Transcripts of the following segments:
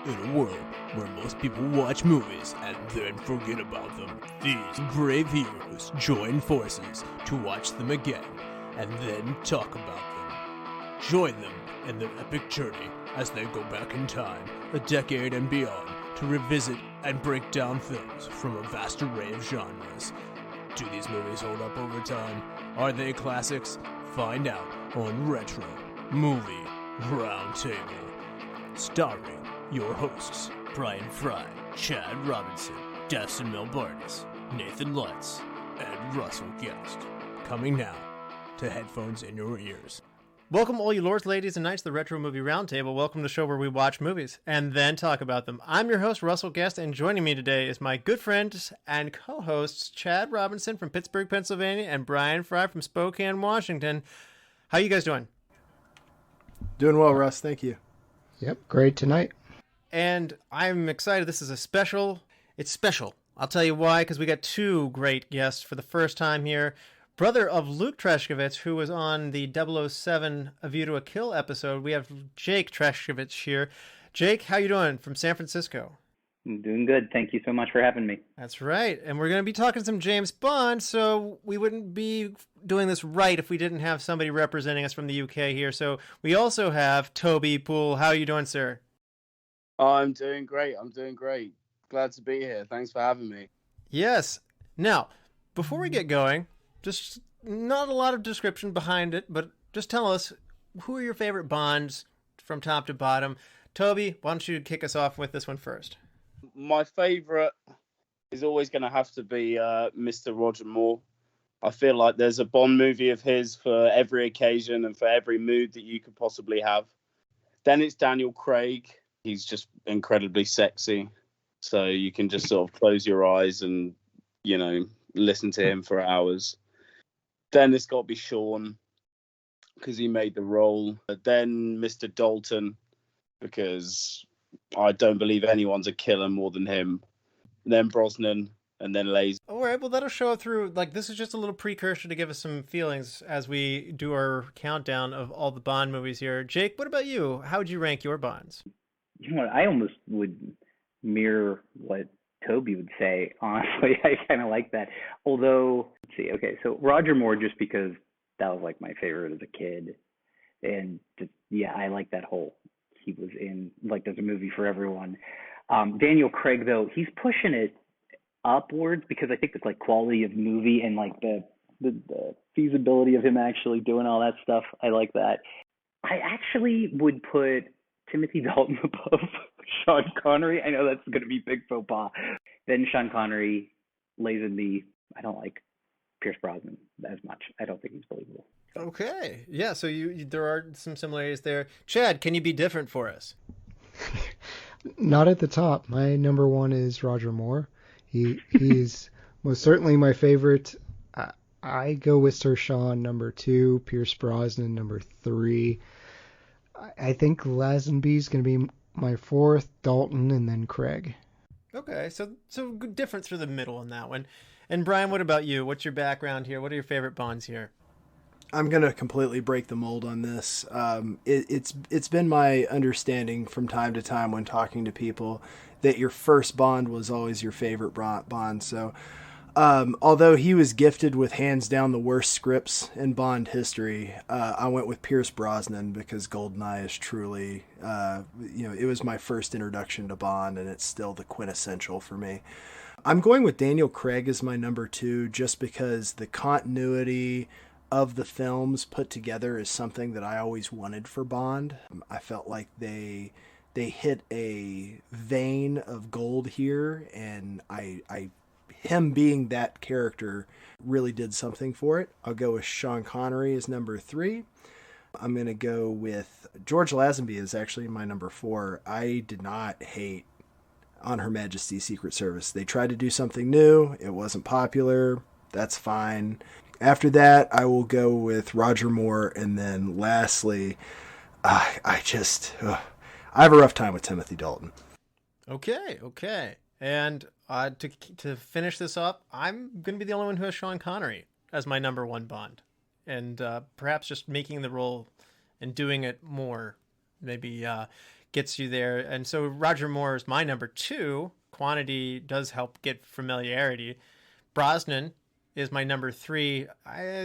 In a world where most people watch movies and then forget about them, these brave heroes join forces to watch them again and then talk about them. Join them in their epic journey as they go back in time, a decade and beyond, to revisit and break down films from a vast array of genres. Do these movies hold up over time? Are they classics? Find out on Retro Movie Roundtable. Starring your hosts, Bryan Frye, Chad Robinson, Dustin Melbartis, Nathan Lutz, and Russell Guest. Coming now to headphones in your ears. Welcome all you lords, ladies, and knights to the Retro Movie Roundtable. Welcome to the show where we watch movies and then talk about them. I'm your host, Russell Guest, and joining me today is my good friends and co-hosts, Chad Robinson from Pittsburgh, Pennsylvania, and Bryan Frye from Spokane, Washington. How you guys doing? Doing well, Russ. Thank you. Yep, great tonight. And I'm excited. This is a special. It's special. I'll tell you why, because we got two great guests for the first time here. Brother of Luke Treskovich, who was on the 007 A View to a Kill episode. We have Jake Treskovich here. Jake, how you doing from San Francisco? I'm doing good. Thank you so much for having me. That's right. And we're going to be talking some James Bond, so we wouldn't be doing this right if we didn't have somebody representing us from the UK here. So we also have Toby Poole. How are you doing, sir? I'm doing great. Glad to be here. Thanks for having me. Yes. Now, before we get going, just not a lot of description behind it, but just tell us, who are your favorite Bonds from top to bottom? Toby, why don't you kick us off with this one first? My favorite is always going to have to be Mr. Roger Moore. I feel like there's a Bond movie of his for every occasion and for every mood that you could possibly have. Then it's Daniel Craig. He's just incredibly sexy. So you can just sort of close your eyes and, you know, listen to him for hours. Then it's got to be Sean, because he made the role. Then Mr. Dalton, because I don't believe anyone's a killer more than him. Then Brosnan, and then Lazy. All right, well, that'll show through. Like, this is just a little precursor to give us some feelings as we do our countdown of all the Bond movies here. Jake, what about you? How would you rank your Bonds? You know what? I almost would mirror what Toby would say. Honestly, I kind of like that. Although, let's see. Okay, so Roger Moore, just because that was like my favorite as a kid, and just, yeah, I like that whole. He was in, like, there's a movie for everyone. Daniel Craig, though, he's pushing it upwards because I think the like quality of movie and like the feasibility of him actually doing all that stuff. I like that. I actually would put Timothy Dalton above Sean Connery. I know that's going to be big faux pas. Then Sean Connery lays in the, I don't like Pierce Brosnan as much. I don't think he's believable. Okay. Yeah, so there are some similarities there. Chad, can you be different for us? Not at the top. My number one is Roger Moore. He's most certainly my favorite. I go with Sir Sean, number 2, Pierce Brosnan, number 3. I think Lazenby's going to be my 4th, Dalton, and then Craig. Okay, so good difference through the middle on that one. And Bryan, what about you? What's your background here? What are your favorite Bonds here? I'm going to completely break the mold on this. It's been my understanding from time to time when talking to people that your first Bond was always your favorite Bond. So although he was gifted with hands down the worst scripts in Bond history, I went with Pierce Brosnan because Goldeneye is truly, it was my first introduction to Bond, and it's still the quintessential for me. I'm going with Daniel Craig as my number 2 just because the continuity of the films put together is something that I always wanted for Bond. I felt like they hit a vein of gold here, and him being that character really did something for it. I'll go with Sean Connery as number 3. I'm going to go with George Lazenby is actually my number 4. I did not hate On Her Majesty's Secret Service. They tried to do something new. It wasn't popular. That's fine. After that, I will go with Roger Moore. And then lastly, I have a rough time with Timothy Dalton. Okay. And to finish this up, I'm going to be the only one who has Sean Connery as my number 1 Bond. And perhaps just making the role and doing it more, maybe gets you there. And so Roger Moore is my number 2. Quantity does help get familiarity. Brosnan is my number 3.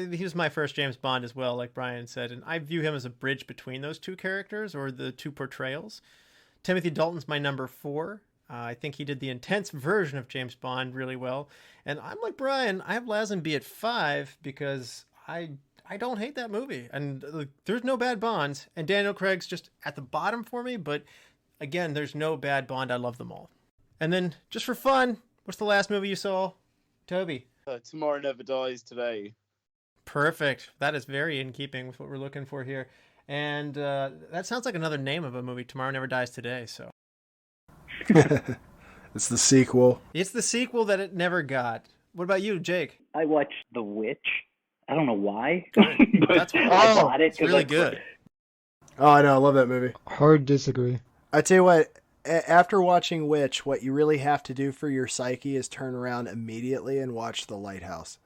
He was my first James Bond as well, like Bryan said, and I view him as a bridge between those two characters, or the two portrayals. Timothy Dalton's my number 4. I think he did the intense version of James Bond really well. And I'm like Bryan, I have Lazenby at 5 because I don't hate that movie. And there's no bad Bonds. And Daniel Craig's just at the bottom for me. But again, there's no bad Bond. I love them all. And then just for fun, what's the last movie you saw, Toby? Tomorrow Never Dies Today. Perfect. That is very in keeping with what we're looking for here. And that sounds like another name of a movie, Tomorrow Never Dies Today. So It's the sequel. it's the sequel that it never got. What about you, Jake? I watched The Witch. I don't know why. That's I bought it. It's really good. Oh, I know. I love that movie. Hard disagree. I tell you what, after watching Witch, what you really have to do for your psyche is turn around immediately and watch The Lighthouse.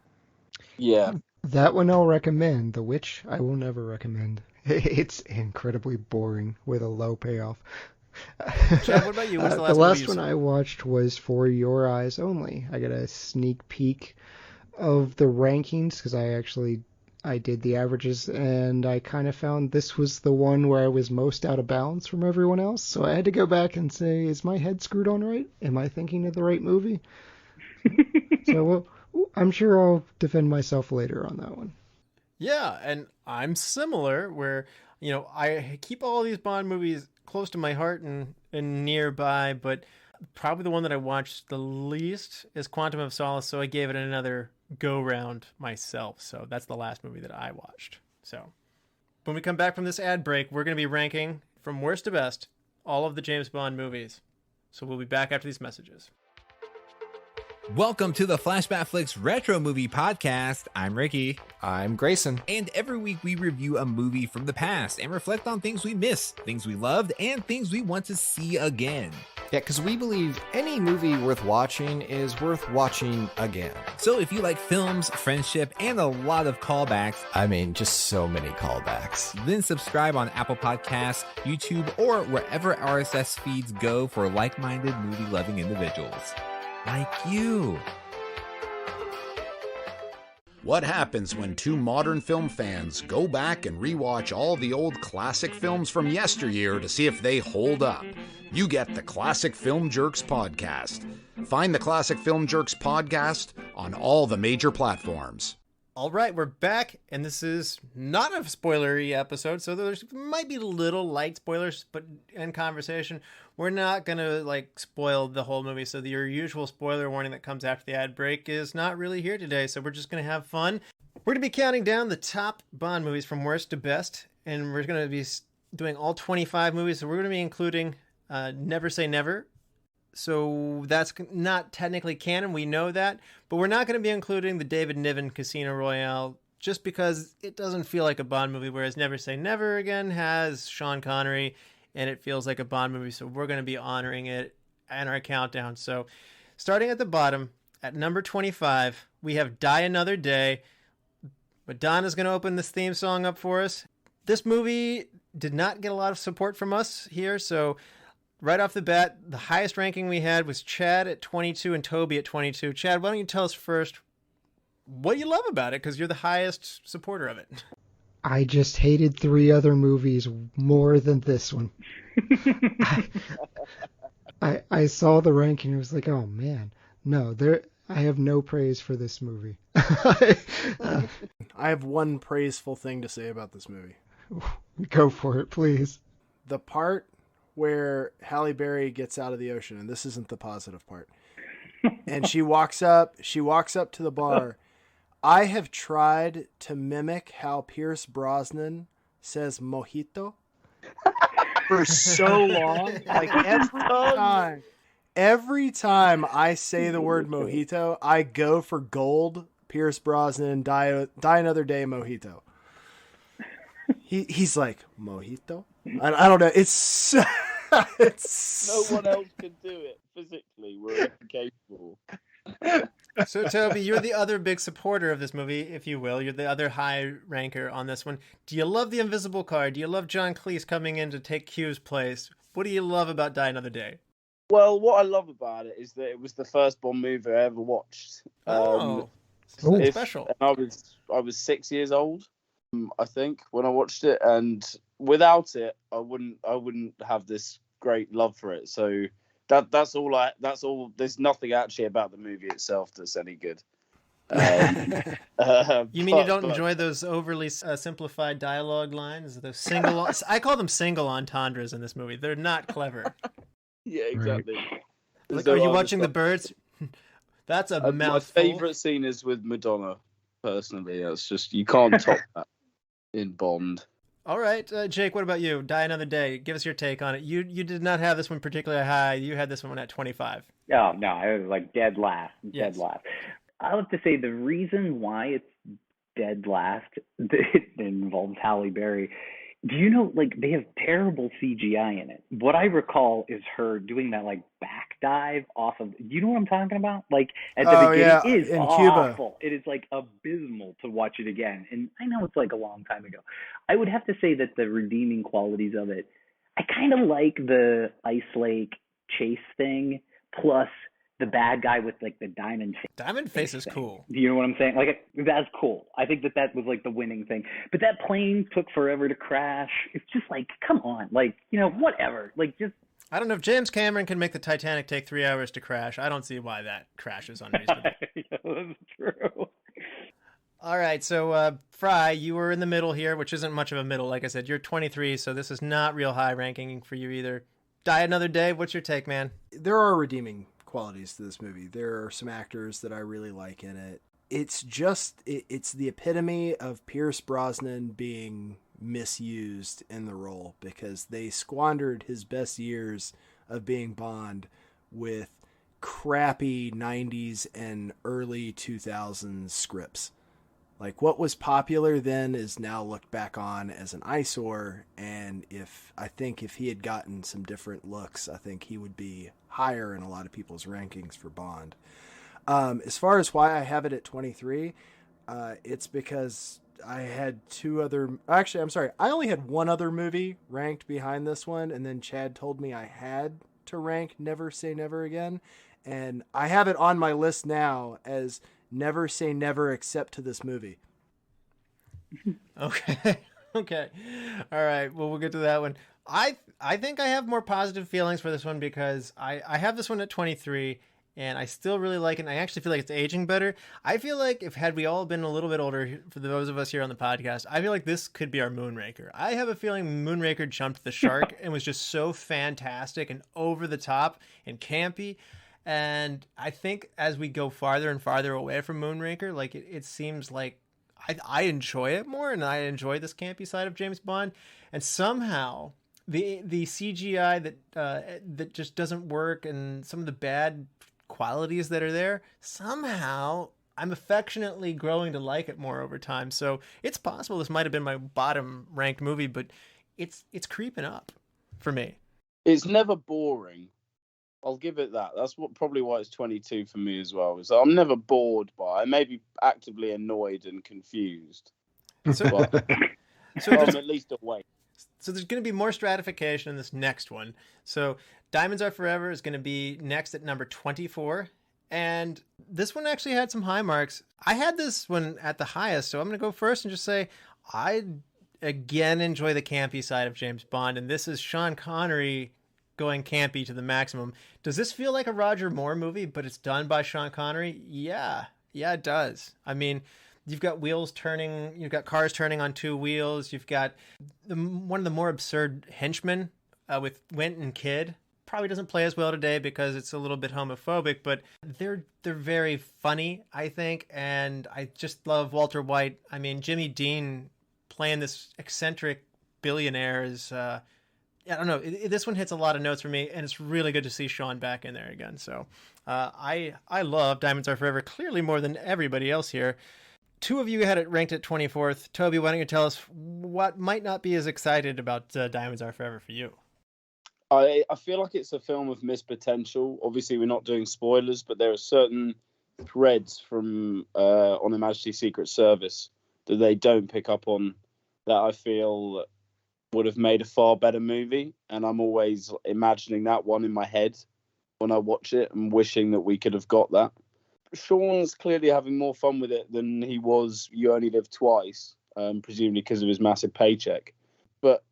Yeah. That one I'll recommend. The Witch I will never recommend. It's incredibly boring with a low payoff. Chad, what about you? What's the last the movie last you one saw? I watched was For Your Eyes Only. I got a sneak peek of the rankings because I did the averages, and I kind of found this was the one where I was most out of bounds from everyone else. So I had to go back and say, is my head screwed on right? Am I thinking of the right movie? So I'm sure I'll defend myself later on that one. Yeah, and I'm similar where, I keep all these Bond movies close to my heart and nearby, but probably the one that I watched the least is Quantum of Solace, so I gave it another go-round myself. So that's the last movie that I watched. So when we come back from this ad break, we're going to be ranking from worst to best all of the James Bond movies. So we'll be back after these messages. Welcome to the Flashback Flicks Retro Movie Podcast. I'm Ricky. I'm Grayson. And every week we review a movie from the past and reflect on things we missed, things we loved, and things we want to see again. Yeah, because we believe any movie worth watching is worth watching again. So if you like films, friendship, and a lot of callbacks, I mean, just so many callbacks. then subscribe on Apple Podcasts, YouTube, or wherever RSS feeds go for like-minded movie-loving individuals. Like you. What happens when two modern film fans go back and rewatch all the old classic films from yesteryear to see if they hold up? You get the Classic Film Jerks podcast. Find the Classic Film Jerks podcast on all the major platforms. All right, we're back, and this is not a spoilery episode, so there might be little light spoilers, but in conversation, we're not going to spoil the whole movie, so your usual spoiler warning that comes after the ad break is not really here today, so we're just going to have fun. We're going to be counting down the top Bond movies from worst to best, and we're going to be doing all 25 movies, so we're going to be including Never Say Never. So that's not technically canon, we know that, but we're not going to be including the David Niven Casino Royale just because it doesn't feel like a Bond movie, whereas Never Say Never, again, has Sean Connery, and it feels like a Bond movie, so we're going to be honoring it in our countdown. So starting at the bottom, at number 25, we have Die Another Day. Madonna's going to open this theme song up for us. This movie did not get a lot of support from us here, so right off the bat, the highest ranking we had was Chad at 22 and Toby at 22. Chad, why don't you tell us first what you love about it, because you're the highest supporter of it. I just hated 3 other movies more than this one. I saw the ranking and was like, oh man, no, I have no praise for this movie. I have one praiseful thing to say about this movie. Go for it, please. The part where Halle Berry gets out of the ocean, and this isn't the positive part, and she walks up to the bar. I have tried to mimic how Pierce Brosnan says mojito for so long. Like every time I say the word mojito, I go for gold Pierce Brosnan die another day mojito. He's like, mojito? I don't know. It's No one else can do it physically. We're incapable. So, Toby, you're the other big supporter of this movie, if you will. You're the other high ranker on this one. Do you love the invisible car? Do you love John Cleese coming in to take Q's place? What do you love about Die Another Day? Well, what I love about it is that it was the first Bond movie I ever watched. That's special. And I was 6 years old, I think, when I watched it, and without it, I wouldn't have this great love for it. So that's all. There's nothing actually about the movie itself that's any good. You mean you don't enjoy those overly simplified dialogue lines? Those single, I call them single entendres in this movie. They're not clever. Yeah, exactly. Like, are you watching the birds? That's a mouthful. My favorite scene is with Madonna. Personally, that's just, you can't top that in Bond. All right, Jake, what about you? Die Another Day. Give us your take on it. You did not have this one particularly high. You had this one at 25. Oh, no, I was like dead last. Yes. Dead last. I'll have to say the reason why it's dead last, it involves Halle Berry. Do you know, like, they have terrible CGI in it. What I recall is her doing that, like, back dive off of, you know what I'm talking about? Like, at the beginning, yeah, it is in awful. Cuba. It is, like, abysmal to watch it again. And I know it's, like, a long time ago. I would have to say that the redeeming qualities of it, I kind of like the Ice Lake chase thing, plus the bad guy with, like, the diamond face. Diamond face is cool. Do you know what I'm saying? Like, that's cool. I think that was, like, the winning thing. But that plane took forever to crash. It's just like, come on. Like, you know, whatever. Like, just... I don't know. If James Cameron can make the Titanic take 3 hours to crash, I don't see why that crash is unreasonable. Yeah, that's true. All right, so Frye, you were in the middle here, which isn't much of a middle. Like I said, you're 23, so this is not real high ranking for you either. Die Another Day, what's your take, man? There are redeeming qualities to this movie. There are some actors that I really like in it. It's just, it's the epitome of Pierce Brosnan being misused in the role, because they squandered his best years of being Bond with crappy 90s and early 2000s scripts. Like, what was popular then is now looked back on as an eyesore, and I think if he had gotten some different looks, I think he would be higher in a lot of people's rankings for Bond. As far as why I have it at 23, it's because I had I only had one other movie ranked behind this one, and then Chad told me I had to rank Never Say Never Again, and I have it on my list now as Never Say Never except to this movie. Okay. Okay. All right. Well, we'll get to that one. I think I have more positive feelings for this one because I have this one at 23 and I still really like it. And I actually feel like it's aging better. I feel like had we all been a little bit older, for those of us here on the podcast, I feel like this could be our Moonraker. I have a feeling Moonraker jumped the shark and was just so fantastic and over the top and campy. And I think as we go farther and farther away from Moonraker, like it seems like I enjoy it more, and I enjoy this campy side of James Bond. And somehow the CGI that just doesn't work, and some of the bad qualities that are there, somehow I'm affectionately growing to like it more over time. So it's possible this might have been my bottom ranked movie, but it's creeping up for me. It's never boring. I'll give it that. That's probably why it's 22 for me as well. So I'm never bored by it. I may be actively annoyed and confused. So I'm at least awake. So there's going to be more stratification in this next one. So Diamonds Are Forever is going to be next at number 24. And this one actually had some high marks. I had this one at the highest, so I'm going to go first and just say I, again, enjoy the campy side of James Bond. And this is Sean Connery going campy to the maximum. Does this feel like a Roger Moore movie, but it's done by Sean Connery? Yeah, it does. I mean, you've got wheels turning, you've got cars turning on two wheels, you've got one of the more absurd henchmen with Wint and Kidd. Probably doesn't play as well today because it's a little bit homophobic, but they're very funny, I think, and I just love Walter White. I mean, Jimmy Dean playing this eccentric billionaire is... I don't know. This one hits a lot of notes for me, and it's really good to see Sean back in there again. So I love Diamonds Are Forever clearly more than everybody else here. Two of you had it ranked at 24th. Toby, why don't you tell us what might not be as excited about Diamonds Are Forever for you? I feel like it's a film of missed potential. Obviously, we're not doing spoilers, but there are certain threads from On Her Majesty's Secret Service that they don't pick up on that I feel would have made a far better movie, and I'm always imagining that one in my head when I watch it and wishing that we could have got that. Sean's clearly having more fun with it than he was You Only Live Twice, presumably because of his massive paycheck. But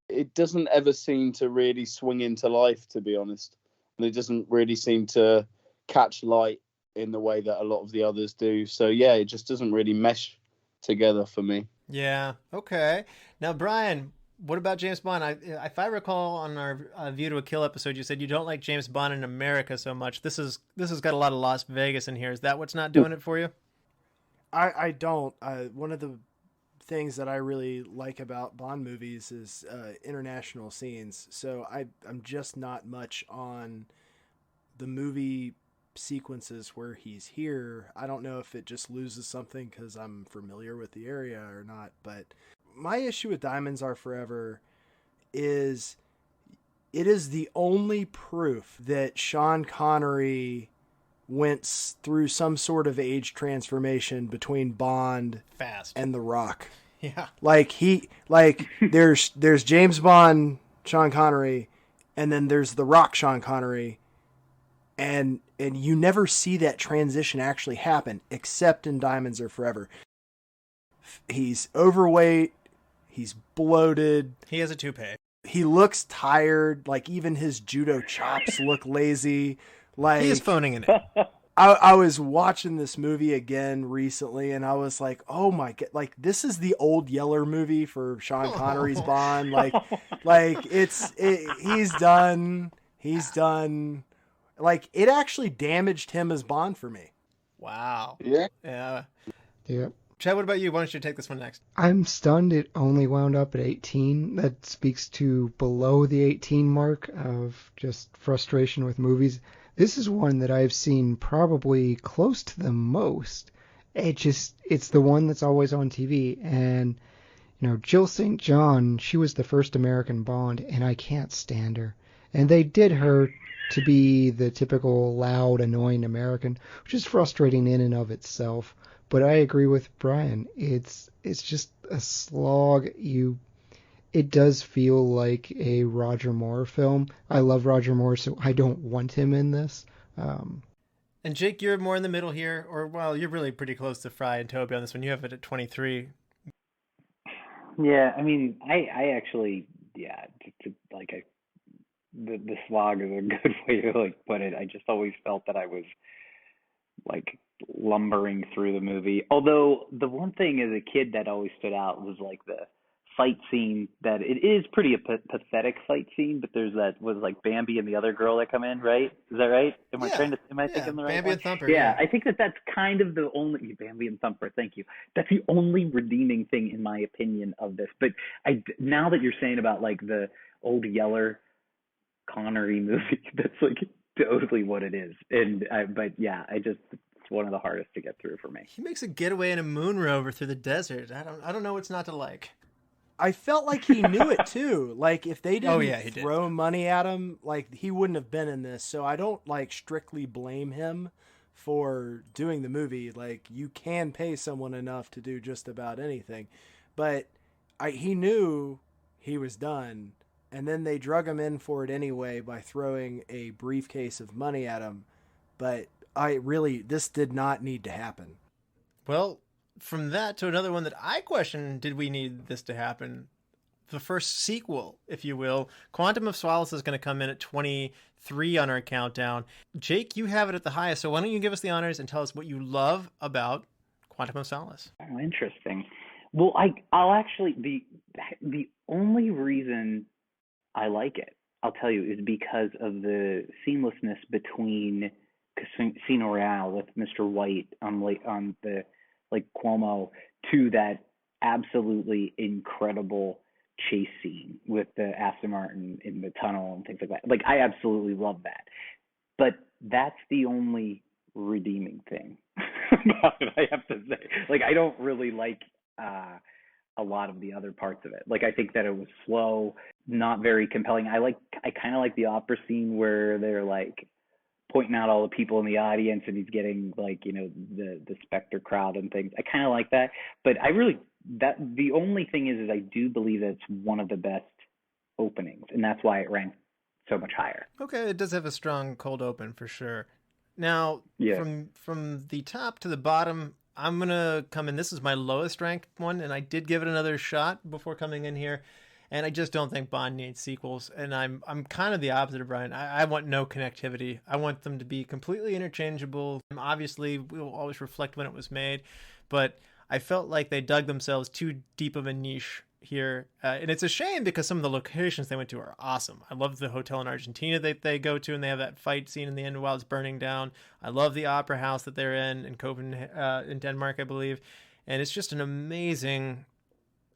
it doesn't ever seem to really swing into life, to be honest. And it doesn't really seem to catch light in the way that a lot of the others do. So, yeah, it just doesn't really mesh together for me. Yeah, okay. Now, Bryan, what about James Bond? If I recall on our View to a Kill episode, you said you don't like James Bond in America so much. This has got a lot of Las Vegas in here. Is that what's not doing it for you? I don't. One of the things that I really like about Bond movies is international scenes. So I'm just not much on the movie sequences where he's here. I don't know if it just loses something because I'm familiar with the area or not, but my issue with Diamonds Are Forever is it is the only proof that Sean Connery went through some sort of age transformation between Bond and The Rock. Yeah. There's James Bond Sean Connery, and then there's The Rock Sean Connery, and you never see that transition actually happen except in Diamonds Are Forever. He's overweight. He's bloated. He has a toupee. He looks tired. Like, even his judo chops look lazy. Like, he is phoning in it. I was watching this movie again recently, and I was like, oh my God, like, this is the Old Yeller movie for Sean Connery's Bond. He's done. He's done. Like, it actually damaged him as Bond for me. Wow. Yeah. Yeah. Yeah. Chad, what about you? Why don't you take this one next? I'm stunned it only wound up at 18. That speaks to below the 18 mark of just frustration with movies. This is one that I've seen probably close to the most. It's the one that's always on TV. And, Jill St. John, she was the first American Bond, and I can't stand her. And they did her to be the typical loud, annoying American, which is frustrating in and of itself. But I agree with Bryan. It's just a slog. It does feel like a Roger Moore film. I love Roger Moore, so I don't want him in this. And Jake, you're more in the middle here, or you're really pretty close to Frye and Toby on this one. You have it at 23. Yeah, I mean, I actually, the slog is a good way to put it. I just always felt that I was lumbering through the movie. Although the one thing as a kid that always stood out was the fight scene. That it is pretty a pathetic fight scene, but there's that was Bambi and the other girl that come in, right? Is that right? Am I thinking the right Bambi one? and Thumper. Yeah, I think that's kind of the only Bambi and Thumper. Thank you. That's the only redeeming thing in my opinion of this. But now that you're saying about the Old Yeller Connery movie, that's totally what it is. It's one of the hardest to get through for me. He makes a getaway in a moon rover through the desert. I don't know what's not to like. I felt like he knew it too. If they didn't he throw money at him, he wouldn't have been in this. So I don't strictly blame him for doing the movie. You can pay someone enough to do just about anything, but he knew he was done. And then they drug him in for it anyway by throwing a briefcase of money at him. But this did not need to happen. Well, from that to another one that I question, did we need this to happen? The first sequel, if you will. Quantum of Solace is going to come in at 23 on our countdown. Jake, you have it at the highest, so why don't you give us the honors and tell us what you love about Quantum of Solace? Oh, interesting. Well, I'll actually, the only reason I like it, I'll tell you, is because of the seamlessness between Casino Royale with Mr. White on the Cuomo to that absolutely incredible chase scene with the Aston Martin in the tunnel and things like that. I absolutely love that. But that's the only redeeming thing about it, I have to say. I don't really like a lot of the other parts of it. I think that it was slow, not very compelling. I kind of like the opera scene where they're pointing out all the people in the audience and he's getting the Spectre crowd and things. I kind of like that, but I really that the only thing is I do believe that it's one of the best openings, and that's why it ranked so much higher. Okay, it does have a strong cold open for sure. Now, Yeah. from the top to the bottom, I'm gonna come in. This is my lowest ranked one, and I did give it another shot before coming in here. And I just don't think Bond needs sequels. And I'm kind of the opposite of Bryan. I want no connectivity. I want them to be completely interchangeable. Obviously, we'll always reflect when it was made, but I felt like they dug themselves too deep of a niche here. And it's a shame because some of the locations they went to are awesome. I love the hotel in Argentina that they go to, and they have that fight scene in the end while it's burning down. I love the opera house that they're in Copenhagen, in Denmark, I believe. And it's just an amazing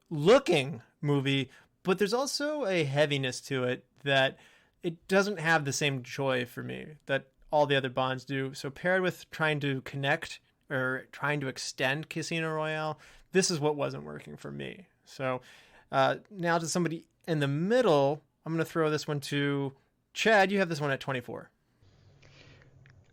looking movie, but there's also a heaviness to it that it doesn't have the same joy for me that all the other Bonds do. So paired with trying to connect or trying to extend Casino Royale, this is what wasn't working for me. So now to somebody in the middle, I'm going to throw this one to Chad. You have this one at 24.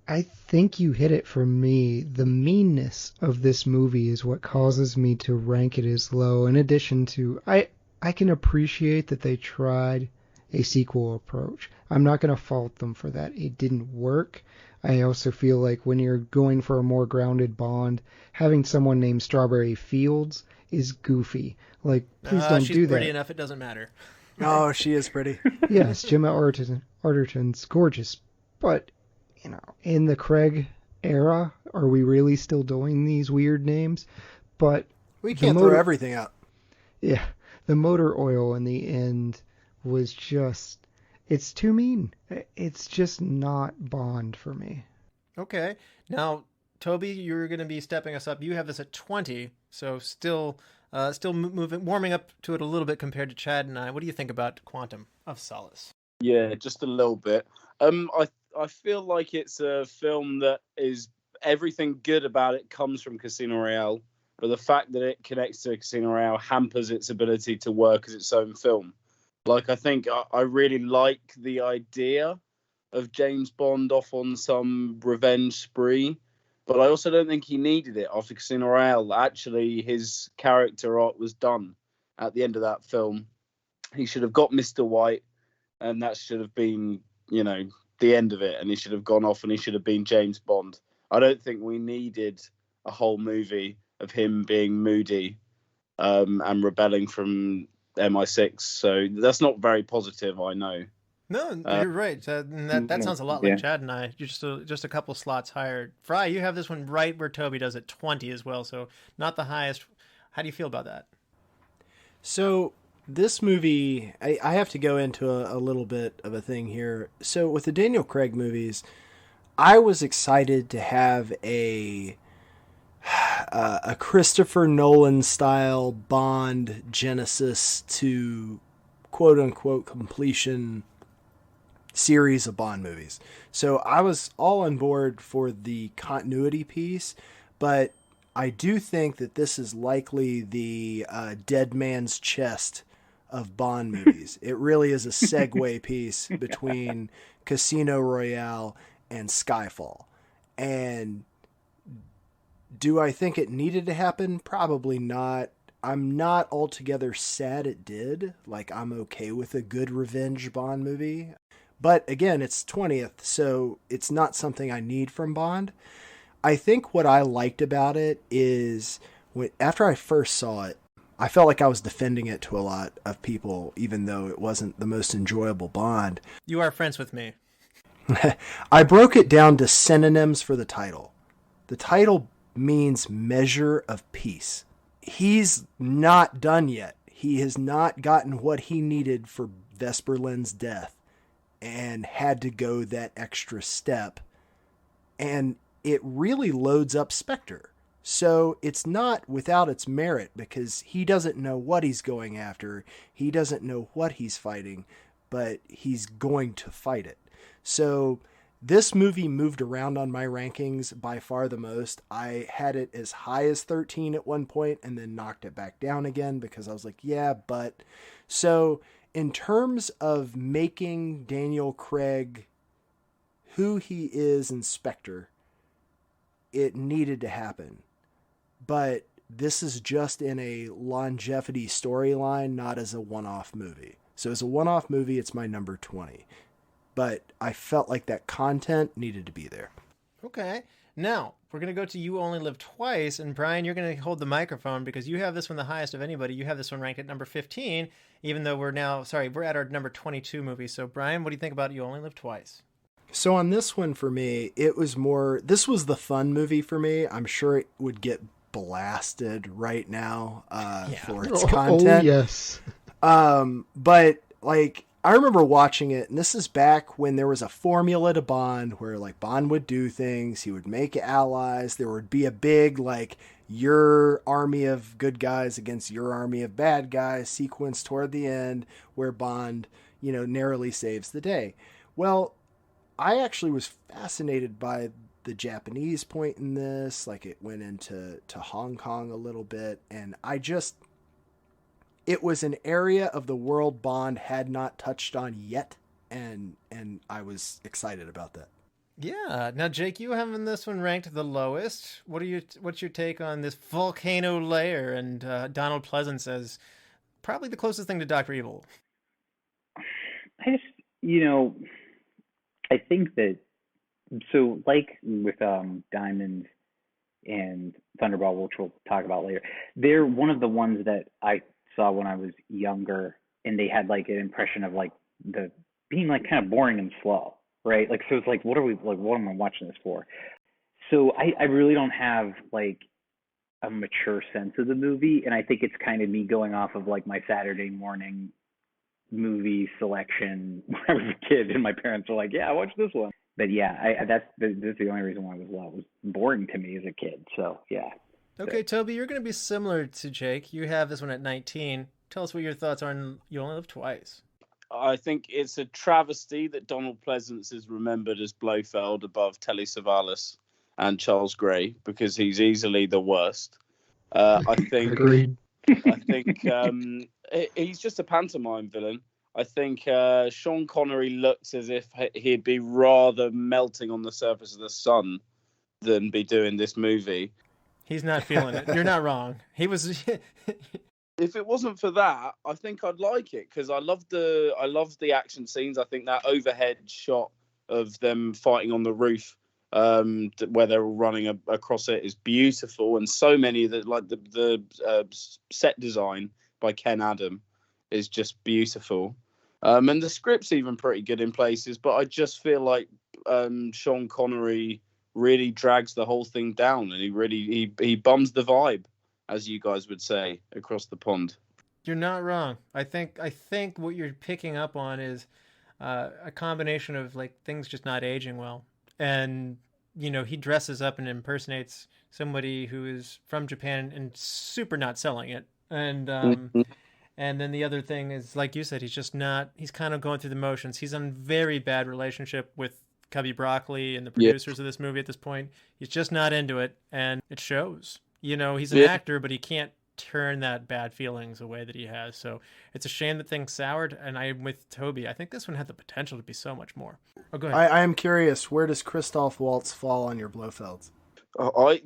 I think you hit it for me. The meanness of this movie is what causes me to rank it as low. In addition to, I can appreciate that they tried a sequel approach. I'm not going to fault them for that. It didn't work. I also feel like when you're going for a more grounded Bond, having someone named Strawberry Fields is goofy. Like, please don't do that. She's pretty enough, it doesn't matter. Oh, she is pretty. Yes, Gemma Arterton's gorgeous. But, you know, in the Craig era, are we really still doing these weird names? But we can't throw everything out. Yeah. The motor oil in the end was just, it's too mean. It's just not Bond for me. Okay. Now, Toby, you're going to be stepping us up. You have this at 20, so still warming up to it a little bit compared to Chad and I. What do you think about Quantum of Solace? Yeah, just a little bit. I feel like it's a film that is, everything good about it comes from Casino Royale. But the fact that it connects to Casino Royale hampers its ability to work as its own film. Like, I think I really like the idea of James Bond off on some revenge spree, but I also don't think he needed it after Casino Royale. Actually, his character arc was done at the end of that film. He should have got Mr. White, and that should have been, you know, the end of it, and he should have gone off and he should have been James Bond. I don't think we needed a whole movie of him being moody and rebelling from MI6. So that's not very positive, I know. No, you're right. That sounds a lot like Chad and I. You're just a couple slots higher. Frye, you have this one right where Toby does at 20 as well, so not the highest. How do you feel about that? So this movie, I have to go into a little bit of a thing here. So with the Daniel Craig movies, I was excited to have a Christopher Nolan style Bond Genesis to quote unquote completion series of Bond movies. So I was all on board for the continuity piece, but I do think that this is likely the Dead Man's Chest of Bond movies. It really is a segue piece between Casino Royale and Skyfall. And do I think it needed to happen? Probably not. I'm not altogether sad it did. Like, I'm okay with a good revenge Bond movie. But again, it's 20th, so it's not something I need from Bond. I think what I liked about it is after I first saw it, I felt like I was defending it to a lot of people, even though it wasn't the most enjoyable Bond. You are friends with me. I broke it down to synonyms for the title. The title means measure of peace. He's not done yet. He has not gotten what he needed for Vesper Lynd's death and had to go that extra step. And it really loads up Spectre. So it's not without its merit, because he doesn't know what he's going after. He doesn't know what he's fighting, but he's going to fight it. So this movie moved around on my rankings by far the most. I had it as high as 13 at one point and then knocked it back down again because I was like, yeah, but... So in terms of making Daniel Craig who he is in Spectre, it needed to happen. But this is just in a longevity storyline, not as a one-off movie. So as a one-off movie, it's my number 20. But I felt like that content needed to be there. Okay. Now, we're going to go to You Only Live Twice. And Bryan, you're going to hold the microphone because you have this one the highest of anybody. You have this one ranked at number 15, even though we're at our number 22 movie. So, Bryan, what do you think about You Only Live Twice? So on this one for me, this was the fun movie for me. I'm sure it would get blasted right now for its content. Oh, yes. But like, I remember watching it, and this is back when there was a formula to Bond where like Bond would do things, he would make allies, there would be a big like your army of good guys against your army of bad guys sequence toward the end where Bond, narrowly saves the day. Well, I actually was fascinated by the Japanese point in this, like it went into Hong Kong a little bit, and it was an area of the world Bond had not touched on yet, and I was excited about that. Yeah. Now, Jake, you having this one ranked the lowest. What's your take on this volcano layer and Donald Pleasance as probably the closest thing to Dr. Evil? I just, I think that, so like with Diamond and Thunderball, which we'll talk about later, they're one of the ones that I saw when I was younger, and they had like an impression of like the being like kind of boring and slow, right? Like, so it's like, what am I watching this for? So I really don't have like a mature sense of the movie, and I think it's kind of me going off of like my Saturday morning movie selection when I was a kid, and my parents were like, "Yeah, watch this one." But yeah, that's the only reason why it was low. It was boring to me as a kid. So yeah. Okay, Toby, you're going to be similar to Jake. You have this one at 19. Tell us what your thoughts are on You Only Live Twice. I think it's a travesty that Donald Pleasance is remembered as Blofeld above Telly Savalas and Charles Gray, because he's easily the worst. I think. Agreed. I think he's just a pantomime villain. I think Sean Connery looks as if he'd be rather melting on the surface of the sun than be doing this movie. He's not feeling it. You're not wrong. He was. If it wasn't for that, I think I'd like it, because I loved the action scenes. I think that overhead shot of them fighting on the roof, where they're all running across it, is beautiful. And so many of the set design by Ken Adam is just beautiful. And the script's even pretty good in places, but I just feel like Sean Connery really drags the whole thing down, and he bums the vibe, as you guys would say, across the pond. You're not wrong. I think what you're picking up on is a combination of like things just not aging well, and he dresses up and impersonates somebody who is from Japan and super not selling it, and and then the other thing is, like you said, he's kind of going through the motions. He's in very bad relationship with Cubby Broccoli and the producers of this movie at this point. He's just not into it, and it shows. He's an actor, but he can't turn that bad feelings away that he has. So it's a shame that things soured, and I'm with Toby. I think this one had the potential to be so much more. Oh, go ahead. I am curious, where does Christoph Waltz fall on your Blofelds? I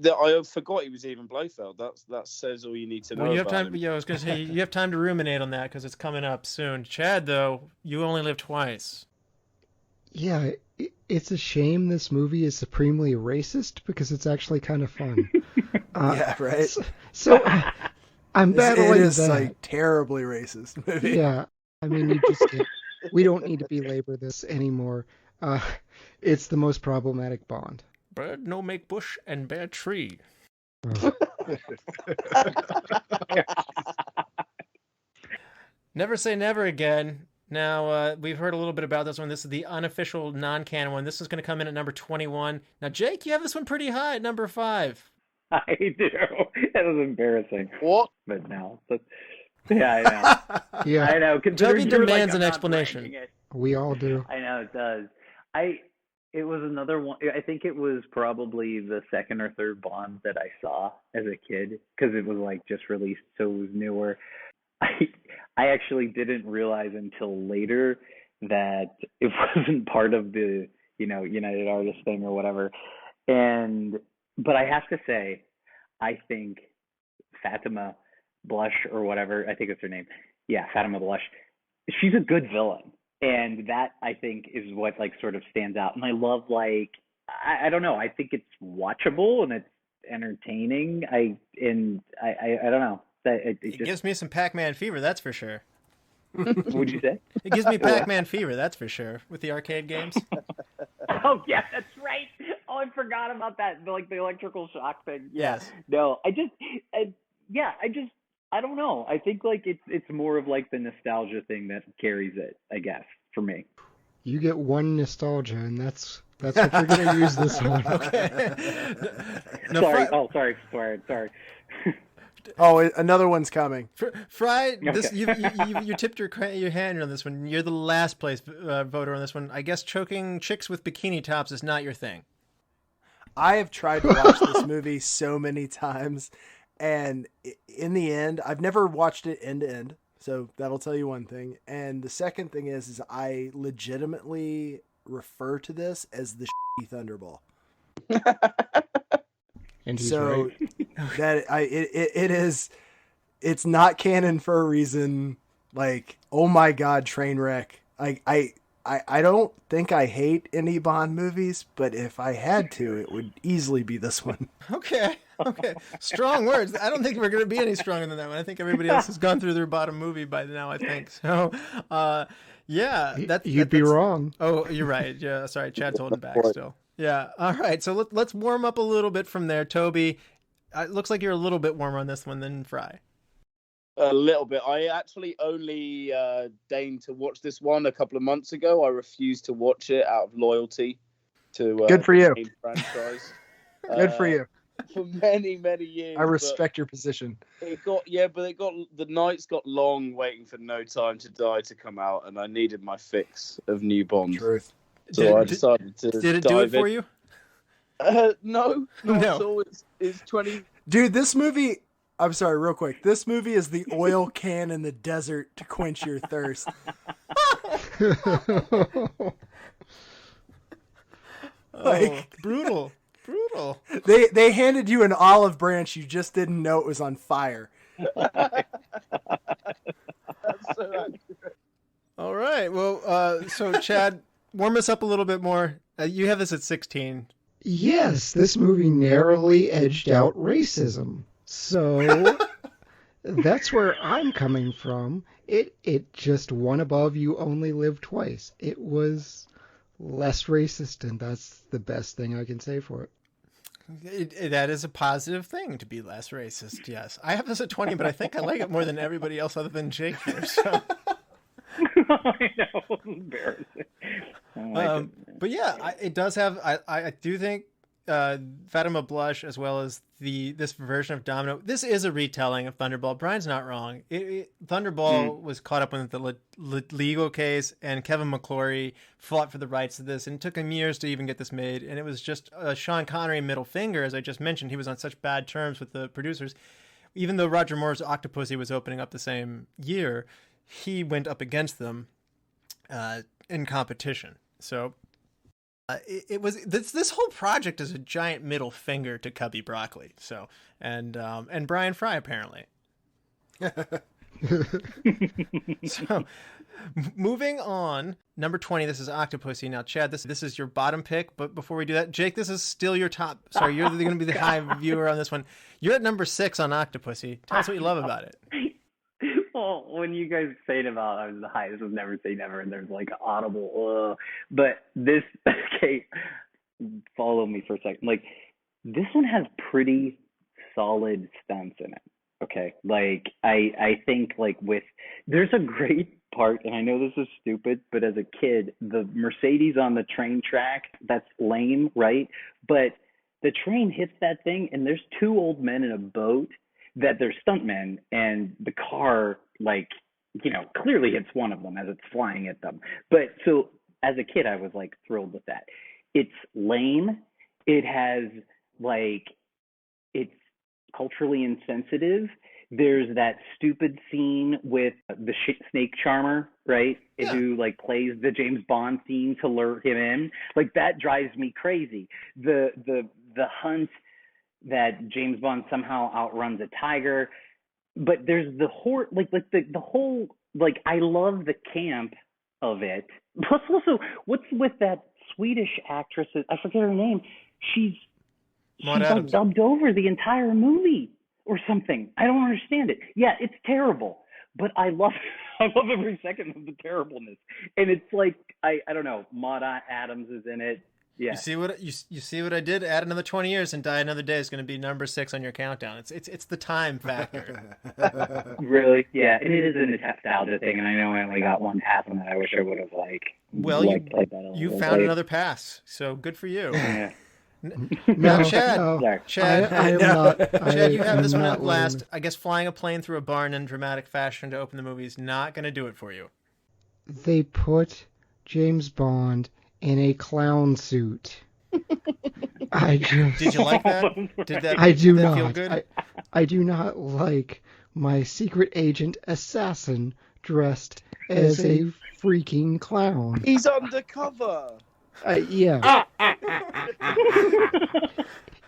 forgot he was even Blofeld. That says all you need to know. Well, you have about time. him. Yeah, I was going to say you have time to ruminate on that because it's coming up soon. Chad, though, You Only Live Twice. Yeah, it's a shame this movie is supremely racist because it's actually kind of fun. Yeah, right. So I'm battling it is that. like terribly racist movie. Yeah, I mean, we don't need to belabor this anymore. It's the most problematic Bond. Bird no make bush and bear tree. Oh. Never Say Never Again. Now, we've heard a little bit about this one. This is the unofficial non-canon one. This is going to come in at number 21. Now, Jake, you have this one pretty high at number 5. I do. That was embarrassing. What? But no. Yeah, I know. Yeah, I know. Toby demands an explanation. we all do. I know it does. It was another one. I think it was probably the second or third Bond that I saw as a kid, because it was like just released, so it was newer. I actually didn't realize until later that it wasn't part of the United Artists thing or whatever. But I have to say, I think Fatima Blush or whatever, I think it's her name. Yeah, Fatima Blush. She's a good villain, and that I think is what like sort of stands out. And I love like I don't know. I think it's watchable and it's entertaining. I don't know. It just gives me some Pac-Man fever, that's for sure. What'd you say? It gives me Pac-Man fever, that's for sure, with the arcade games. Oh yeah, that's right. Oh, I forgot about that. The electrical shock thing. Yeah. Yes. No, I don't know. I think like it's more of like the nostalgia thing that carries it, I guess, for me. You get one nostalgia, and that's what you're going to use this on. Okay. Sorry. Oh, another one's coming. Frye, Okay. you tipped your hand on this one. You're the last place voter on this one. I guess choking chicks with bikini tops is not your thing. I have tried to watch this movie so many times, and in the end, I've never watched it end to end. So that'll tell you one thing. And the second thing is I legitimately refer to this as the Thunderball. And he's so right. that it's not canon for a reason. Like, oh my God, train wreck. I don't think I hate any Bond movies, but if I had to, it would easily be this one. Okay. Strong words. I don't think we're going to be any stronger than that one. I think everybody else has gone through their bottom movie by now, I think. So, yeah. You'd be wrong. Oh, you're right. Yeah, sorry. Chad's holding back still. Yeah. All right. So let's warm up a little bit from there. Toby, it looks like you're a little bit warmer on this one than Frye. A little bit. I actually only deigned to watch this one a couple of months ago. I refused to watch it out of loyalty to Good for you. the franchise. Good for you. For many, many years. I respect your position. The nights got long waiting for No Time to Die to come out, and I needed my fix of new Bond. Truth. So I decided to. Did it do it for you? No, not at all. It's 20. Dude, this movie. I'm sorry, real quick. This movie is the oil can in the desert to quench your thirst. Brutal. They handed you an olive branch, you just didn't know it was on fire. That's so accurate. All right. Well, so Chad, warm us up a little bit more. You have this at 16. Yes, this movie narrowly edged out racism. So that's where I'm coming from. It just one above You Only Live Twice. It was less racist, and that's the best thing I can say for it. That is a positive thing, to be less racist, yes. I have this at 20, but I think I like it more than everybody else other than Jake here. So. I know, embarrassing. But yeah, it does have. I do think Fatima Blush, as well as this version of Domino. This is a retelling of Thunderball. Brian's not wrong. Thunderball was caught up in the legal case, and Kevin McClory fought for the rights to this, and it took him years to even get this made. And it was just Sean Connery middle finger, as I just mentioned. He was on such bad terms with the producers. Even though Roger Moore's Octopussy was opening up the same year, he went up against them in competition. So it was this whole project is a giant middle finger to Cubby Broccoli. So and Bryan Frye apparently. So moving on, number 20. This is Octopussy. Now, Chad, this is your bottom pick. But before we do that, Jake, this is still your top. Sorry, you're going to be the high viewer on this one. You're at number 6 on Octopussy. Tell us what you love about it. Well, when you guys say it about I was the highest of Never Say Never, and there's like audible, but this, okay, follow me for a second. Like, this one has pretty solid stunts in it. Okay, like I think like there's a great part, and I know this is stupid, but as a kid, the Mercedes on the train track, that's lame, right? But the train hits that thing, and there's 2 old men in a boat that they're stuntmen, and the car, like, clearly hits one of them as it's flying at them. But so as a kid, I was like thrilled with that. It's lame. It has it's culturally insensitive. There's that stupid scene with the snake charmer, right? Yeah. Who plays the James Bond theme to lure him in. Like, that drives me crazy. The hunt that James Bond somehow outruns a tiger. But there's the whole, the whole, I love the camp of it. Plus, also, what's with that Swedish actress? I forget her name. She's like dubbed over the entire movie or something. I don't understand it. Yeah, it's terrible, but I love every second of the terribleness. And it's like, I don't know, Maud Adams is in it. Yeah. You see what I did? Add another 20 years and Die Another Day is going to be number 6 on your countdown. It's the time factor. Really? Yeah, it is a nostalgia thing, and I know I only got one pass on that. I wish I would have you found another pass, so good for you. Yeah. Now, Chad, Chad, you have this one at last. Learning. I guess flying a plane through a barn in dramatic fashion to open the movie is not going to do it for you. They put James Bond in a clown suit. Did you like that? I do that not. Feel good? I do not like my secret agent assassin dressed as a freaking clown. He's undercover. Yeah.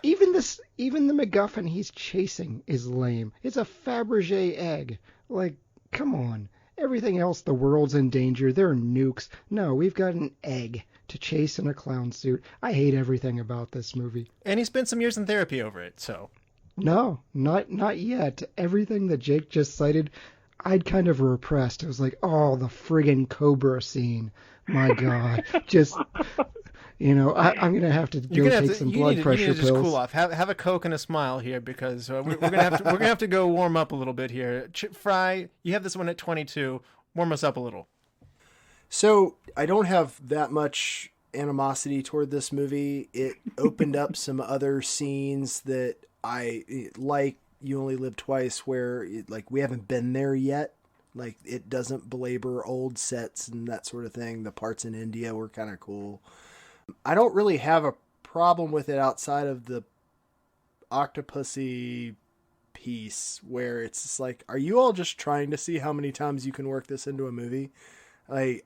Even the MacGuffin he's chasing is lame. It's a Fabergé egg. Like, come on. Everything else, the world's in danger. There are nukes. No, we've got an egg to chase in a clown suit. I hate everything about this movie. And he spent some years in therapy over it, so. No, not yet. Everything that Jake just cited, I'd kind of repressed. It was like, oh, the friggin' Cobra scene. My God. Just, I'm going to have to go take some blood pressure pills. You need to just cool off. Have a Coke and a smile here, because we're gonna have to go warm up a little bit here. Frye, you have this one at 22. Warm us up a little. So I don't have that much animosity toward this movie. It opened up some other scenes that I like. You Only Live Twice, where we haven't been there yet. Like, it doesn't belabor old sets and that sort of thing. The parts in India were kind of cool. I don't really have a problem with it outside of the Octopussy piece, where it's just like, are you all just trying to see how many times you can work this into a movie? I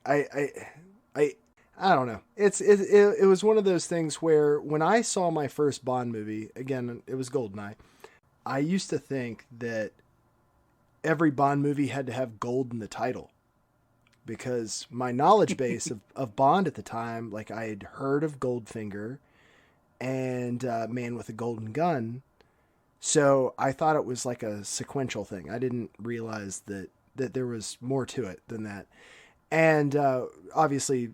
don't know. It was one of those things where when I saw my first Bond movie, again, it was Goldeneye, I used to think that every Bond movie had to have gold in the title, because my knowledge base of Bond at the time, like, I had heard of Goldfinger and Man with a Golden Gun. So I thought it was like a sequential thing. I didn't realize that there was more to it than that. And obviously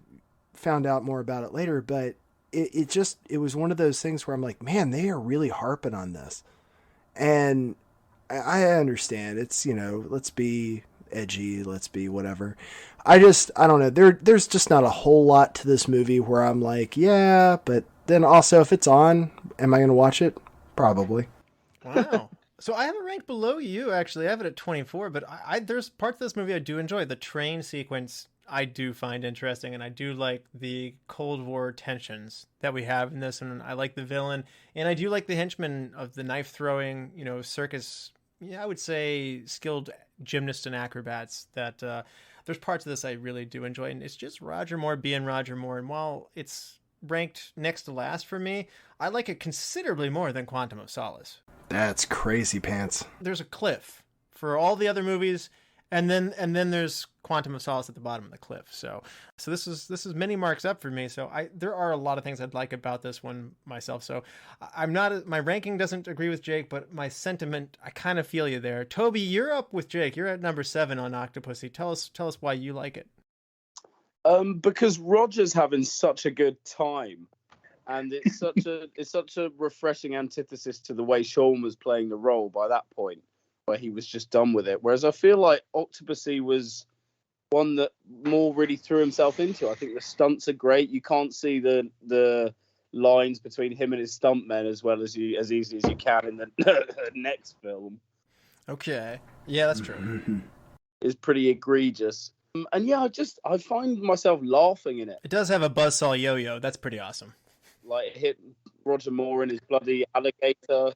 found out more about it later, but it was one of those things where I'm like, man, they are really harping on this. And I understand it's, let's be edgy, let's be whatever. I don't know. There's just not a whole lot to this movie where I'm like, yeah, but then also if it's on, am I going to watch it? Probably. Wow. So I have it ranked below you, actually. I have it at 24, but there's parts of this movie I do enjoy. The train sequence I do find interesting, and I do like the Cold War tensions that we have in this, and I like the villain, and I do like the henchman of the knife-throwing, circus, I would say skilled gymnasts and acrobats that there's parts of this I really do enjoy, and it's just Roger Moore being Roger Moore, and while it's ranked next to last for me, I like it considerably more than Quantum of Solace. That's crazy pants. There's a cliff for all the other movies, and then there's Quantum of Solace at the bottom of the cliff. So this is many marks up for me. So there are a lot of things I'd like about this one myself. So my ranking doesn't agree with Jake, but my sentiment, I kind of feel you there. Toby, you're up with Jake. You're at number 7 on Octopussy. Tell us why you like it. Because Roger's having such a good time. And it's such a refreshing antithesis to the way Sean was playing the role by that point, where he was just done with it. Whereas I feel like Octopussy was one that Moore really threw himself into. I think the stunts are great. You can't see the lines between him and his stuntmen as easily as you can in the next film. Okay, yeah, that's true. It's pretty egregious. And yeah, I find myself laughing in it. It does have a buzzsaw yo-yo. That's pretty awesome. Like, it hit Roger Moore in his bloody alligator.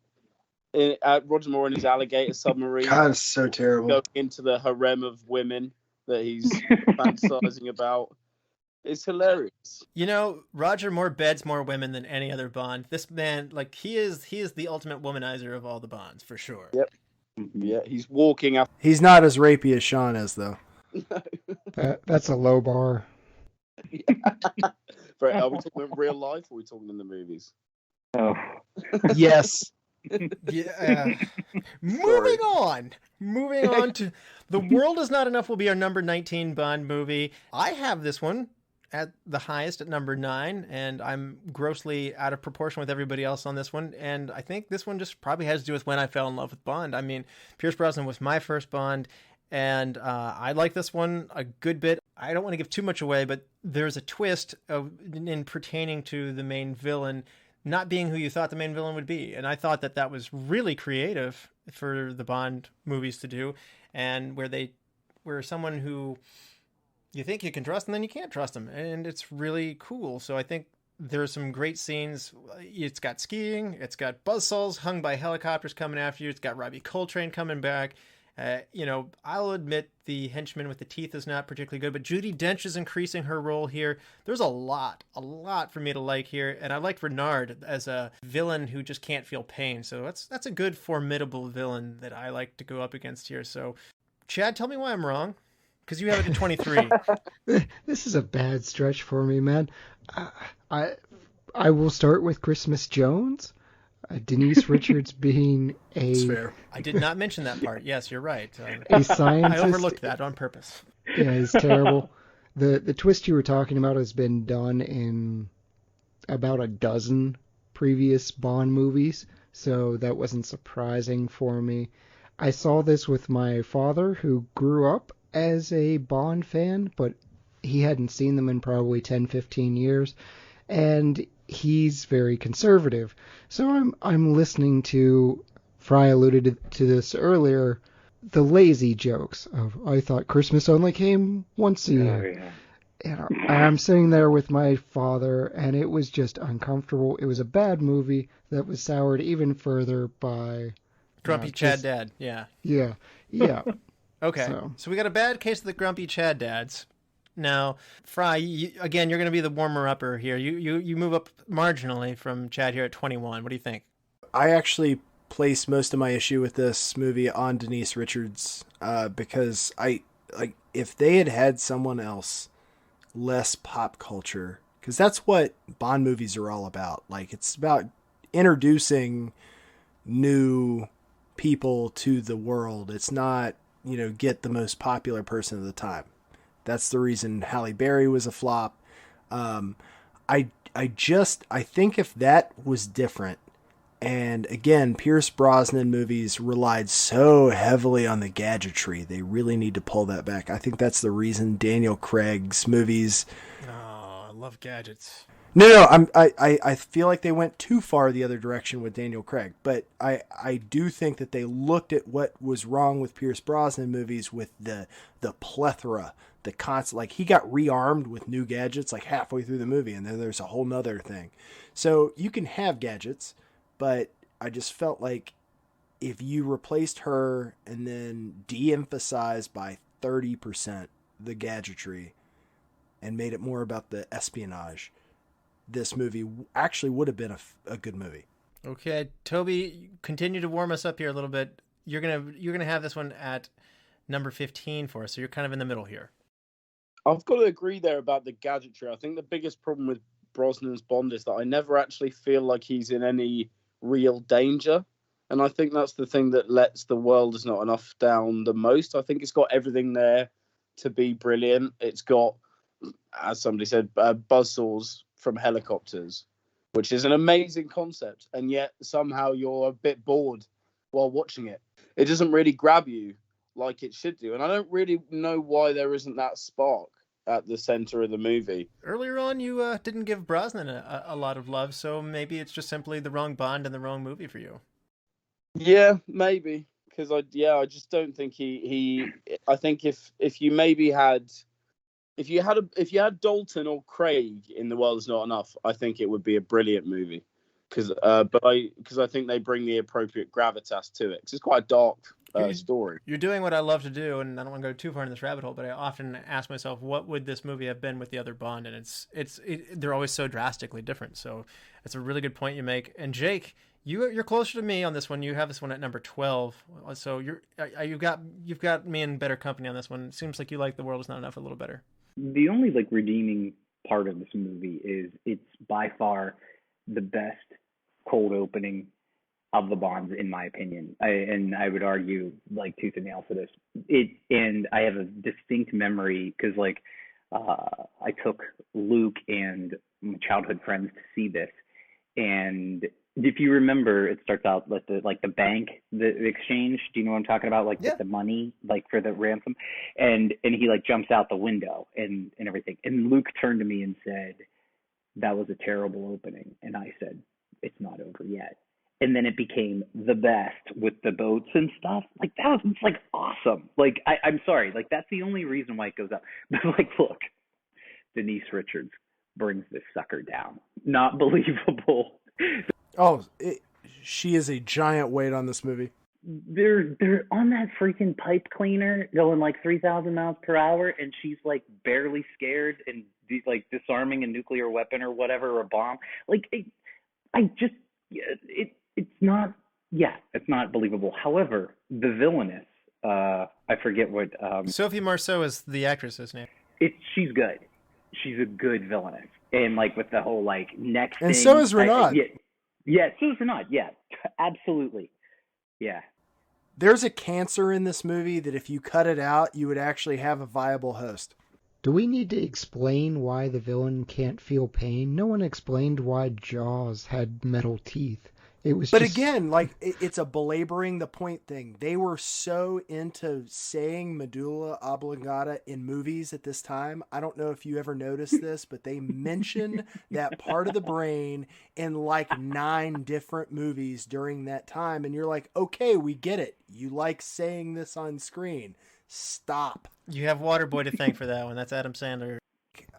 Roger Moore in his alligator submarine. God, it's so terrible. Going into the harem of women that he's fantasizing about. It's hilarious. You know, Roger Moore beds more women than any other Bond. This man, like, he is the ultimate womanizer of all the Bonds, for sure. Yep. Yeah, he's walking up. He's not as rapey as Sean is, though. That's a low bar. Right, are we talking in real life or are we talking in the movies? Oh, Yes. Yeah. Moving on to The World Is Not Enough will be our number 19 Bond movie. I have this one at the highest at number 9, and I'm grossly out of proportion with everybody else on this one. And I think this one just probably has to do with when I fell in love with Bond. I mean, Pierce Brosnan was my first Bond, and I like this one a good bit. I don't want to give too much away, but there's a twist in pertaining to the main villain not being who you thought the main villain would be. And I thought that was really creative for the Bond movies to do, and where someone who you think you can trust and then you can't trust them. And it's really cool. So I think there's some great scenes. It's got skiing. It's got buzzsaws hung by helicopters coming after you. It's got Robbie Coltrane coming back. I'll admit the henchman with the teeth is not particularly good, but Judi Dench is increasing her role here. There's a lot for me to like here. And I like Renard as a villain who just can't feel pain. So that's a good, formidable villain that I like to go up against here. So Chad, tell me why I'm wrong. Because you have it at 23. This is a bad stretch for me, man. I will start with Christmas Jones. Denise Richards being a... That's fair. I did not mention that part. Yes, you're right. A scientist. I overlooked that on purpose. Yeah, it's terrible. The twist you were talking about has been done in about a dozen previous Bond movies, so that wasn't surprising for me. I saw this with my father, who grew up as a Bond fan, but he hadn't seen them in probably 10, 15 years, and he's very conservative. So I'm listening to, Frye alluded to this earlier, the lazy jokes of, I thought Christmas only came once a year. yeah. And I'm sitting there with my father, and it was just uncomfortable. It was a bad movie that was soured even further by... Grumpy Chad Dad, yeah. Yeah. Okay, so we got a bad case of the Grumpy Chad Dads. Now, Frye, again, you're going to be the warmer-upper here. You move up marginally from Chad here at 21. What do you think? I actually place most of my issue with this movie on Denise Richards because if they had someone else, less pop culture, because that's what Bond movies are all about. Like, it's about introducing new people to the world. It's not, get the most popular person of the time. That's the reason Halle Berry was a flop. I think if that was different, and again, Pierce Brosnan movies relied so heavily on the gadgetry, they really need to pull that back. I think that's the reason Daniel Craig's movies... Oh, I love gadgets. No, I feel like they went too far the other direction with Daniel Craig, but I do think that they looked at what was wrong with Pierce Brosnan movies with the plethora, the constant, like he got rearmed with new gadgets like halfway through the movie, and then there's a whole nother thing. So you can have gadgets, but I just felt like if you replaced her and then de-emphasized by 30% the gadgetry and made it more about the espionage, this movie actually would have been a good movie. Okay, Toby, continue to warm us up here a little bit. You're gonna have this one at number 15 for us, so you're kind of in the middle here. I've got to agree there about the gadgetry. I think the biggest problem with Brosnan's Bond is that I never actually feel like he's in any real danger, and I think that's the thing that lets The World Is Not Enough down the most. I think it's got everything there to be brilliant. It's got, as somebody said, buzzsaws from helicopters, which is an amazing concept, and yet somehow you're a bit bored while watching it. It doesn't really grab you like it should do, and I don't really know why there isn't that spark at the center of the movie. Earlier on, you didn't give Brosnan a lot of love, so maybe it's just simply the wrong Bond and the wrong movie for you. Yeah, maybe, because I just don't think he I think if you maybe had... If you had Dalton or Craig in The World Is Not Enough, I think it would be a brilliant movie, because I think they bring the appropriate gravitas to it. Cause it's quite a dark story. You're doing what I love to do, and I don't want to go too far in this rabbit hole, but I often ask myself, what would this movie have been with the other Bond? And they're always so drastically different. So it's a really good point you make. And Jake, you're closer to me on this one. You have this one at number 12. So you've got me in better company on this one. It seems like you like The World Is Not Enough a little better. The only like redeeming part of this movie is it's by far the best cold opening of the Bonds, in my opinion. I would argue like tooth and nail for this. And I have a distinct memory because like I took Luke and my childhood friends to see this, and if you remember, it starts out with the bank, the exchange. Do you know what I'm talking about? Like with the money, like for the ransom, and he like jumps out the window and everything. And Luke turned to me and said, "That was a terrible opening," and I said, "It's not over yet." And then it became the best with the boats and stuff. Like it's like awesome. Like I'm sorry, like that's the only reason why it goes up. But like, look, Denise Richards brings this sucker down. Not believable. Oh, she is a giant weight on this movie. They're on that freaking pipe cleaner going like 3,000 miles per hour, and she's like barely scared and like disarming a nuclear weapon or whatever, or a bomb. Like it's not. Yeah, it's not believable. However, the villainess, I forget what. Sophie Marceau is the actress's name. She's good. She's a good villainess, and like with the whole like neck thing. And so is Renaud. Yeah, so is Renaud. Yeah, absolutely. Yeah. There's a cancer in this movie that if you cut it out, you would actually have a viable host. Do we need to explain why the villain can't feel pain? No one explained why Jaws had metal teeth. But again, like it's a belaboring the point thing. They were so into saying medulla oblongata in movies at this time. I don't know if you ever noticed this, but they mention that part of the brain in like 9 different movies during that time. And you're like, okay, we get it. You like saying this on screen. Stop. You have Waterboy to thank for that one. That's Adam Sandler.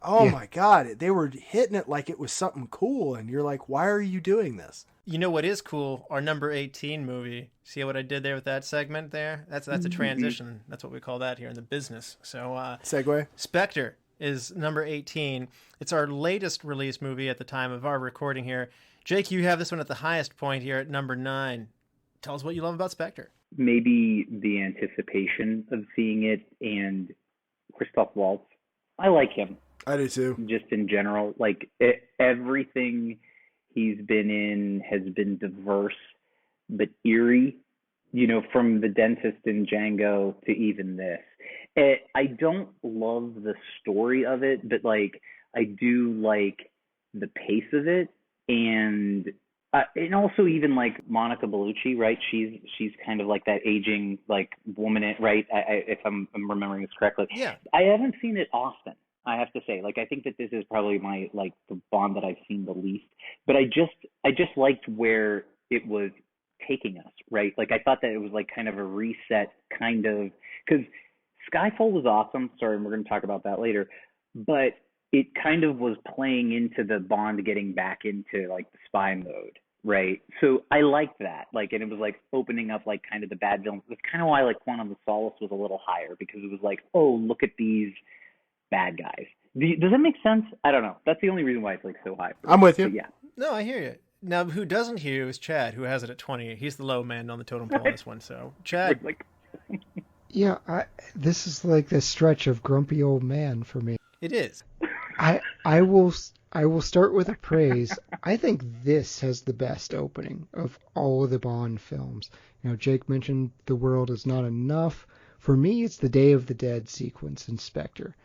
Oh my God. They were hitting it like it was something cool. And you're like, why are you doing this? You know what is cool? Our number 18 movie. See what I did there with that segment there? That's a transition. That's what we call that here in the business. So segue. Spectre is number 18. It's our latest release movie at the time of our recording here. Jake, you have this one at the highest point here at number 9. Tell us what you love about Spectre. Maybe the anticipation of seeing it, and Christoph Waltz. I like him. I do too. Just in general, like everything he's been in has been diverse but eerie, you know, from the dentist in Django to even this. I don't love the story of it, but like I do like the pace of it, and also even like Monica Bellucci, right? She's kind of like that aging like woman, right? If I'm remembering this correctly. Yeah. I haven't seen it often, I have to say. Like I think that this is probably my like the Bond that I've seen the least. But I just liked where it was taking us, right? Like I thought that it was like kind of a reset, kind of, because Skyfall was awesome. Sorry, we're going to talk about that later. But it kind of was playing into the Bond getting back into like the spy mode, right? So I liked that. Like, and it was like opening up like kind of the bad villains. That's kind of why like Quantum of Solace was a little higher, because it was like, oh, look at these bad guys. Does that make sense? I don't know. That's the only reason why it's like so high. I'm with you. But yeah. No, I hear you. Now, who doesn't hear you is Chad, who has it at 20. He's the low man on the totem pole on this one. So, Chad. Yeah, this is like the stretch of grumpy old man for me. It is. I will start with a praise. I think this has the best opening of all of the Bond films. You know, Jake mentioned The World Is Not Enough. For me, it's the Day of the Dead sequence in Spectre.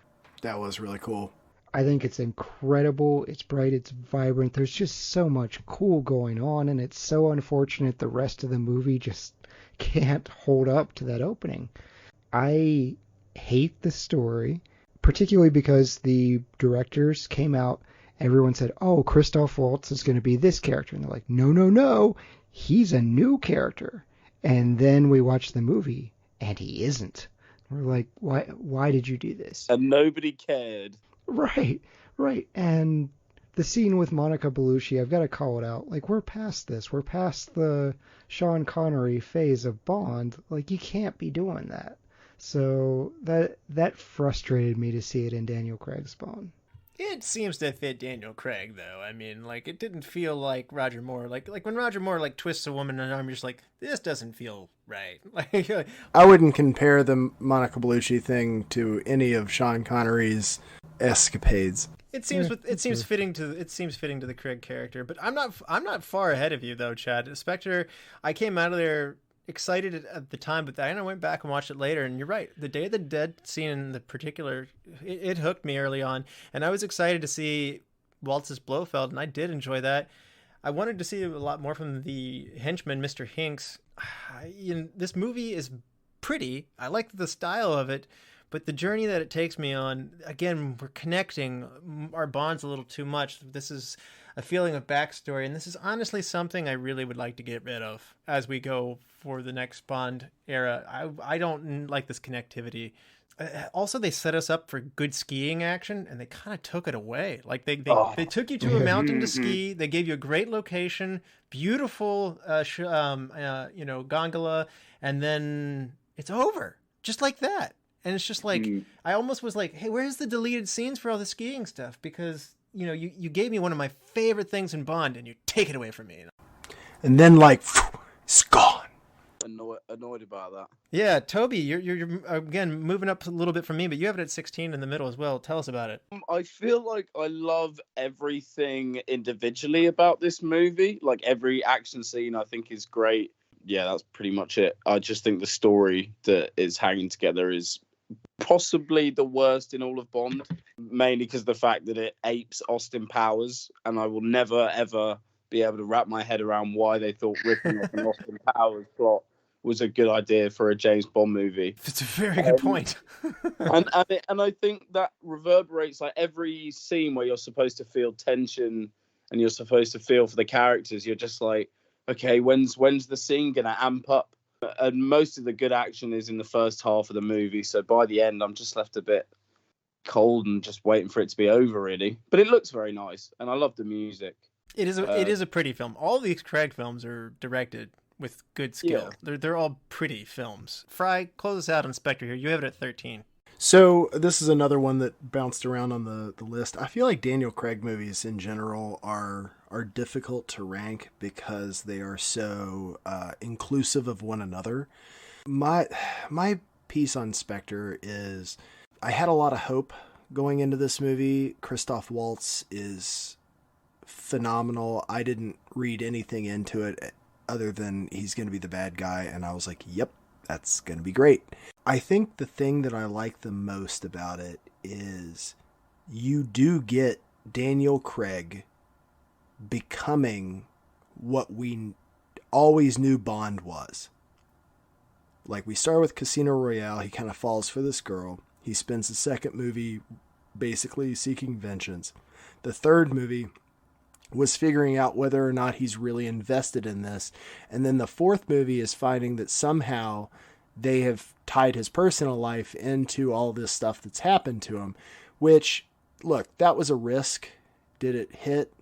That was really cool. I think it's incredible. It's bright. It's vibrant. There's just so much cool going on, and it's so unfortunate the rest of the movie just can't hold up to that opening. I hate the story, particularly because the directors came out, everyone said, oh, Christoph Waltz is going to be this character. And they're like, no, he's a new character. And then we watch the movie, and he isn't. We're like, why did you do this? And nobody cared. Right. And the scene with Monica Bellucci, I've got to call it out. Like, we're past this. We're past the Sean Connery phase of Bond. Like, you can't be doing that. So that frustrated me to see it in Daniel Craig's Bond. It seems to fit Daniel Craig, though. I mean, like, it didn't feel like Roger Moore. Like when Roger Moore, like, twists a woman in an arm, you're just like, this doesn't feel right. Like, I wouldn't compare the Monica Bellucci thing to any of Sean Connery's escapades. It seems fitting to the Craig character, but I'm not far ahead of you though, Chad. Spectre, I came out of there excited at the time, but then I went back and watched it later, and you're right. The Day of the Dead scene in the particular, it hooked me early on, and I was excited to see Waltz's Blofeld, and I did enjoy that. I wanted to see a lot more from the henchman, Mr. Hinks. This movie is pretty. I like the style of it, but the journey that it takes me on, again, we're connecting our bonds a little too much. This is a feeling of backstory, and this is honestly something I really would like to get rid of as we go for the next Bond era. I don't like this connectivity. Also, they set us up for good skiing action, and they kind of took it away. Like they took you to a mountain to ski. They gave you a great location, beautiful, gondola, and then it's over, just like that. And it's just like I almost was like, hey, where's the deleted scenes for all the skiing stuff? Because you gave me one of my favorite things in Bond, and you take it away from me. And then, like, it's gone. Annoyed about that. Yeah, Toby, you're again moving up a little bit from me, but you have it at 16 in the middle as well. Tell us about it. I feel like I love everything individually about this movie. Like, every action scene I think is great. Yeah, that's pretty much it. I just think the story that is hanging together is possibly the worst in all of Bond, mainly because of the fact that it apes Austin Powers, and I will never ever be able to wrap my head around why they thought ripping off an Austin Powers plot was a good idea for a James Bond movie. It's a very good point. and I think that reverberates, like, every scene where you're supposed to feel tension and you're supposed to feel for the characters. You're just like, okay, when's the scene gonna amp up? And most of the good action is in the first half of the movie, so by the end I'm just left a bit cold and just waiting for it to be over, really. But it looks very nice, and I love the music. It is a pretty film. All these Craig films are directed with good skill. Yeah. They're all pretty films. Frye, close us out on Spectre here. You have it at 13. So this is another one that bounced around on the list. I feel like Daniel Craig movies in general are difficult to rank because they are so inclusive of one another. My piece on Spectre is I had a lot of hope going into this movie. Christoph Waltz is phenomenal. I didn't read anything into it other than he's going to be the bad guy, and I was like, yep, that's going to be great. I think the thing that I like the most about it is you do get Daniel Craig becoming what we always knew Bond was. Like, we start with Casino Royale, he kind of falls for this girl. He spends the second movie basically seeking vengeance. The third movie was figuring out whether or not he's really invested in this. And then the fourth movie is finding that somehow they have tied his personal life into all this stuff that's happened to him, which, look, that was a risk. Did it hit?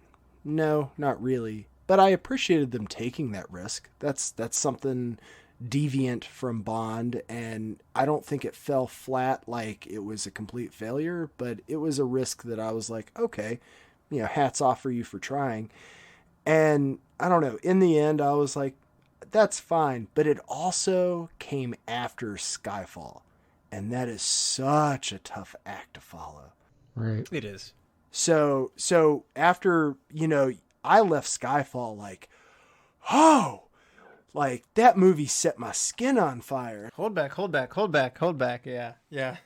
No, not really. But I appreciated them taking that risk. That's something deviant from Bond, and I don't think it fell flat like it was a complete failure, but it was a risk that I was like, okay, hats off for you for trying. And I don't know, in the end, I was like, that's fine. But it also came after Skyfall. And that is such a tough act to follow. Right. It is. So after, I left Skyfall like, oh, like that movie set my skin on fire. Hold back. Yeah.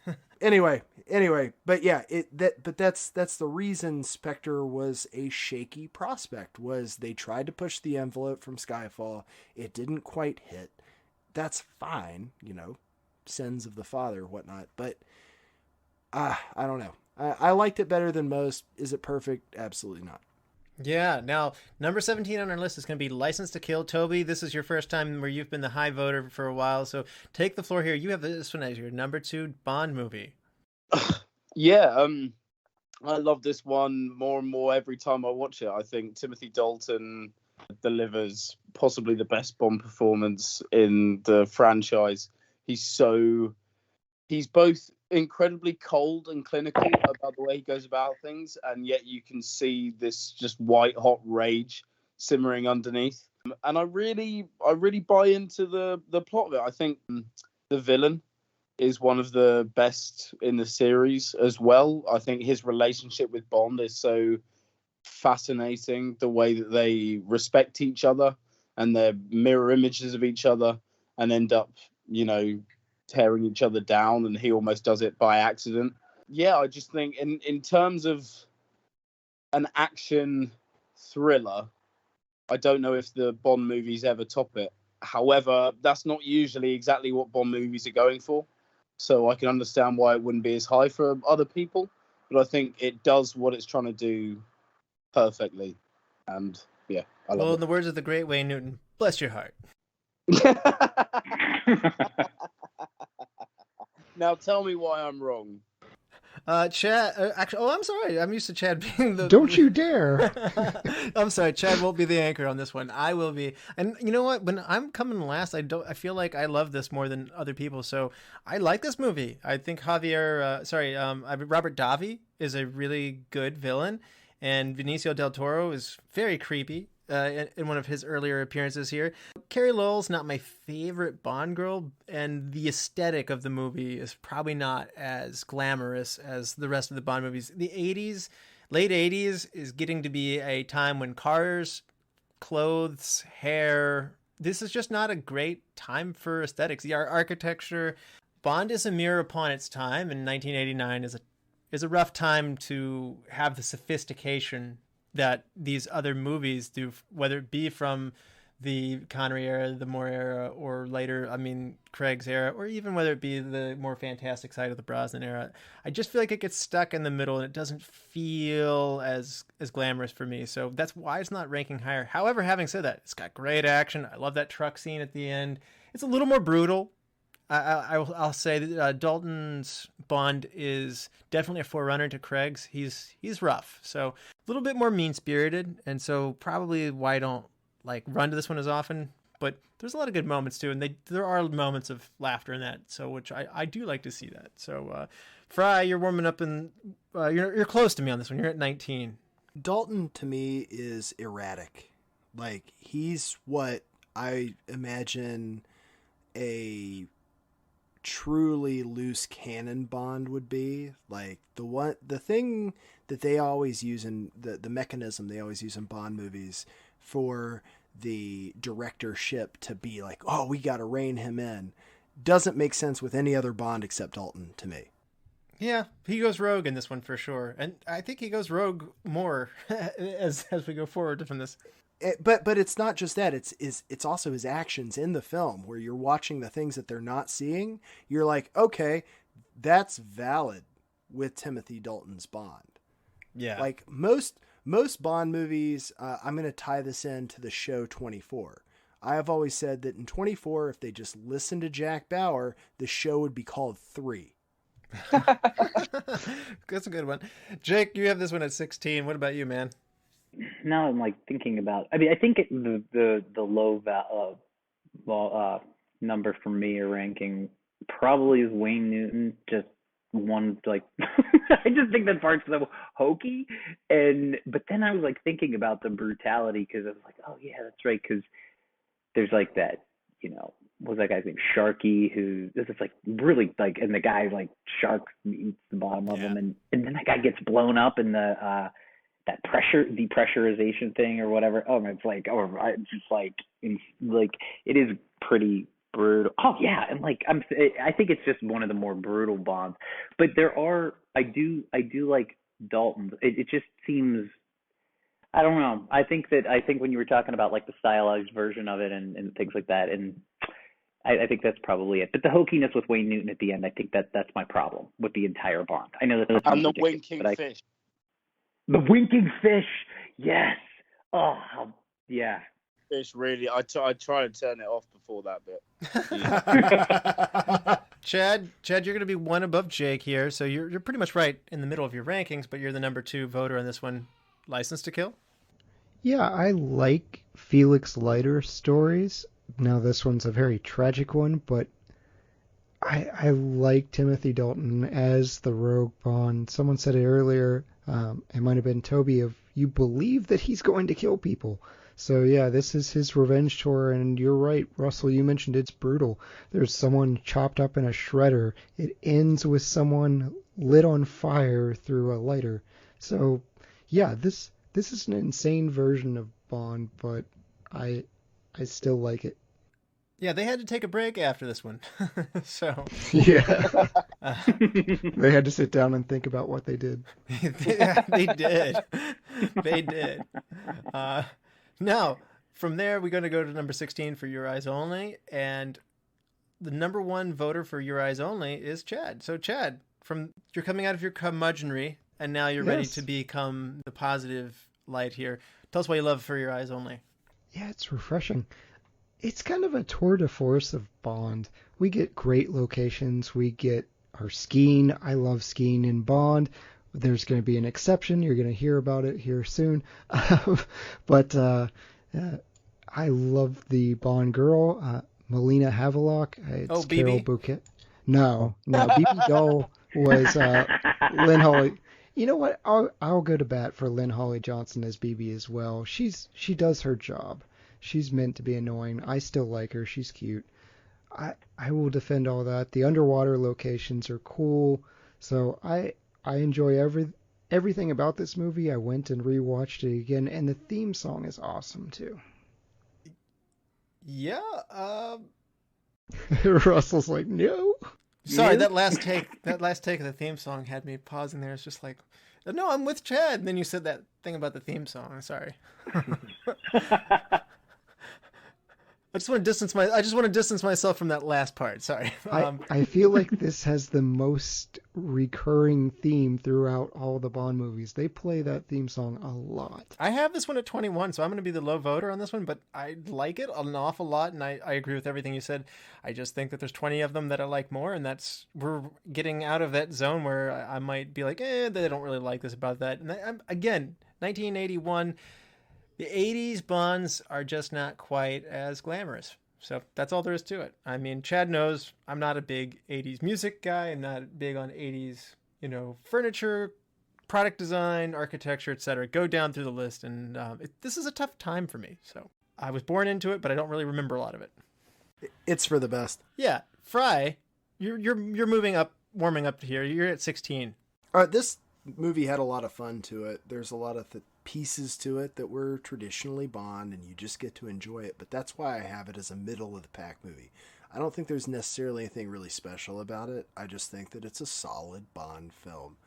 Anyway, but yeah, that's the reason Spectre was a shaky prospect, was they tried to push the envelope from Skyfall. It didn't quite hit. That's fine, sins of the father, whatnot. But I don't know. I liked it better than most. Is it perfect? Absolutely not. Yeah. Now, number 17 on our list is going to be License to Kill. Toby, this is your first time where you've been the high voter for a while, so take the floor here. You have this one as your number 2 Bond movie. Yeah. I love this one more and more every time I watch it. I think Timothy Dalton delivers possibly the best Bond performance in the franchise. He's both incredibly cold and clinical about the way he goes about things, and yet you can see this just white hot rage simmering underneath. And I really buy into the plot of it. I think the villain is one of the best in the series as well. I think his relationship with Bond is so fascinating, the way that they respect each other and they're mirror images of each other and end up, tearing each other down, and he almost does it by accident. Yeah, I just think in terms of an action thriller, I don't know if the Bond movies ever top it. However, that's not usually exactly what Bond movies are going for. So I can understand why it wouldn't be as high for other people. But I think it does what it's trying to do perfectly. And yeah, I love it. Well, in the words of the great Wayne Newton, bless your heart. Now tell me why I'm wrong. Chad, actually, I'm sorry. I'm used to Chad being the... Don't you dare. I'm sorry. Chad won't be the anchor on this one. I will be. And you know what? When I'm coming last, I feel like I love this more than other people. So I like this movie. I think Robert Davi is a really good villain. And Benicio del Toro is very creepy in one of his earlier appearances here. Carrie Lowell's not my favorite Bond girl, and the aesthetic of the movie is probably not as glamorous as the rest of the Bond movies. The 80s, late 80s, is getting to be a time when cars, clothes, hair, this is just not a great time for aesthetics. The architecture, Bond is a mirror upon its time, and 1989 is a rough time to have the sophistication that these other movies do, whether it be from the Connery era, the Moore era, or later, Craig's era, or even whether it be the more fantastic side of the Brosnan era. I just feel like it gets stuck in the middle and it doesn't feel as glamorous for me. So that's why it's not ranking higher. However, having said that, it's got great action. I love that truck scene at the end. It's a little more brutal. I'll say that Dalton's Bond is definitely a forerunner to Craig's. He's rough, so a little bit more mean-spirited, and so probably why I don't run to this one as often. But there's a lot of good moments too, and there are moments of laughter in that, so which I do like to see that. So Frye, you're warming up, and you're close to me on this one. You're at 19. Dalton to me is erratic. He's what I imagine a truly loose cannon Bond would be. The thing that they always use in the mechanism they always use in Bond movies for the directorship to be oh, we got to rein him in, doesn't make sense with any other Bond except Dalton to me. Yeah, he goes rogue in this one for sure, and I think he goes rogue more as we go forward from this. But it's not just that. It's also his actions in the film where you're watching the things that they're not seeing. You're like, okay, that's valid with Timothy Dalton's Bond. Yeah. Most Bond movies, I'm going to tie this into the show 24. I have always said that in 24, if they just listened to Jack Bauer, the show would be called 3. That's a good one. Jake, you have this one at 16. What about you, man? Now I'm thinking about. I think the low number for me or ranking probably is Wayne Newton. Just one I just think that part's so hokey, but then I was thinking about the brutality because I was oh yeah, that's right, because there's that what was that guy's name, Sharky, who this is really and the guy shark eats the bottom of him, and then that guy gets blown up in the that depressurization thing or whatever. It is pretty brutal. Oh yeah, and I think it's just one of the more brutal Bonds. But I do like Dalton. It just seems, I don't know. I think when you were talking about the stylized version of it and things like that, and I think that's probably it. But the hokiness with Wayne Newton at the end, I think that's my problem with the entire Bond. I know that. And the winking fish. The winking fish, yes. Oh, yeah. fish, really. I try to turn it off before that bit. Chad, you're going to be one above Jake here, so you're pretty much right in the middle of your rankings, but you're the number 2 voter on this one. License to Kill? Yeah, I like Felix Leiter stories. Now this one's a very tragic one, but I like Timothy Dalton as the rogue Bond. Someone said it earlier, it might have been Toby, of you believe that he's going to kill people. So yeah, this is his revenge tour, and you're right, Russell, you mentioned it's brutal. There's someone chopped up in a shredder. It ends with someone lit on fire through a lighter. So yeah, this is an insane version of Bond, but I still like it. Yeah, they had to take a break after this one. So yeah, they had to sit down and think about what they did. They did. They did. Now, from there, we're going to go to number 16 for Your Eyes Only, and the number 1 voter for Your Eyes Only is Chad. So, Chad, you're coming out of your curmudgeonry, and now you're ready to become the positive light here. Tell us why you love For Your Eyes Only. Yeah, it's refreshing. It's kind of a tour de force of Bond. We get great locations. We get our skiing. I love skiing in Bond. There's going to be an exception. You're going to hear about it here soon. But I love the Bond girl, Melina Havelock. It's Carol BB? Bouquet. No, BB Doll was Lynn Holly. You know what? I'll go to bat for Lynn Holly Johnson as BB as well. She does her job. She's meant to be annoying. I still like her. She's cute. I will defend all that. The underwater locations are cool. So I enjoy everything about this movie. I went and rewatched it again, and the theme song is awesome too. Yeah. Russell's like, no. Sorry, that last take of the theme song had me pausing there. It's just like, no, I'm with Chad. And then you said that thing about the theme song. I'm sorry. I just want to distance myself from that last part. Sorry. I feel like this has the most recurring theme throughout all the Bond movies. They play that theme song a lot. I have this one at 21, so I'm going to be the low voter on this one, but I like it an awful lot, and I agree with everything you said. I just think that there's 20 of them that I like more, and we're getting out of that zone where I might be like, they don't really like this about that. And again, 1981... the 80s Bonds are just not quite as glamorous. So that's all there is to it. I mean, Chad knows I'm not a big 80s music guy. I'm not big on 80s, furniture, product design, architecture, etc. Go down through the list. And this is a tough time for me. So I was born into it, but I don't really remember a lot of it. It's for the best. Yeah. Frye, you're moving up, warming up here. You're at 16. All right, this movie had a lot of fun to it. There's a lot of pieces to it that were traditionally Bond, and you just get to enjoy it. But that's why I have it as a middle of the pack movie. I don't think there's necessarily anything really special about it. I just think that it's a solid Bond film.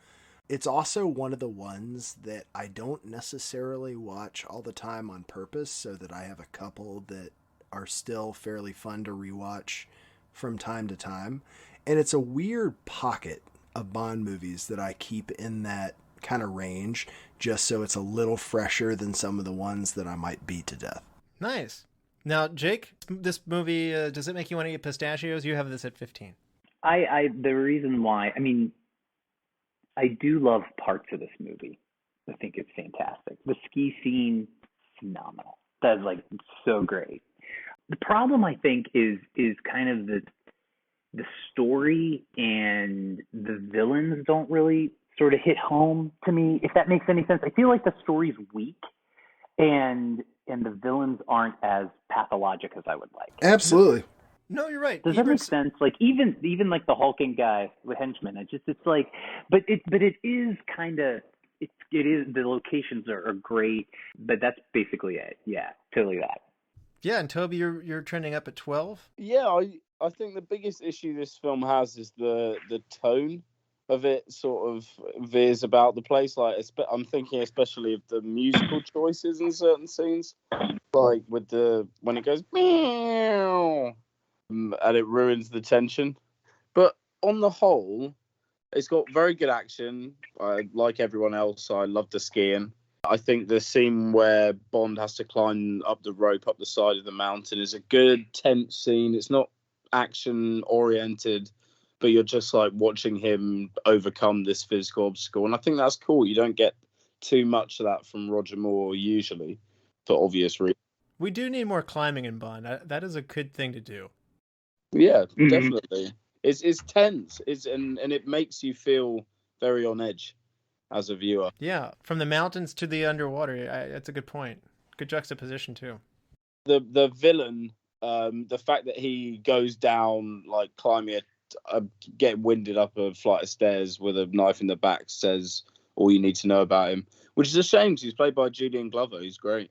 It's also one of the ones that I don't necessarily watch all the time on purpose, so that I have a couple that are still fairly fun to rewatch from time to time. And it's a weird pocket of Bond movies that I keep in that kind of range, just so it's a little fresher than some of the ones that I might beat to death. Nice. Now, Jake, this movie, does it make you want to eat pistachios? You have this at 15. The reason why, I do love parts of this movie. I think it's fantastic. The ski scene, phenomenal. That's so great. The problem, I think, is kind of the story, and the villains don't really sort of hit home to me, if that makes any sense. I feel like the story's weak, and the villains aren't as pathologic as I would like. Absolutely. No, you're right. Does that make sense? Even the hulking guy, the henchman, but it is kind of, it is, the locations are great, but that's basically it. Yeah, totally that. Yeah, and Toby, you're trending up at 12? Yeah, I think the biggest issue this film has is the tone of it sort of veers about the place. I'm thinking especially of the musical choices in certain scenes, like with when it goes meow, and it ruins the tension. But on the whole, it's got very good action. Like everyone else, I love the skiing. I think the scene where Bond has to climb up the rope up the side of the mountain is a good, tense scene. It's not action-oriented, but you're just like watching him overcome this physical obstacle. And I think that's cool. You don't get too much of that from Roger Moore usually, for obvious reasons. We do need more climbing in Bond. That is a good thing to do. Yeah, definitely. It's tense. And it makes you feel very on edge as a viewer. Yeah, from the mountains to the underwater. That's a good point. Good juxtaposition too. The villain, the fact that he goes down like climbing getting winded up a flight of stairs with a knife in the back says all you need to know about him, which is a shame because he's played by Julian Glover. He's great.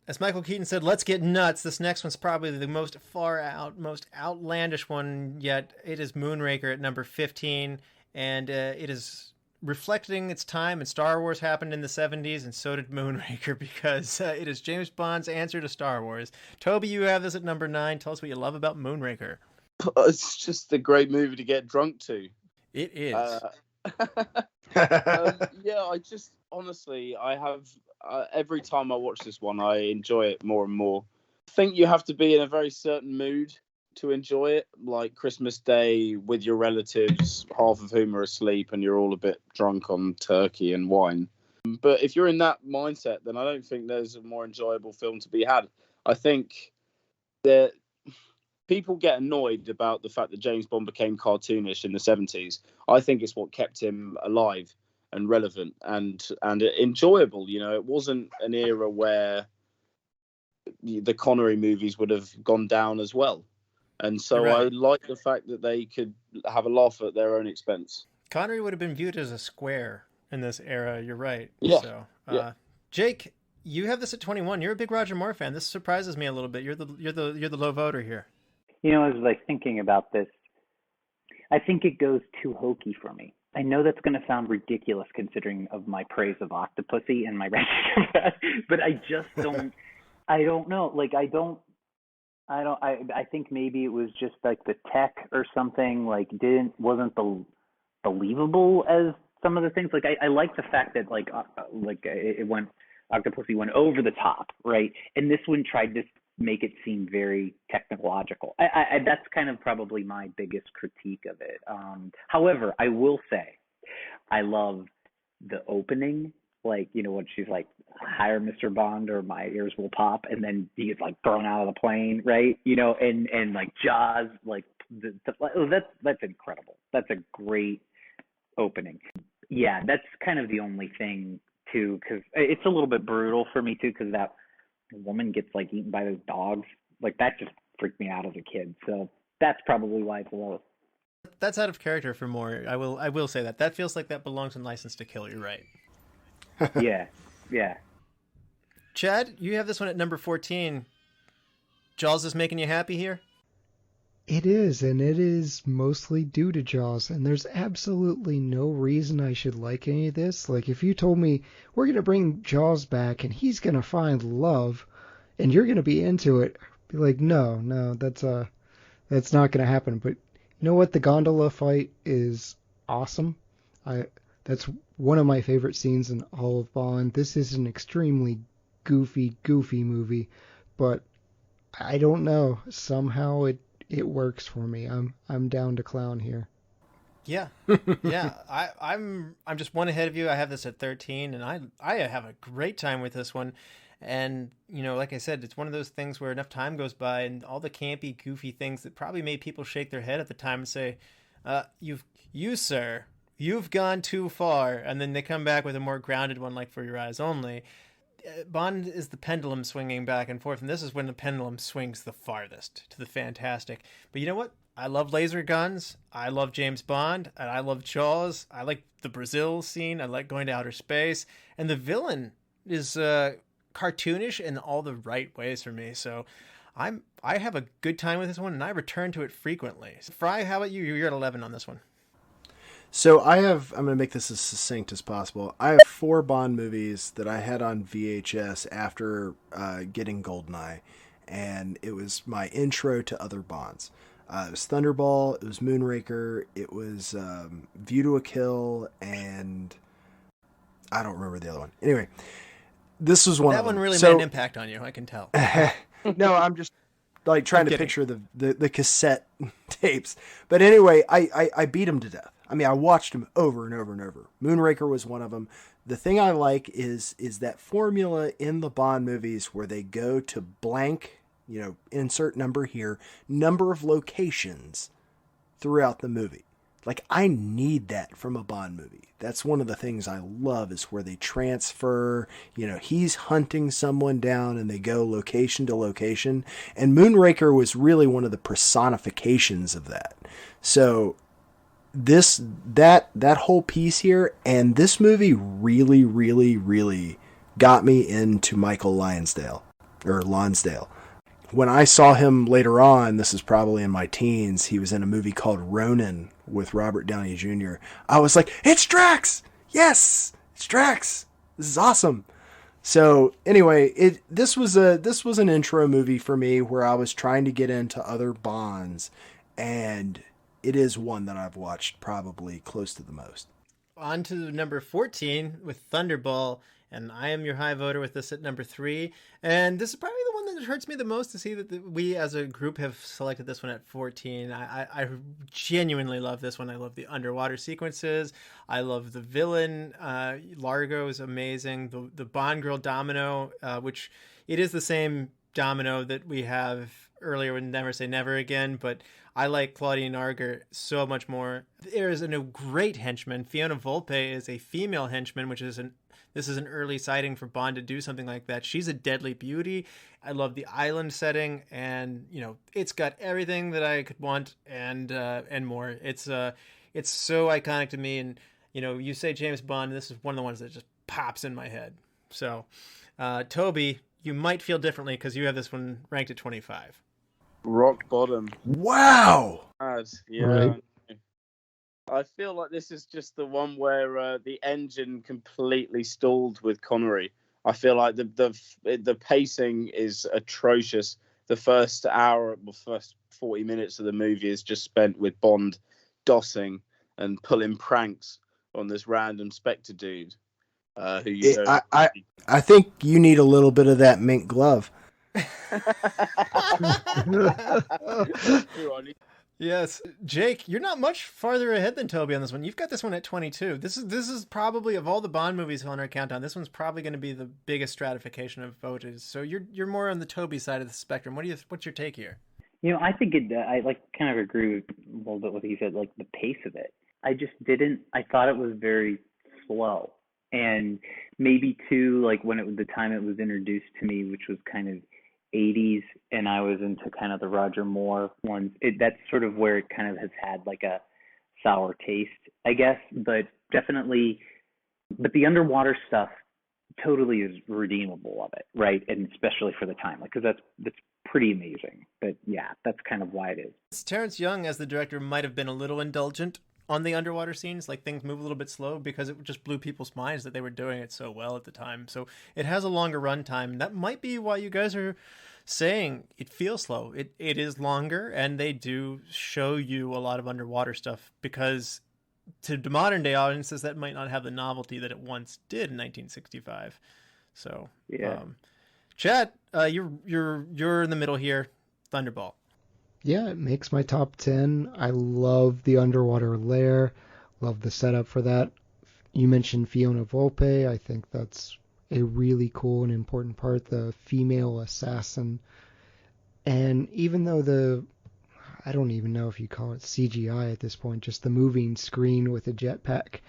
As Michael Keaton said, let's get nuts. This next one's probably the most far out, most outlandish one yet. It is Moonraker at number 15, and it is reflecting its time, and Star Wars happened in the 70s, and so did Moonraker, because it is James Bond's answer to Star Wars. Toby, you have this at number 9. Tell us what you love about Moonraker. It's just a great movie to get drunk to. It is. Yeah, I just, honestly, I have, every time I watch this one, I enjoy it more and more. I think you have to be in a very certain mood to enjoy it, like Christmas Day with your relatives, half of whom are asleep, and you're all a bit drunk on turkey and wine. But if you're in that mindset, then I don't think there's a more enjoyable film to be had. I think that people get annoyed about the fact that James Bond became cartoonish in the 70s. I think it's what kept him alive and relevant and enjoyable. You know, it wasn't an era where the Connery movies would have gone down as well. And so Right. I like the fact that they could have a laugh at their own expense. Connery would have been viewed as a square in this era. You're right. Yeah. So, Yeah. Jake, you have this at 21. You're a big Roger Moore fan. This surprises me a little bit. You're the low voter here. You know, I was like thinking about this. I think it goes too hokey for me. I know that's going to sound ridiculous considering of my praise of Octopussy and my ranking of that, but I just don't. I don't know. Like I think maybe it was just like the tech or something. Like wasn't believable as some of the things. Like I like the fact that Octopussy went over the top, right? And this one tried to make it seem very technological. I that's kind of probably my biggest critique of it. However, I will say I love the opening, like, you know, when she's like, hire Mr. Bond or my ears will pop, and then he gets like thrown out of the plane, right? You know, and like Jaws, like that's incredible. That's a great opening. Yeah, that's kind of the only thing too, because it's a little bit brutal for me too, because that woman gets like eaten by those dogs. Like that just freaked me out as a kid. So that's probably why it's low. That's out of character for Moore. I will say that. That feels like that belongs in License to Kill. You're right. Yeah. Chad, you have this one at number 14. Jaws is making you happy here? It is, and it is mostly due to Jaws, and there's absolutely no reason I should like any of this. Like, if you told me we're going to bring Jaws back and he's going to find love and you're going to be into it, I'd be like, no, that's not going to happen. But you know what? The gondola fight is awesome. That's one of my favorite scenes in all of Bond. This is an extremely goofy movie, but I don't know. Somehow it works for me. I'm down to clown here. Yeah. Yeah. I'm just one ahead of you. I have this at 13, and I have a great time with this one. And, you know, like I said, it's one of those things where enough time goes by and all the campy, goofy things that probably made people shake their head at the time and say, sir, you've gone too far. And then they come back with a more grounded one, like For Your Eyes Only. Bond is the pendulum swinging back and forth, and this is when the pendulum swings the farthest to the fantastic. But you know what? I love laser guns. I love James Bond, and I love Jaws. I like the Brazil scene. I like going to outer space, and the villain is cartoonish in all the right ways for me. So I have a good time with this one, and I return to it frequently. Frye, how about you? You're at 11 on this one. So I'm going to make this as succinct as possible. I have 4 Bond movies that I had on VHS after getting Goldeneye, and it was my intro to other Bonds. It was Thunderball, it was Moonraker, it was View to a Kill, and I don't remember the other one. Anyway, this was one that of them. That one really made an impact on you, I can tell. No, I'm just like trying to picture the cassette tapes. But anyway, I beat him to death. I mean, I watched him over and over and over. Moonraker was one of them. The thing I like is that formula in the Bond movies where they go to blank, insert number here, number of locations throughout the movie. Like, I need that from a Bond movie. That's one of the things I love, is where they transfer, he's hunting someone down and they go location to location. And Moonraker was really one of the personifications of that. So that whole piece here, and this movie really, really, really got me into Michael Lonsdale. When I saw him later on, this is probably in my teens, he was in a movie called Ronin with Robert Downey Jr. I was like, it's Drax! Yes! It's Drax! This is awesome! So anyway, this was an intro movie for me where I was trying to get into other Bonds, and it is one that I've watched probably close to the most. On to number 14 with Thunderball, and I am your high voter with this at number 3. And this is probably the one that hurts me the most to see that we as a group have selected this one at 14. I genuinely love this one. I love the underwater sequences. I love the villain. Largo is amazing. The Bond girl Domino, which it is the same Domino that we have earlier with Never Say Never Again, but I like Claudine Arger so much more. There is a great henchman. Fiona Volpe is a female henchman, this is an early sighting for Bond to do something like that. She's a deadly beauty. I love the island setting, and it's got everything that I could want and more. It's so iconic to me, and you say James Bond, and this is one of the ones that just pops in my head. So, Toby, you might feel differently because you have this one ranked at 25. Rock bottom. Wow. Yeah. Right. I feel like this is just the one where the engine completely stalled with Connery. I feel like the pacing is atrocious. The first 40 minutes of the movie is just spent with Bond dossing and pulling pranks on this random Spectre dude. I think you need a little bit of that mink glove. Yes, Jake, you're not much farther ahead than Toby on this one. You've got this one at 22. This is probably, of all the Bond movies on our countdown, this one's probably going to be the biggest stratification of voters. So you're more on the Toby side of the spectrum. What's your take here? I think I kind of agree with a little bit what he said, like the pace of it. I thought it was very slow, and maybe too, like the time it was introduced to me, which was kind of 80s, and I was into kind of the Roger Moore ones. That's sort of where it kind of has had like a sour taste, I guess, but definitely, but the underwater stuff totally is redeemable of it, right? And especially for the time, because that's pretty amazing. But yeah, that's kind of why it is. Terrence Young, as the director, might have been a little indulgent on the underwater scenes, like things move a little bit slow, because it just blew people's minds that they were doing it so well at the time. So it has a longer run time. That might be why you guys are saying it feels slow. It is longer, and they do show you a lot of underwater stuff, because to the modern day audiences that might not have the novelty that it once did in 1965. So yeah, Chad, you're in the middle here. Thunderball. Yeah, it makes my top 10. I love the underwater lair. Love the setup for that. You mentioned Fiona Volpe. I think that's a really cool and important part, the female assassin. And even though I don't even know if you call it CGI at this point, just the moving screen with a jetpack,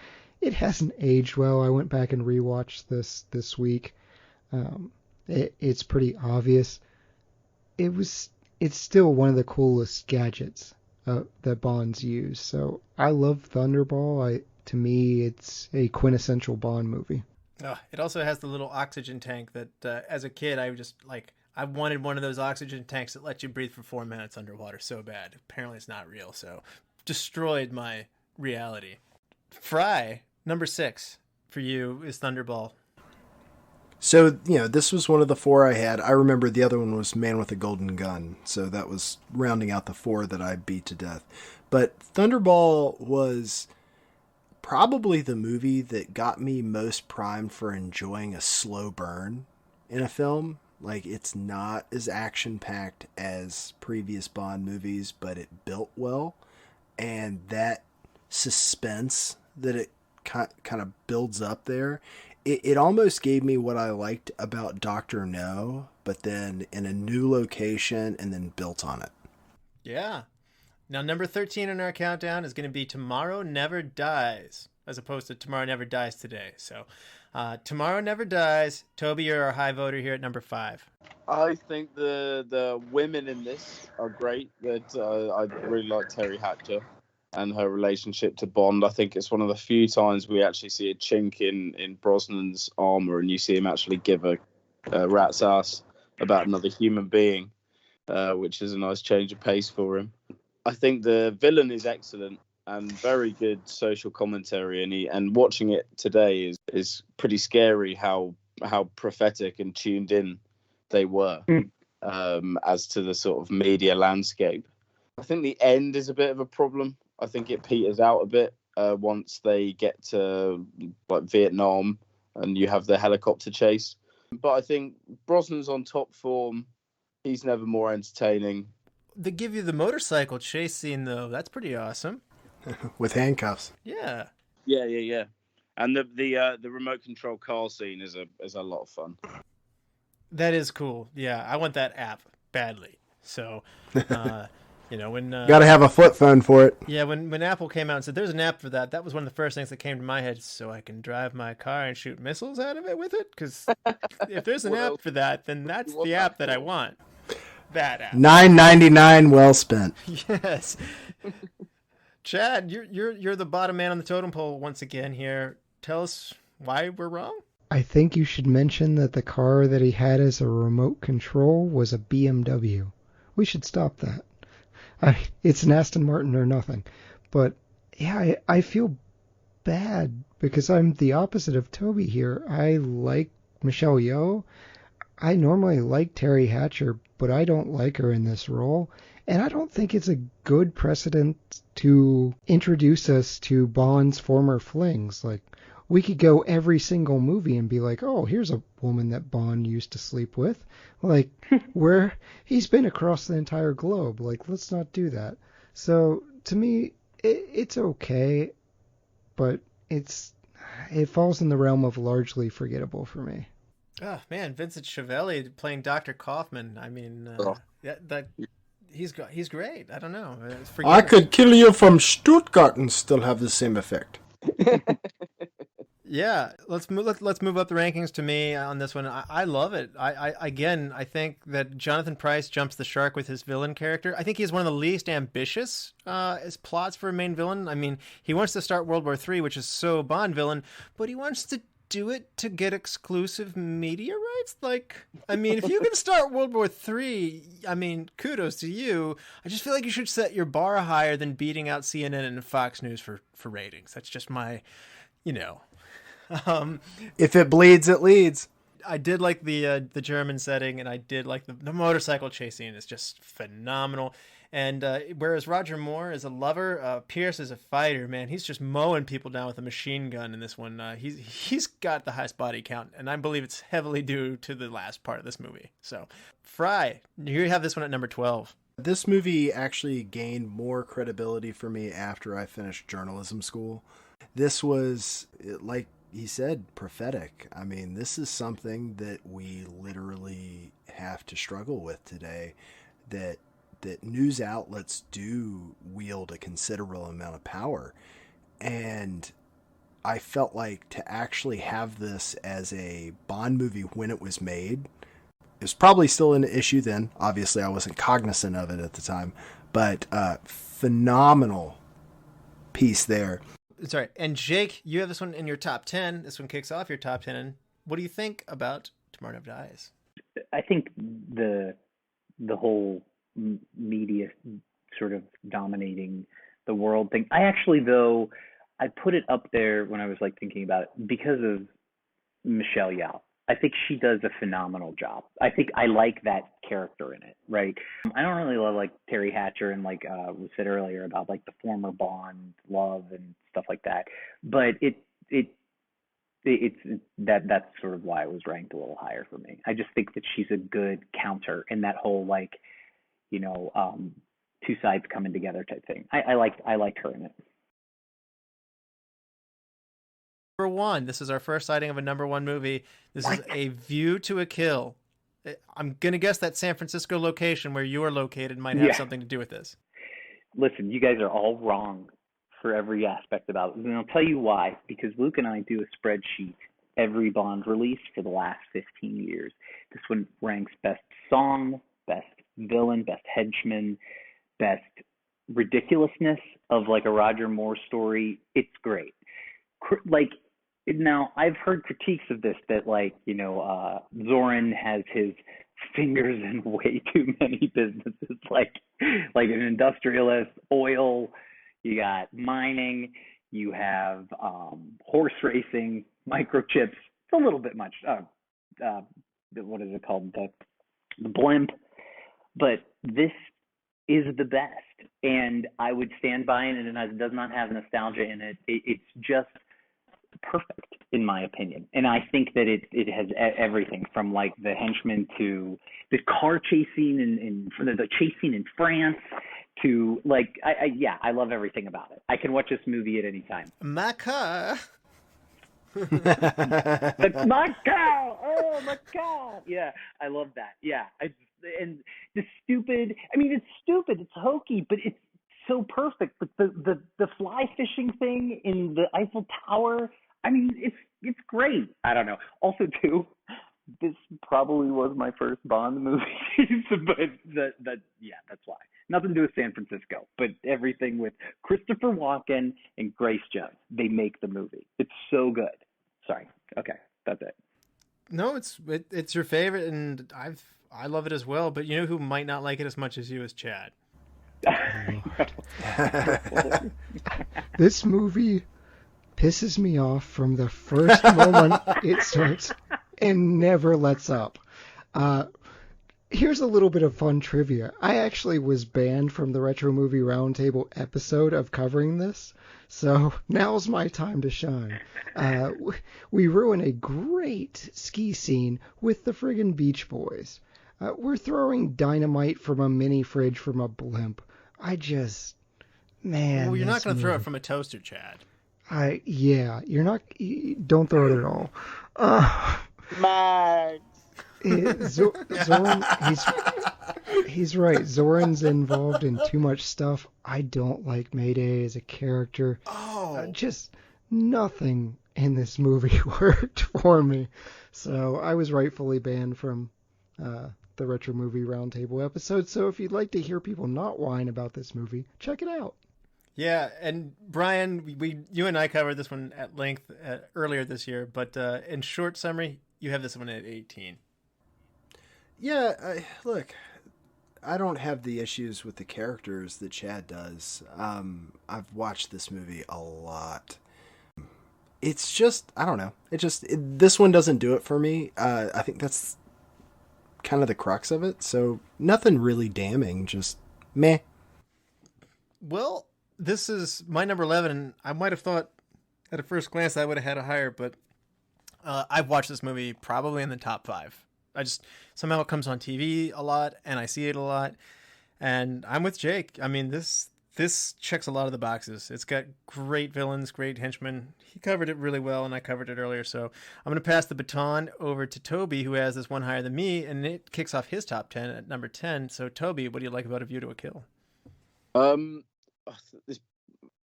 it hasn't aged well. I went back and rewatched this week. It's pretty obvious. It's still one of the coolest gadgets that Bond's use. So I love Thunderball. To me, it's a quintessential Bond movie. It also has the little oxygen tank that, as a kid, I wanted one of those oxygen tanks that let you breathe for 4 minutes underwater so bad. Apparently it's not real, so destroyed my reality. Frye, number 6 for you is Thunderball. So, this was one of the 4 I had. I remember the other one was Man with a Golden Gun. So that was rounding out the 4 that I beat to death. But Thunderball was probably the movie that got me most primed for enjoying a slow burn in a film. Like, it's not as action-packed as previous Bond movies, but it built well. And that suspense that it kind of builds up there, it almost gave me what I liked about Dr. No, but then in a new location and then built on it. Yeah. Now, number 13 in our countdown is going to be Tomorrow Never Dies, as opposed to Tomorrow Never Dies Today. So, Tomorrow Never Dies. Toby, you're our high voter here at number 5. I think the women in this are great. That I really like Terry Hatcher and her relationship to Bond. I think it's one of the few times we actually see a chink in Brosnan's armor, and you see him actually give a rat's ass about another human being, which is a nice change of pace for him. I think the villain is excellent and very good social commentary, and watching it today is pretty scary how prophetic and tuned in they were as to the sort of media landscape. I think the end is a bit of a problem. I think it peters out a bit once they get to like Vietnam and you have the helicopter chase. But I think Brosnan's on top form. He's never more entertaining. They give you the motorcycle chase scene, though. That's pretty awesome. With handcuffs. Yeah. Yeah. And the remote control car scene is a lot of fun. That is cool. Yeah, I want that app badly. So, when got to have a flip phone for it. Yeah, when Apple came out and said there's an app for that, that was one of the first things that came to my head. So I can drive my car and shoot missiles out of it with it. Because if there's an app for that, then that's the app that I want. That app. $9.99 well spent. Yes. Chad, you're the bottom man on the totem pole once again here. Tell us why we're wrong. I think you should mention that the car that he had as a remote control was a BMW. We should stop that. It's an Aston Martin or nothing. But yeah, I feel bad because I'm the opposite of Toby here. I like Michelle Yeoh. I normally like Terry Hatcher, but I don't like her in this role. And I don't think it's a good precedent to introduce us to Bond's former flings. Like, we could go every single movie and be like, oh, here's a woman that Bond used to sleep with. Like, where he's been across the entire globe. Like, let's not do that. So, to me, it's okay, but it falls in the realm of largely forgettable for me. Oh, man, Vincent Schiavelli playing Dr. Kaufman. I mean, he's great. I don't know. I could kill you from Stuttgart and still have the same effect. Yeah, let's move up the rankings to me on this one. I love it. I think that Jonathan Pryce jumps the shark with his villain character. I think he's one of the least ambitious as plots for a main villain. I mean, he wants to start World War III, which is so Bond villain, but he wants to do it to get exclusive media rights. Like, I mean, if you can start World War III, I mean, kudos to you. I just feel like you should set your bar higher than beating out CNN and Fox News for ratings. That's just my, if it bleeds, it leads. I did like the German setting, and I did like the motorcycle chase scene is just phenomenal. And whereas Roger Moore is a lover, Pierce is a fighter, man. He's just mowing people down with a machine gun in this one. He's got the highest body count, and I believe it's heavily due to the last part of this movie. So, Frye, you have this one at number 12. This movie actually gained more credibility for me after I finished journalism school. This was, like he said, prophetic. I mean, this is something that we literally have to struggle with today, that news outlets do wield a considerable amount of power. And I felt like to actually have this as a Bond movie when it was made, it was probably still an issue then. Obviously, I wasn't cognizant of it at the time, but phenomenal piece there. Sorry. And Jake, you have this one in your top 10. This one kicks off your top 10. What do you think about Tomorrow Never Dies? I think the whole media sort of dominating the world thing. I actually, though, I put it up there when I was like thinking about it because of Michelle Yeoh. I think she does a phenomenal job. I think I like that character in it, right? I don't really love like Terry Hatcher and like we said earlier about like the former Bond love and stuff like that, but that's sort of why it was ranked a little higher for me. I just think that she's a good counter in that whole like, two sides coming together type thing. I liked her in it. Number one. This is our first sighting of a number one movie. This is A View to a Kill. I'm gonna guess that San Francisco location where you are located might have something to do with this. Listen, you guys are all wrong for every aspect about it. And I'll tell you why. Because Luke and I do a spreadsheet every Bond release for the last 15 years. This one ranks best song, best villain, best henchman, best ridiculousness of like a Roger Moore story. It's great. Like, now I've heard critiques of this that like, Zorin has his fingers in way too many businesses, like an industrialist, oil, you got mining, you have horse racing, microchips. It's a little bit much. What is it called? The blimp. But this is the best, and I would stand by it, and it does not have nostalgia in it. It's just perfect, in my opinion. And I think that it has everything from like the henchman to the car chasing and the chasing in France to like, I love everything about it. I can watch this movie at any time. My car. My cow! Oh, my cow! Yeah, I love that. Yeah, and the stupid. I mean, it's stupid. It's hokey, but it's so perfect. But the fly fishing thing in the Eiffel Tower. I mean, it's great. I don't know. Also, too, this probably was my first Bond movie, but that's why. Nothing to do with San Francisco, but everything with Christopher Walken and Grace Jones. They make the movie. It's so good. Sorry. Okay, that's it. No, it's your favorite, and I love it as well. But you know who might not like it as much as you is Chad. This movie pisses me off from the first moment it starts and never lets up. Here's a little bit of fun trivia. I actually was banned from the Retro Movie Roundtable episode of covering this, so now's my time to shine. We ruin a great ski scene with the friggin' Beach Boys. We're throwing dynamite from a mini fridge from a blimp. Man. Well, you're not going to throw it from a toaster, Chad. You're not. Don't throw it at all. Man. Zorin, he's right. Zorin's involved in too much stuff. I don't like Mayday as a character. Just nothing in this movie worked for me. So I was rightfully banned from the Retro Movie Roundtable episode. So if you'd like to hear people not whine about this movie, check it out. Yeah, and Bryan, you and I covered this one at length earlier this year, but in short summary, you have this one at 18. Yeah, look, I don't have the issues with the characters that Chad does. I've watched this movie a lot. It's just, I don't know. This one doesn't do it for me. I think that's kind of the crux of it. So nothing really damning, just meh. Well, this is my number 11. I might have thought at a first glance I would have had a higher, but I've watched this movie probably in the top 5. Somehow it comes on TV a lot and I see it a lot, and I'm with Jake. I mean, this checks a lot of the boxes. It's got great villains, great henchmen. He covered it really well, and I covered it earlier. So I'm going to pass the baton over to Toby, who has this one higher than me, and it kicks off his top 10 at number 10. So Toby, what do you like about A View to a Kill? It's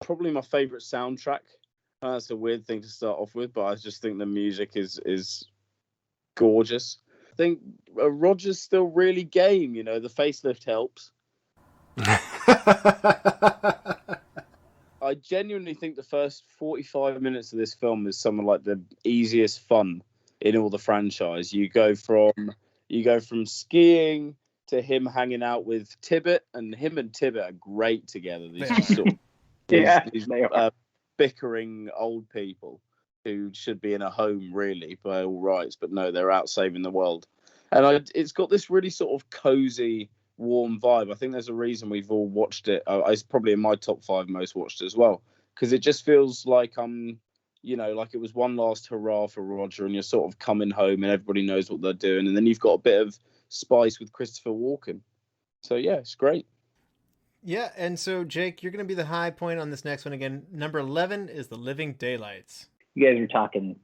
probably my favorite soundtrack. That's a weird thing to start off with, but I just think the music is gorgeous. I think Roger's still really game. The facelift helps. I genuinely think the first 45 minutes of this film is some of like the easiest fun in all the franchise. You go from skiing to him hanging out with Tibbet, and him and Tibbet are great together. These bickering old people who should be in a home really by all rights, but no, they're out saving the world. And it's got this really sort of cozy, warm vibe. I think there's a reason we've all watched it. It's probably in my top 5 most watched as well, because it just feels like like it was one last hurrah for Roger, and you're sort of coming home and everybody knows what they're doing, and then you've got a bit of spice with Christopher Walken. So yeah, it's great. Yeah, and so Jake, you're going to be the high point on this next one again. Number 11 is The Living Daylights. You guys were talking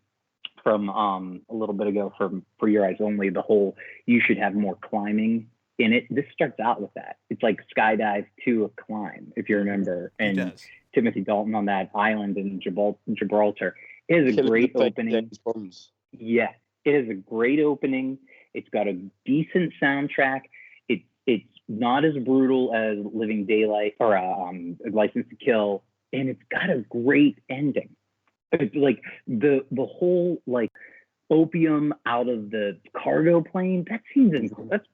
from a little bit ago for Your Eyes Only, the whole you should have more climbing in it. This starts out with that. It's like skydive to a climb, if you remember. And Timothy Dalton on that island in Gibraltar. It is a great opening. Yeah, it is a great opening. It's got a decent soundtrack. It's not as brutal as Living Daylight or License to Kill, and it's got a great ending. It's like the whole like opium out of the cargo plane. That's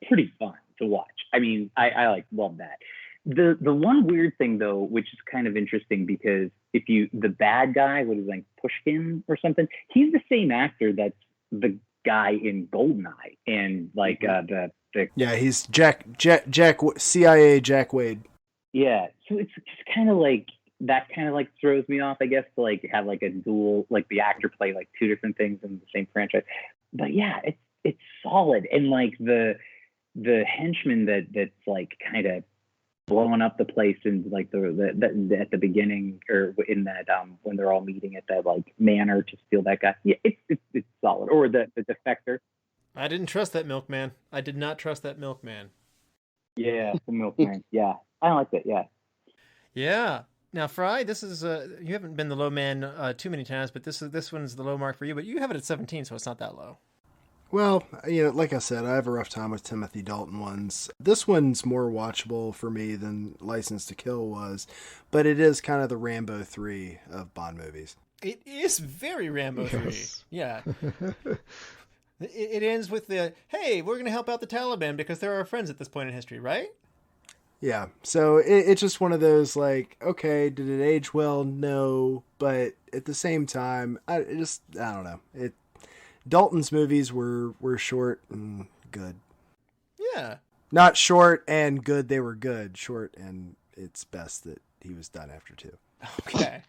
pretty fun to watch. I mean, I love that. The one weird thing though, which is kind of interesting, because the bad guy, what is like Pushkin or something, he's the same actor that's the guy in Goldeneye and like he's Jack CIA Jack Wade. Yeah, so it's just kind of like that. Kind of like throws me off, I guess, to like have like a dual, like the actor play like 2 different things in the same franchise. But yeah, it's solid, and like the henchman that's like kind of blowing up the place and like the at the beginning, or in that when they're all meeting at that like manor to steal that guy. Yeah, it's solid. Or the defector. I didn't trust that milkman. I did not trust that milkman. Yeah, the milkman. Yeah, I like it. Yeah. Yeah. Now, Frye, this is you haven't been the low man too many times, but this one's the low mark for you. But you have it at 17, so it's not that low. Well, like I said, I have a rough time with Timothy Dalton ones. This one's more watchable for me than License to Kill was, but it is kind of the Rambo 3 of Bond movies. It is very Rambo 3. Yeah. It ends with hey, we're going to help out the Taliban because they're our friends at this point in history, right? Yeah. So it's just one of those like, okay, did it age well? No. But at the same time, I don't know. Dalton's movies were short and good. Yeah. Not short and good, they were good. Short, and it's best that he was done after 2. Okay.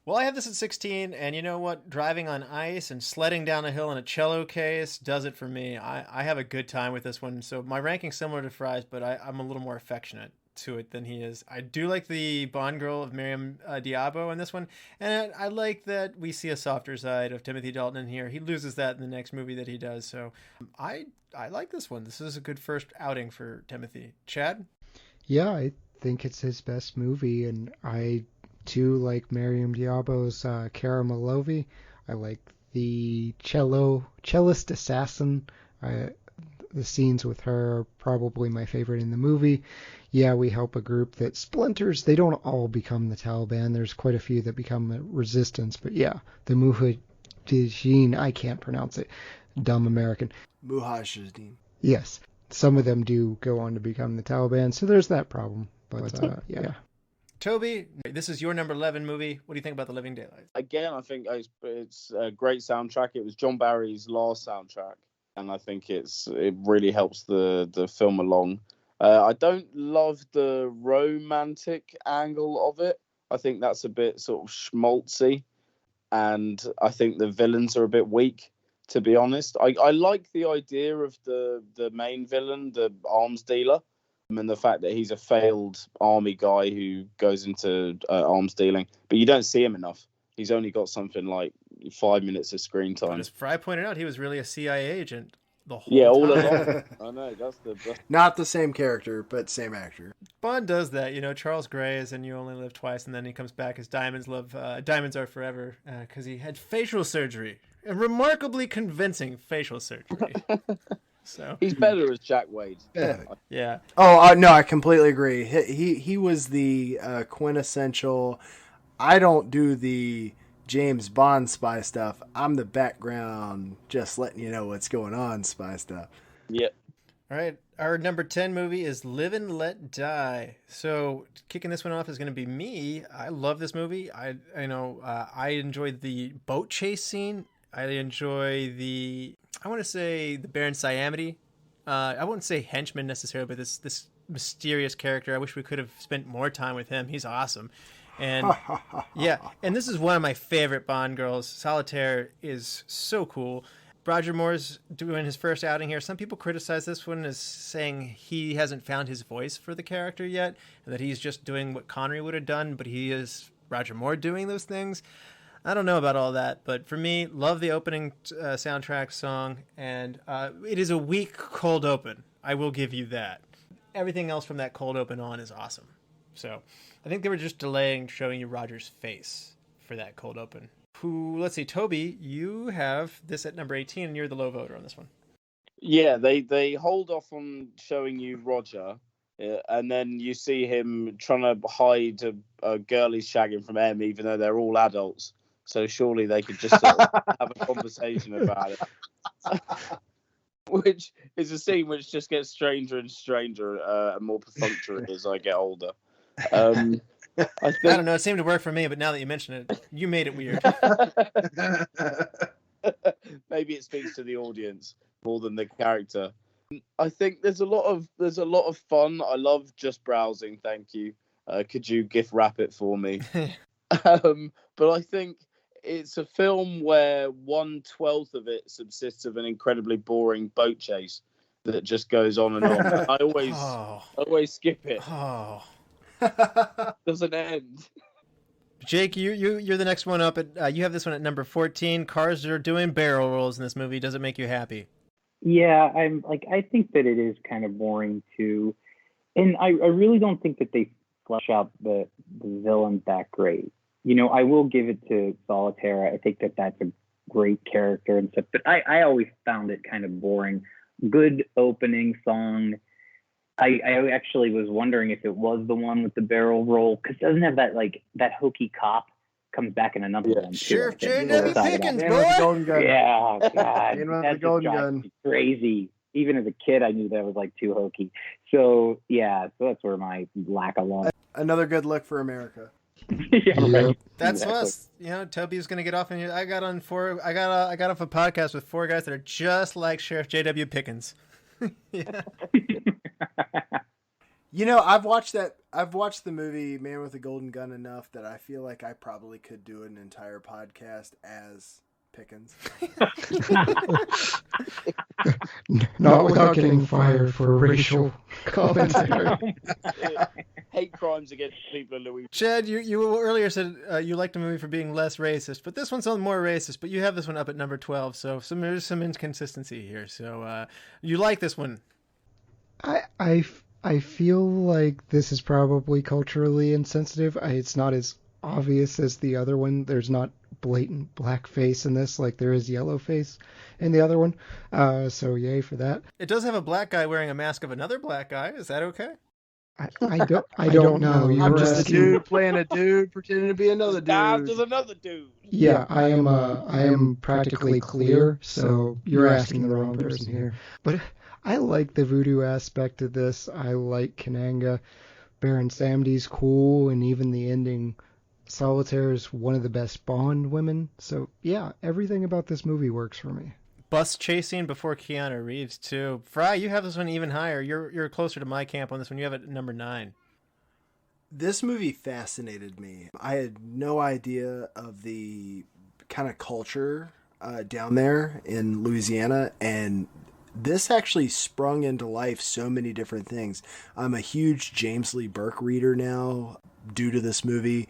Well, I have this at 16, and you know what? Driving on ice and sledding down a hill in a cello case does it for me. I have a good time with this one. So my ranking's similar to Frye's, but I'm a little more affectionate to it than he is. I do like the Bond girl of Miriam Diabo in this one, and I like that we see a softer side of Timothy Dalton in here. He loses that in the next movie that he does, so I like this one. This is a good first outing for Timothy. Chad? Yeah, I think it's his best movie, and I too like Miriam Diabo's Cara Malovi. I like the cellist assassin. The scenes with her are probably my favorite in the movie. Yeah, we help a group that splinters. They don't all become the Taliban. There's quite a few that become the resistance. But yeah, the Mujahideen, I can't pronounce it. Dumb American. Mujahideen. Yes. Some of them do go on to become the Taliban. So there's that problem. But yeah. Toby, this is your number 11 movie. What do you think about The Living Daylights? Again, I think it's a great soundtrack. It was John Barry's last soundtrack, and I think it really helps the film along. I don't love the romantic angle of it. I think that's a bit sort of schmaltzy, and I think the villains are a bit weak, to be honest. I like the idea of the main villain, the arms dealer, and the fact that he's a failed army guy who goes into arms dealing, but you don't see him enough. He's only got something like 5 minutes of screen time. As Frye pointed out, he was really a CIA agent the whole time. All along. I know, that's not the same character, but same actor. Bond does that, Charles Gray is in You Only Live Twice, and then he comes back as Diamonds Are Forever, because he had facial surgery, a remarkably convincing facial surgery. So he's better as Jack Wade. Yeah. Oh no, I completely agree. He was the quintessential. I don't do the James Bond spy stuff. I'm the background, just letting you know what's going on spy stuff. Yep. All right. Our number 10 movie is Live and Let Die. So kicking this one off is going to be me. I love this movie. I enjoyed the boat chase scene. I enjoy the I want to say the Baron Siamity. I wouldn't say henchman necessarily, but this mysterious character. I wish we could have spent more time with him. He's awesome. And yeah, and this is one of my favorite Bond girls. Solitaire is so cool. Roger Moore's doing his first outing here. Some people criticize this one as saying he hasn't found his voice for the character yet, and that he's just doing what Connery would have done, but he is Roger Moore doing those things. I don't know about all that, but for me, love the opening soundtrack song, and it is a weak cold open. I will give you that. Everything else from that cold open on is awesome. So I think they were just delaying showing you Roger's face for that cold open. Let's see, Toby, you have this at number 18, and you're the low voter on this one. Yeah, they hold off on showing you Roger, and then you see him trying to hide a girl he's shagging from M, even though they're all adults. So surely they could just sort of have a conversation about it. Which is a scene which just gets stranger and stranger and more perfunctory as I get older. I don't know. It seemed to work for me, but now that you mention it, you made it weird. Maybe it speaks to the audience more than the character. I think there's a lot of fun. I love just browsing. Thank you. Could you gift wrap it for me? But I think it's a film where 1/12 of it subsists of an incredibly boring boat chase that just goes on and on. I always skip it. Doesn't end. Jake, you're the next one up. You have this one at number 14. Cars are doing barrel rolls in this movie. Does it make you happy? Yeah, I think that it is kind of boring too, and I really don't think that they flesh out the villain that great. You know, I will give it to Solitaire. I think that that's a great character and stuff, but I always found it kind of boring. Good opening song. I actually was wondering if it was the one with the barrel roll, because doesn't have that hokey cop comes back in another one. Sheriff J.W. Pickens, boy. Yeah, God, the golden gun. Crazy. Even as a kid, I knew that was too hokey. So yeah, so that's where my lack of love. Another good look for America. Yeah, right. That's us. You know, Toby's gonna get off in here. I got off a podcast with 4 guys that are just like Sheriff J.W. Pickens. Yeah. You know, I've watched the movie Man with a Golden Gun enough that I feel like I probably could do an entire podcast as Pickens. Not without getting fired for racial commentary. Hate crimes against people in Louis. Chad, you earlier said you liked the movie for being less racist, but this one's more racist. But you have this one up at number 12, so there's some inconsistency here. So you like this one? I feel like this is probably culturally insensitive. It's not as obvious as the other one. There's not blatant blackface in this like there is yellowface in the other one. So yay for that. It does have a black guy wearing a mask of another black guy. Is that okay? I don't know. I'm just a dude playing a dude pretending to be another dude. There's another dude. Yeah, I am practically clear, so you're asking the wrong person here. But I like the voodoo aspect of this. I like Kananga. Baron Samdi's cool, and even the ending, Solitaire is one of the best Bond women. So yeah, everything about this movie works for me. Bus chasing before Keanu Reeves too. Frye, you have this one even higher. You're closer to my camp on this one. You have it at number 9. This movie fascinated me. I had no idea of the kind of culture down there in Louisiana, and this actually sprung into life so many different things. I'm a huge James Lee Burke reader now due to this movie.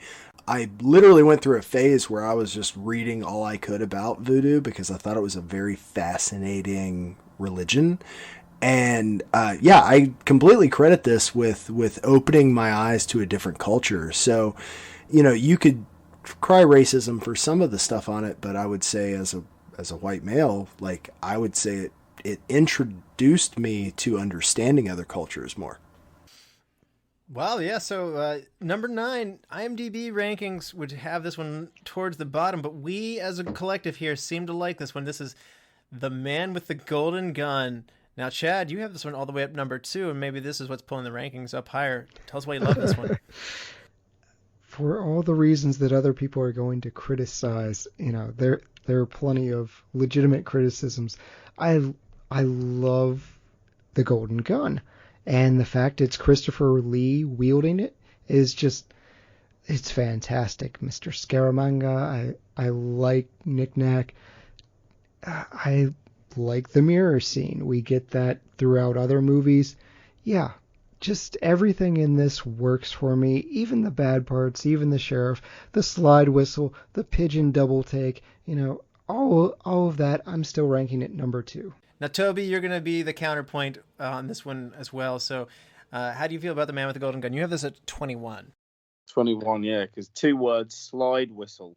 I literally went through a phase where I was just reading all I could about voodoo because I thought it was a very fascinating religion. And I completely credit this with opening my eyes to a different culture. So, you know, you could cry racism for some of the stuff on it, but I would say as a white male, like I would say it introduced me to understanding other cultures more. Wow, yeah, so number 9, IMDb rankings would have this one towards the bottom, but we as a collective here seem to like this one. This is The Man with the Golden Gun. Now, Chad, you have this one all the way up number 2, and maybe this is what's pulling the rankings up higher. Tell us why you love this one. For all the reasons that other people are going to criticize, you know, there are plenty of legitimate criticisms. I love the golden gun, and the fact it's Christopher Lee wielding it is just, it's fantastic. Mr. Scaramanga, I like Knick-Knack. I like the mirror scene. We get that throughout other movies. Yeah, just everything in this works for me. Even the bad parts, even the sheriff, the slide whistle, the pigeon double take, all of that, I'm still ranking it number 2. Now, Toby, you're going to be the counterpoint on this one as well. So how do you feel about The Man with the Golden Gun? You have this at 21. 21, yeah, because 2 words, slide whistle.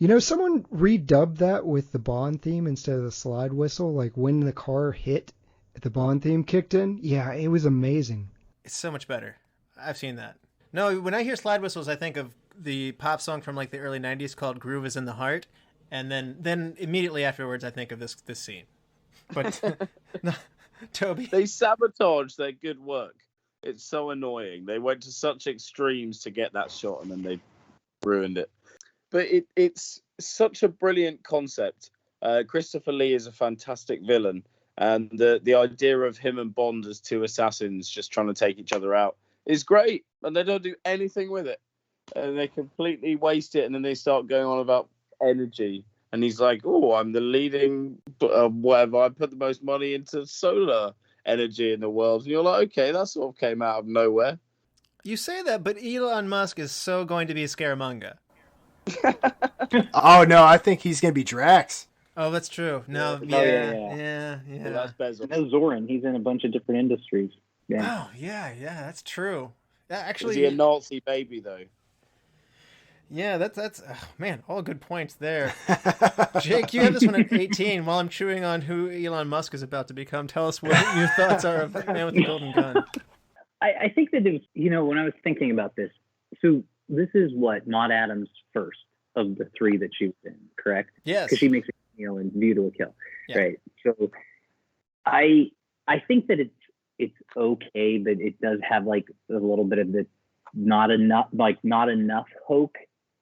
Yep. Someone redubbed that with the Bond theme instead of the slide whistle. Like when the car hit, the Bond theme kicked in. Yeah, it was amazing. It's so much better. I've seen that. No, when I hear slide whistles, I think of the pop song from like the early 90s called Groove is in the Heart. And then immediately afterwards, I think of this scene. But no, Toby. They sabotage their good work. It's so annoying. They went to such extremes to get that shot, and then they ruined it. But it's such a brilliant concept. Christopher Lee is a fantastic villain, and the idea of him and Bond as 2 assassins just trying to take each other out is great. And they don't do anything with it, and they completely waste it. And then they start going on about energy, and he's like, "Oh, I'm the leading whatever. I put the most money into solar energy in the world." And you're like, "Okay, that sort of came out of nowhere." You say that, but Elon Musk is so going to be Scaramanga. Oh no, I think he's gonna be Drax. Oh, that's true. No, yeah. Well, that's Bezel. No, Zoran. He's in a bunch of different industries. Yeah. Oh, yeah, that's true. Actually, is he a Nazi baby though? Yeah, that's man, all good points there. Jake, you have this one at 18. While I'm chewing on who Elon Musk is about to become, tell us what your thoughts are of The Man with the Golden Gun. I think that it was, when I was thinking about this, so this is what Maud Adams' first of the 3 that she was in, correct? Yes. Because she makes a cameo in View to a Kill, yeah. right? So I think that it's okay, but it does have like a little bit of the not enough hope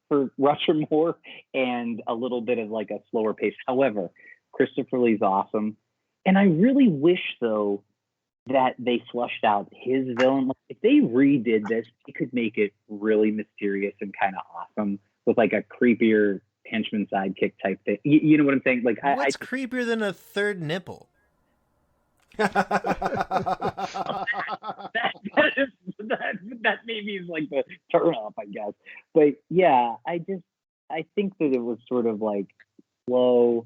for Roger Moore, and a little bit of like a slower pace. However, Christopher Lee's awesome, and I really wish though that they flushed out his villain. Like, if they redid this, they could make it really mysterious and kind of awesome with like a creepier henchman sidekick type thing. You know what I'm saying? Like, what's creepier than a third nipple? that maybe is like the turn off, I guess. But yeah, I think that it was sort of like slow,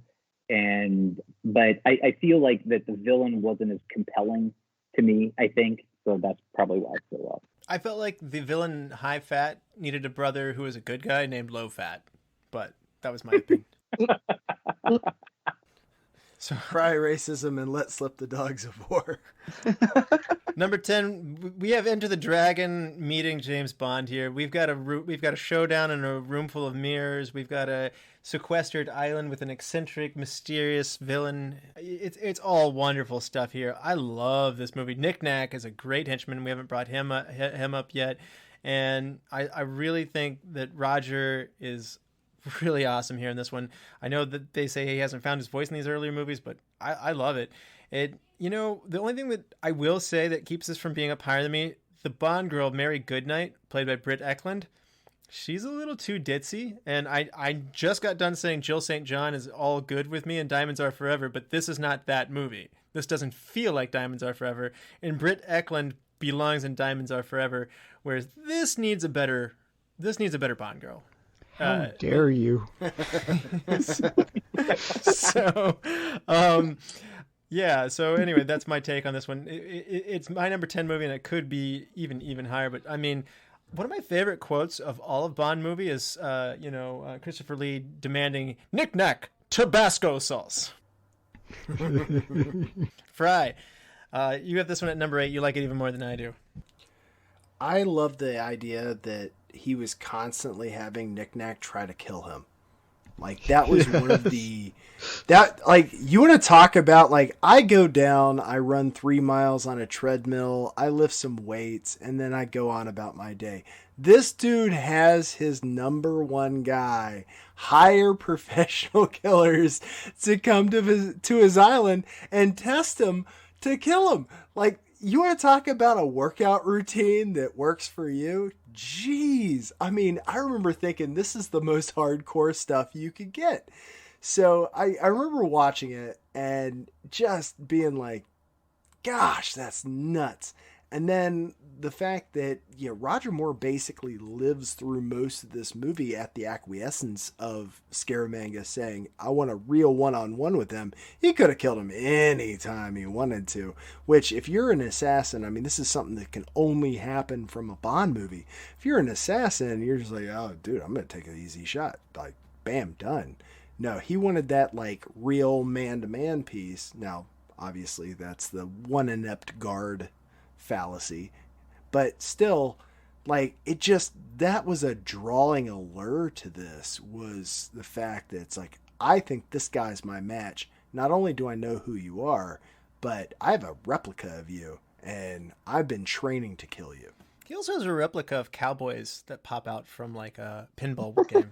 but I feel like that the villain wasn't as compelling to me, I think. So that's probably why it's so low. I felt like the villain High Fat needed a brother who was a good guy named Low Fat, but that was my opinion. So cry racism and let slip the dogs of war. Number 10, we have Enter the Dragon meeting James Bond here. We've got a showdown in a room full of mirrors. We've got a sequestered island with an eccentric, mysterious villain. It's all wonderful stuff here. I love this movie. Knick-Knack is a great henchman. We haven't brought him up yet, and I really think that Roger is really awesome here in this one. I know that they say he hasn't found his voice in these earlier movies, but I love it. The only thing that I will say that keeps this from being up higher than me, the Bond girl, Mary Goodnight, played by Britt Eklund, she's a little too ditzy, and I just got done saying Jill St. John is all good with me and Diamonds Are Forever, but this is not that movie. This doesn't feel like Diamonds Are Forever, and Britt Eklund belongs in Diamonds Are Forever, whereas this needs a better Bond girl. How dare you? So anyway, that's my take on this one. It's my number 10 movie, and it could be even higher. But I mean, one of my favorite quotes of all of Bond movie is, Christopher Lee demanding Knick-Knack Tabasco sauce. Frye, you have this one at number 8. You like it even more than I do. I love the idea that he was constantly having Knick-Knack try to kill him. Like, that was one of the... That, like, you want to talk about, like, I go down, I run 3 miles on a treadmill, I lift some weights, and then I go on about my day. This dude has his number one guy hire professional killers to come to his island and test him to kill him. Like, you want to talk about a workout routine that works for you? Jeez. I mean, I remember thinking this is the most hardcore stuff you could get. So I remember watching it and just being like, gosh, that's nuts. And then the fact that, Roger Moore basically lives through most of this movie at the acquiescence of Scaramanga saying, I want a real one-on-one with him. He could have killed him anytime he wanted to, which if you're an assassin, I mean, this is something that can only happen from a Bond movie. If you're an assassin, you're just like, oh, dude, I'm going to take an easy shot. Like, bam, done. No, he wanted that, like, real man-to-man piece. Now, obviously, that's the one inept guard fallacy. But still, like, it just, that was a drawing allure to this, was the fact that it's like, I think this guy's my match. Not only do I know who you are, but I have a replica of you, and I've been training to kill you. He also has a replica of cowboys that pop out from, like, a pinball game.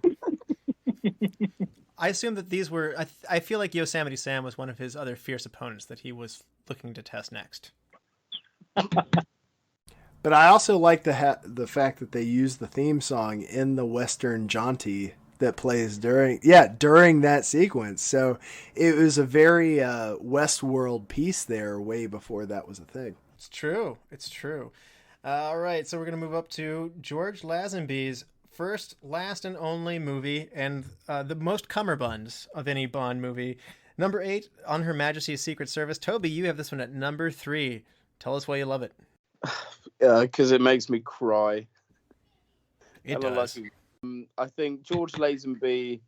I assume that these were... I feel like Yosemite Sam was one of his other fierce opponents that he was looking to test next. But I also like the fact that they use the theme song in the Western Jaunty that plays during that sequence. So it was a very Westworld piece there way before that was a thing. It's true. All right, so we're going to move up to George Lazenby's first, last, and only movie, and the most cummerbunds of any Bond movie. Number 8, On Her Majesty's Secret Service. Toby, you have this one at number 3. Tell us why you love it. Because it makes me cry. It does. I think George Lazenby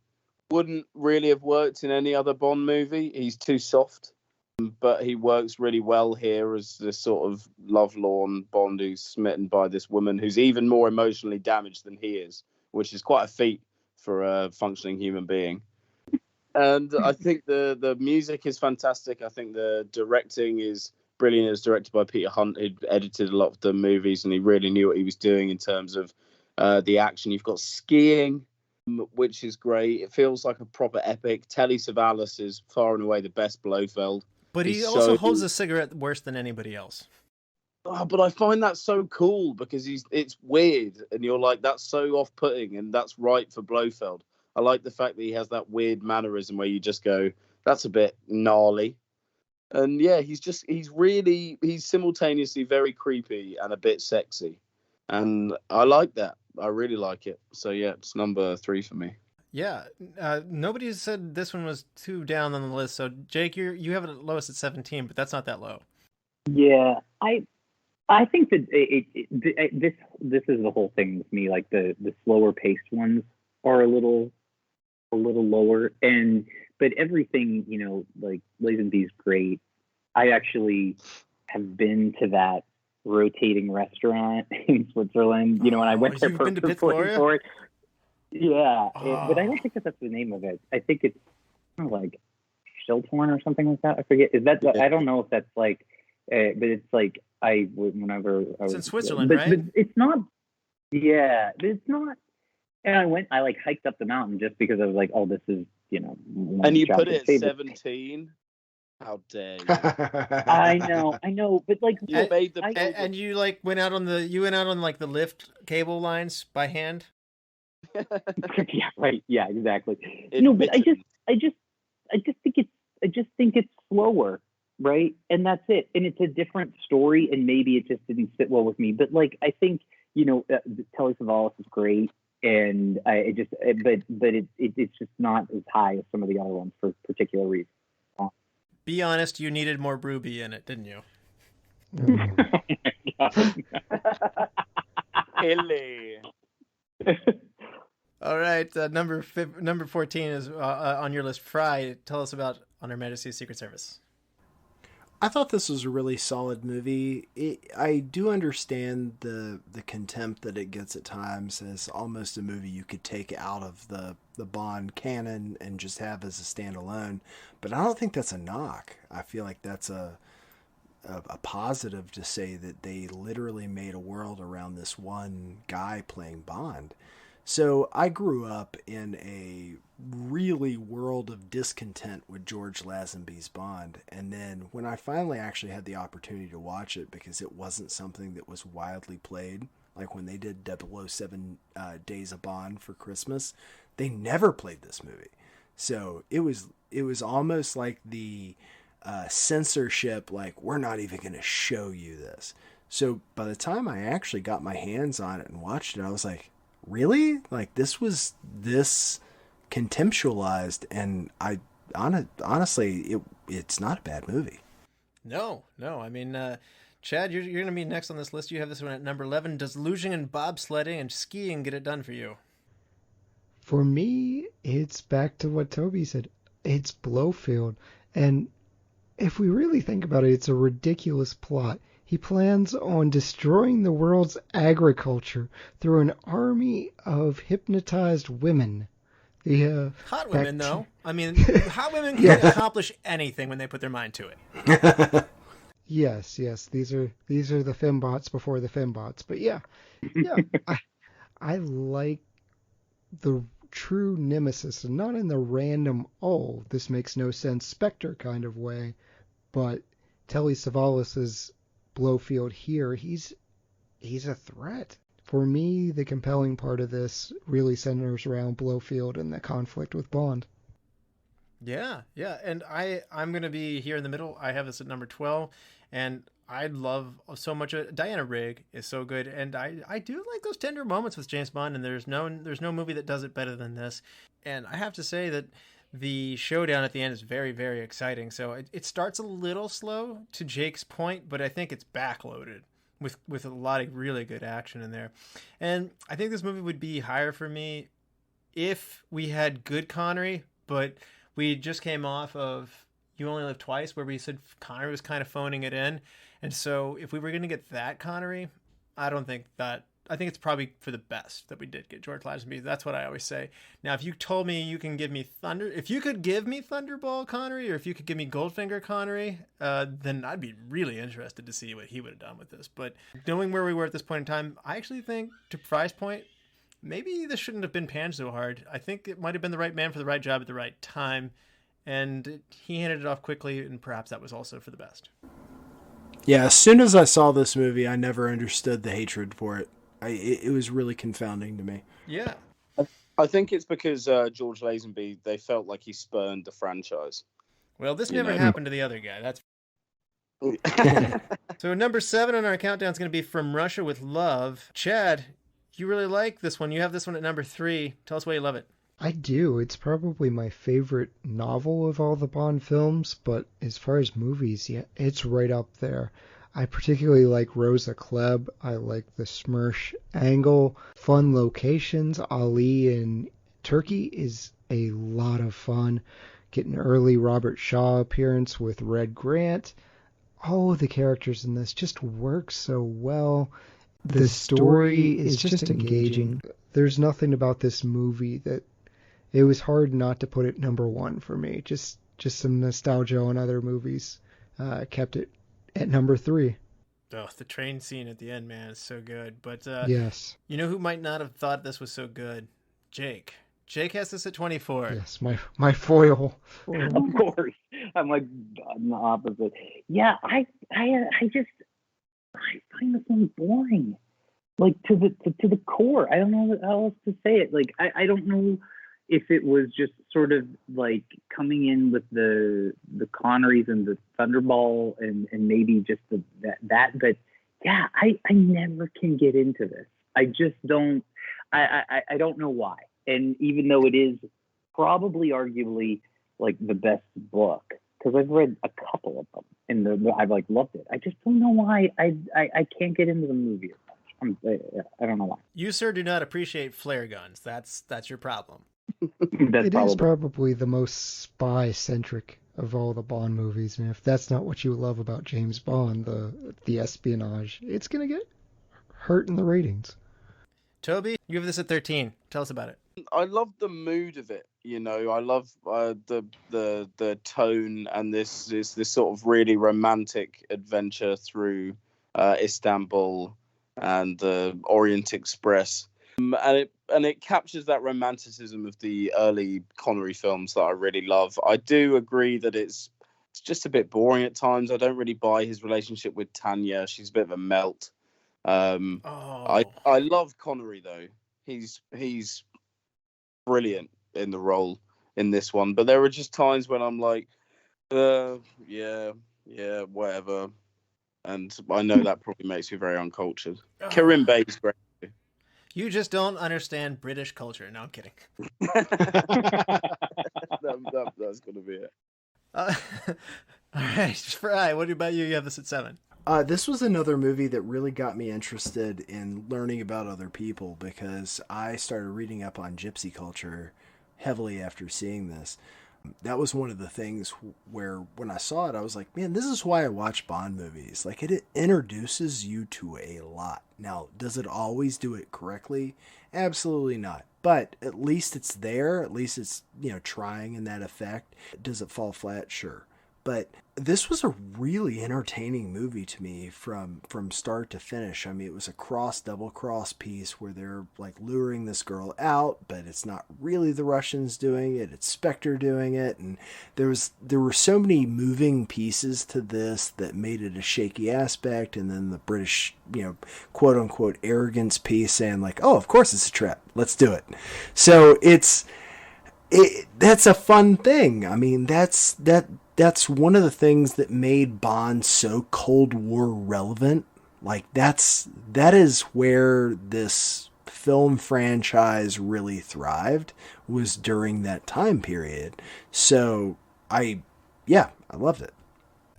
wouldn't really have worked in any other Bond movie. He's too soft. But he works really well here as this sort of lovelorn Bond who's smitten by this woman who's even more emotionally damaged than he is, which is quite a feat for a functioning human being. And I think the music is fantastic. I think the directing is brilliant. It's directed by Peter Hunt, who'd edited a lot of the movies, and he really knew what he was doing in terms of the action. You've got skiing, which is great. It feels like a proper epic. Telly Savalas is far and away the best Blofeld. But he also holds a cigarette worse than anybody else. Oh, but I find that so cool because it's weird, and you're like, that's so off-putting, and that's right for Blofeld. I like the fact that he has that weird mannerism where you just go, that's a bit gnarly. And yeah, he's simultaneously very creepy and a bit sexy. And I like that. I really like it. So yeah, it's number 3 for me. Yeah, nobody said this one was too down on the list. So Jake, you have it at lowest at 17, but that's not that low. Yeah, I think that this is the whole thing with me. Like the slower paced ones are a little lower, but everything, like Lazenby's great. I actually have been to that rotating restaurant in Switzerland. When I went there for it. Yeah, but I don't think that's the name of it. I think it's kind of like Schilthorn or something like that. I forget. Is that? I don't know if that's like, but it's like whenever I was in Switzerland, right? But it's not. Yeah, it's not. And I like hiked up the mountain just because I was like, oh, this is And you put it at 17. How dare you? I know, but like you made the and you like went out on like the lift cable lines by hand. Yeah, right. Yeah, exactly. But I just think it's slower, right? And that's it. And it's a different story, and maybe it just didn't sit well with me. But like, I think Telly Savalas is great, and it's just not as high as some of the other ones for particular reasons. Be honest, you needed more Ruby in it, didn't you? Hilly. All right, number 14 is on your list. Frye, tell us about On Her Majesty's Secret Service. I thought this was a really solid movie. I do understand the contempt that it gets at times as almost a movie you could take out of the Bond canon and just have as a standalone. But I don't think that's a knock. I feel like that's a positive to say that they literally made a world around this one guy playing Bond. So I grew up in a really world of discontent with George Lazenby's Bond. And then when I finally actually had the opportunity to watch it, because it wasn't something that was widely played, like when they did 007 Days of Bond for Christmas, they never played this movie. So it was almost like the censorship, like, we're not even going to show you this. So by the time I actually got my hands on it and watched it, I was like, really? Like, this was this contemptualized, and honestly, it's not a bad movie. No. I mean, Chad, you're going to be next on this list. You have this one at number 11. Does lugeing and bobsledding and skiing get it done for you? For me, it's back to what Toby said. It's Blofeld. And if we really think about it, it's a ridiculous plot. He plans on destroying the world's agriculture through an army of hypnotized women. Hot women, though. I mean, hot women can accomplish anything when they put their mind to it. Yes. These are the fembots before the fembots. But yeah. I like the true nemesis, and not in the random, oh, this makes no sense, Spectre kind of way, but Telly Savalas's Blofeld here, he's a threat. For me, the compelling part of this really centers around Blofeld and the conflict with Bond. Yeah, and I'm going to be here in the middle. I have this at number 12, and I love so much of it. Diana Rigg is so good, and I do like those tender moments with James Bond, and there's no movie that does it better than this. And I have to say that the showdown at the end is very, very exciting. So it starts a little slow, to Jake's point, but I think it's backloaded with a lot of really good action in there. And I think this movie would be higher for me if we had good Connery, but we just came off of You Only Live Twice, where we said Connery was kind of phoning it in. And so if we were going to get that Connery, I think it's probably for the best that we did get George Lazenby. That's what I always say. Now, if you told me you can give me if you could give me Thunderball Connery, or if you could give me Goldfinger Connery, then I'd be really interested to see what he would have done with this. But knowing where we were at this point in time, I actually think, to Frye's point, maybe this shouldn't have been panned so hard. I think it might have been the right man for the right job at the right time, and he handed it off quickly, and perhaps that was also for the best. Yeah, as soon as I saw this movie, I never understood the hatred for it. It was really confounding to me. Yeah. I think it's because George Lazenby, they felt like he spurned the franchise. Well, this never happened to the other guy. That's So number 7 on our countdown is going to be From Russia with Love. Chad, you really like this one. You have this one at number 3. Tell us why you love it. I do. It's probably my favorite novel of all the Bond films, but as far as movies, yeah, it's right up there. I particularly like Rosa Klebb. I like the Smersh angle. Fun locations. Ali in Turkey is a lot of fun. Get an early Robert Shaw appearance with Red Grant. All of the characters in this just work so well. The story is just engaging. There's nothing about this movie that it was hard not to put it number 1 for me. Just some nostalgia on other movies kept it at number 3. Oh, the train scene at the end, man, is so good. But yes, you know who might not have thought this was so good? Jake. Jake has this at 24. Yes, my foil. Of course, I'm like on the opposite. Yeah, I find this one boring, like to the core. I don't know how else to say it. Like I don't know if it was just sort of like coming in with the Connerys and the Thunderball and maybe just that, but yeah, I never can get into this. I just don't, I don't know why. And even though it is probably arguably like the best book, because I've read a couple of them and I've like loved it. I just don't know why I can't get into the movie as much. I don't know why. You, sir, do not appreciate flare guns. That's your problem. That's It is probably probably the most spy-centric of all the Bond movies, and if that's not what you love about James Bond, the espionage, it's gonna get hurt in the ratings. Toby, you have this at 13. Tell us about it. I love the mood of it. You know, I love the tone and this sort of really romantic adventure through Istanbul and the Orient Express, and it captures that romanticism of the early Connery films that I really love. I do agree that it's just a bit boring at times. I don't really buy his relationship with Tanya. She's a bit of a melt. I love Connery though. He's brilliant in the role in this one, but there are just times when I'm like, yeah, whatever. And I know that probably makes me very uncultured. Karim Bey's great. You just don't understand British culture. No, I'm kidding. That's gonna be it. All right, Frye, what about you? You have this at 7. This was another movie that really got me interested in learning about other people, because I started reading up on gypsy culture heavily after seeing this. That was one of the things where when I saw it, I was like, man, this is why I watch Bond movies. Like, it introduces you to a lot. Now, does it always do it correctly? Absolutely not. But at least it's there. At least it's, trying in that effect. Does it fall flat? Sure. But this was a really entertaining movie to me from start to finish. I mean, it was a double cross piece where they're like luring this girl out, but it's not really the Russians doing it. It's Spectre doing it. And there were so many moving pieces to this that made it a shaky aspect. And then the British, quote unquote arrogance piece saying like, oh, of course it's a trap. Let's do it. So that's a fun thing. I mean, that's one of the things that made Bond so Cold War relevant. Like, that is where this film franchise really thrived, was during that time period. So I loved it.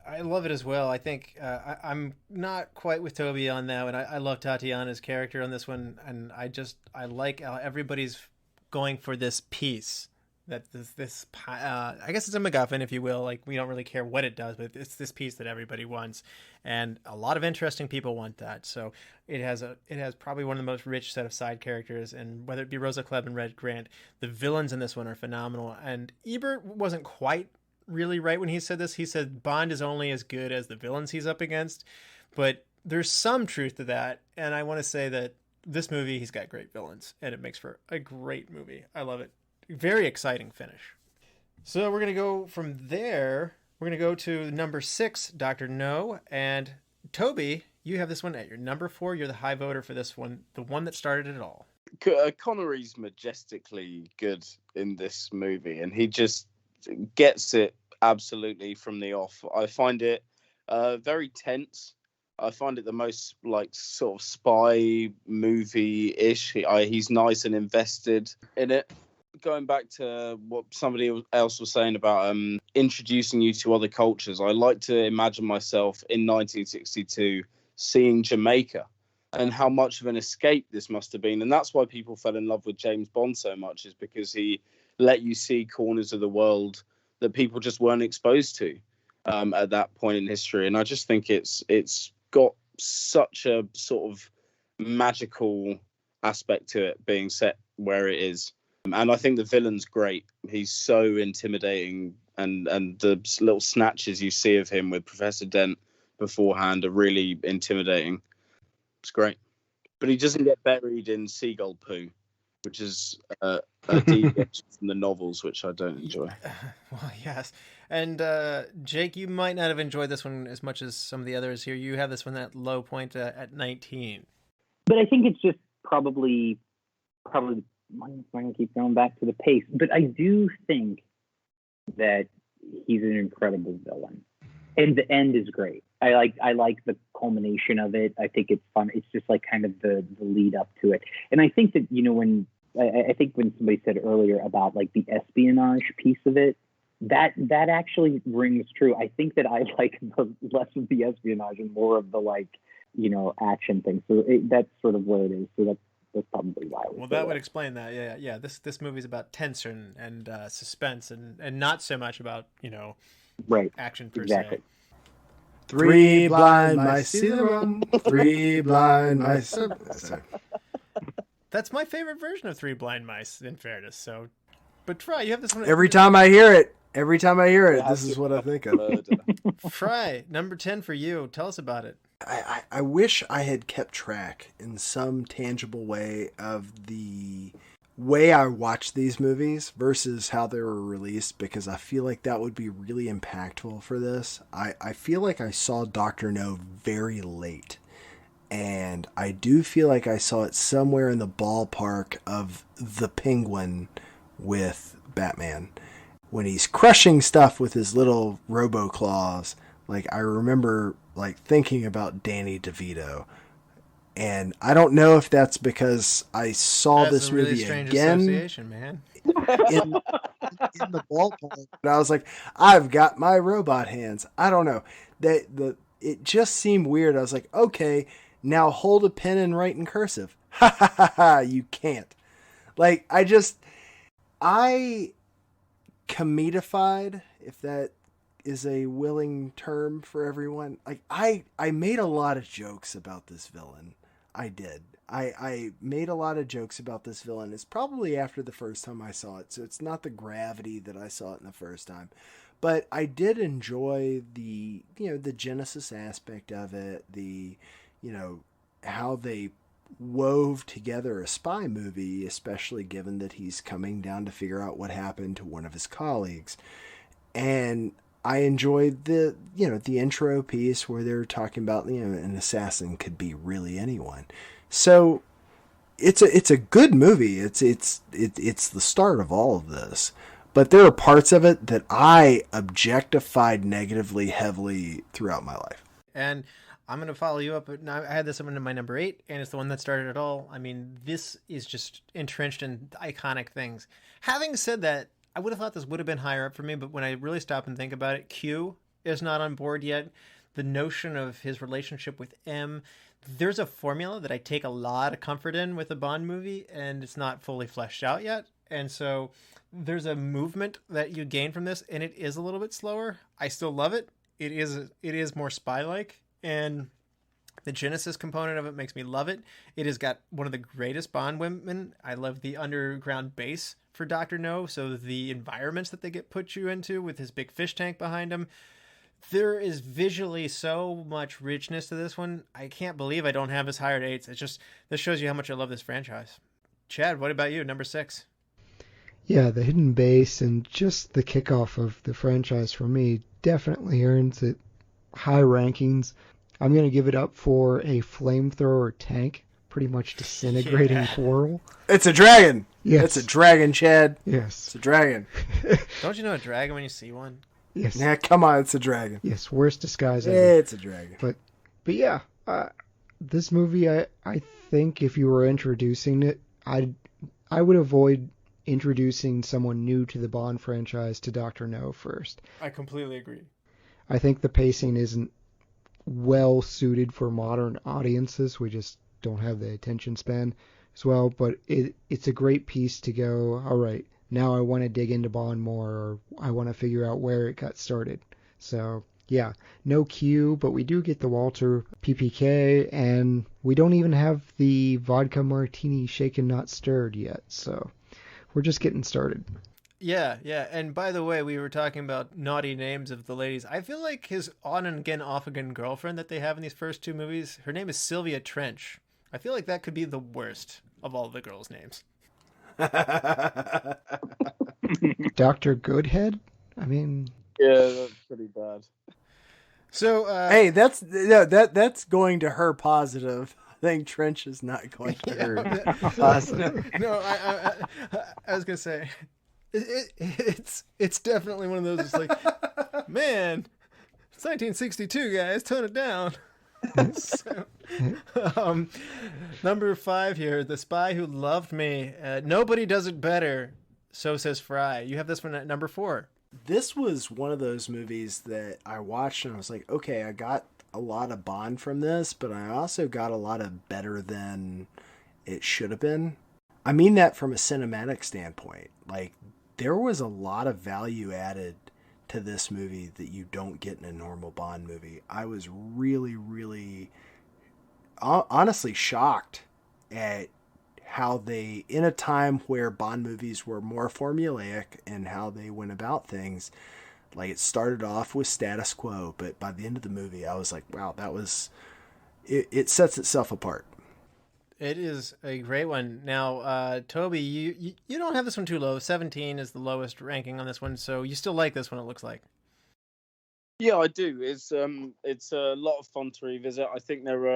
I love it as well. I think I'm not quite with Toby on that one. I love Tatiana's character on this one, and I like how everybody's going for this piece. That this I guess it's a MacGuffin, if you will. Like, we don't really care what it does, but it's this piece that everybody wants, and a lot of interesting people want that. So it has probably one of the most rich set of side characters, and whether it be Rosa Klebb and Red Grant, the villains in this one are phenomenal. And Ebert wasn't quite really right when he said this. He said Bond is only as good as the villains he's up against, but there's some truth to that. And I want to say that this movie, he's got great villains, and it makes for a great movie. I love it. Very exciting finish. So we're going to go from there. We're going to go to number 6, Dr. No. And Toby, you have this one at your number 4. You're the high voter for this one, the one that started it all. Connery's majestically good in this movie, and he just gets it absolutely from the off. I find it very tense. I find it the most like sort of spy movie-ish. He's nice and invested in it. Going back to what somebody else was saying about introducing you to other cultures, I like to imagine myself in 1962 seeing Jamaica and how much of an escape this must have been. And that's why people fell in love with James Bond so much, is because he let you see corners of the world that people just weren't exposed to at that point in history. And I just think it's got such a sort of magical aspect to it being set where it is. And I think the villain's great. He's so intimidating, and the little snatches you see of him with Professor Dent beforehand are really intimidating. It's great. But he doesn't get buried in seagull poo, which is a deviation from the novels, which I don't enjoy. Well, yes. And Jake, you might not have enjoyed this one as much as some of the others here. You have this one at low point at 19. But I think it's just probably I'm going to keep going back to the pace, but I do think that he's an incredible villain, and the end is great. I like the culmination of it. I think it's fun. It's just like kind of the lead up to it, and I think that when somebody said earlier about like the espionage piece of it, that actually rings true. I think that I like the less of the espionage and more of the action thing. So that's sort of where it is. So That's probably why. Well, that would explain that. Yeah. This movie's about tension and suspense, and not so much about right action per exactly. se. Three blind mice see the run. Three blind mice. That's my favorite version of Three Blind Mice, in fairness. So, but Frye, you have this one. Every time I hear it, this is what I think of. Frye, number 10 for you. Tell us about it. I wish I had kept track in some tangible way of the way I watched these movies versus how they were released, because I feel like that would be really impactful for this. I feel like I saw Dr. No very late, and I do feel like I saw it somewhere in the ballpark of the Penguin with Batman. When he's crushing stuff with his little robo claws, like I remember like thinking about Danny DeVito. And I don't know if that's because I saw this movie really strange again association, man. in the ballpark. And I was like, I've got my robot hands. I don't know. It just seemed weird. I was like, okay, now hold a pen and write in cursive. Ha ha ha ha, you can't. Like, I comedified, if that is a willing term for everyone. Like, I made a lot of jokes about this villain. I did. I made a lot of jokes about this villain. It's probably after the first time I saw it, so it's not the gravity that I saw it in the first time. But I did enjoy the Genesis aspect of it, how they wove together a spy movie, especially given that he's coming down to figure out what happened to one of his colleagues. And I enjoyed the intro piece where they're talking about, an assassin could be really anyone. So it's a good movie. It's the start of all of this. But there are parts of it that I objectified negatively heavily throughout my life. And I'm going to follow you up. But now I had this one in my number 8, and it's the one that started it all. I mean, this is just entrenched in iconic things. Having said that, I would have thought this would have been higher up for me, but when I really stop and think about it, Q is not on board yet. The notion of his relationship with M, there's a formula that I take a lot of comfort in with a Bond movie, and it's not fully fleshed out yet. And so there's a movement that you gain from this, and it is a little bit slower. I still love it. It is more spy-like, and the Genesis component of it makes me love it. It has got one of the greatest Bond women. I love the underground base for Dr. No, so the environments that they put you into with his big fish tank behind him. There is visually so much richness to this one. I can't believe I don't have this higher at 8. It's just, this shows you how much I love this franchise. Chad, what about you? Number 6. Yeah, the hidden base and just the kickoff of the franchise for me definitely earns it high rankings. I'm going to give it up for a flamethrower tank, pretty much disintegrating coral. It's a dragon. Yes. It's a dragon, Chad. Yes. It's a dragon. Don't you know a dragon when you see one? Yes. Nah, come on, it's a dragon. Yes, worst disguise ever. It's a dragon. But yeah, this movie, I think if you were introducing it, I would avoid introducing someone new to the Bond franchise to Dr. No first. I completely agree. I think the pacing isn't well suited for modern audiences. We just don't have the attention span as well, but it's a great piece to go, all right, now I want to dig into Bond more, or I want to figure out where it got started. So yeah, no Q, but we do get the Walter PPK, and we don't even have the vodka martini shaken not stirred yet, so we're just getting started. Yeah. And by the way, we were talking about naughty names of the ladies. I feel like his on and again, off again girlfriend that they have in these first 2 movies, her name is Sylvia Trench. I feel like that could be the worst of all the girls' names. Dr. Goodhead? I mean... Yeah, that's pretty bad. So, hey, that's going to her positive. I think Trench is not going to her positive. No, I was gonna say, it's definitely one of those. It's like, man, it's 1962, guys, tone it down. So, number 5 here, The Spy Who Loved Me. Nobody does it better. So says Frye. You have this one at number 4. This was one of those movies that I watched and I was like, okay, I got a lot of Bond from this, but I also got a lot of better than it should have been. I mean that from a cinematic standpoint. Like, there was a lot of value added to this movie that you don't get in a normal Bond movie. I was really, really honestly shocked at how they, in a time where Bond movies were more formulaic and how they went about things, like it started off with status quo, but by the end of the movie, I was like, wow, that was, it sets itself apart. It is a great one. Now, Toby, you don't have this one too low. 17 is the lowest ranking on this one, so you still like this one, it looks like. Yeah, I do. It's a lot of fun to revisit. I think there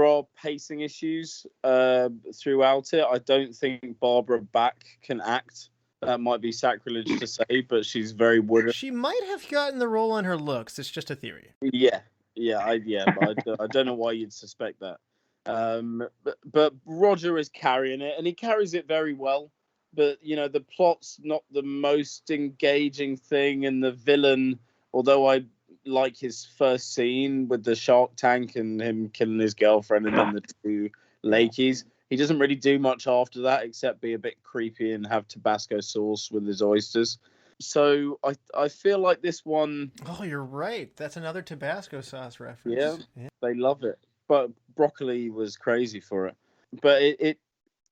are pacing issues throughout it. I don't think Barbara Bach can act. That might be sacrilege to say, but she's very wooden. She might have gotten the role on her looks. It's just a theory. Yeah. But I don't know why you'd suspect that. But Roger is carrying it, and he carries it very well. But the plot's not the most engaging thing, and the villain, although I like his first scene with the shark tank and him killing his girlfriend and then the two lakeys, he doesn't really do much after that except be a bit creepy and have Tabasco sauce with his oysters. So I feel like this one... Oh, you're right. That's another Tabasco sauce reference. Yeah. They love it. But Broccoli was crazy for it. But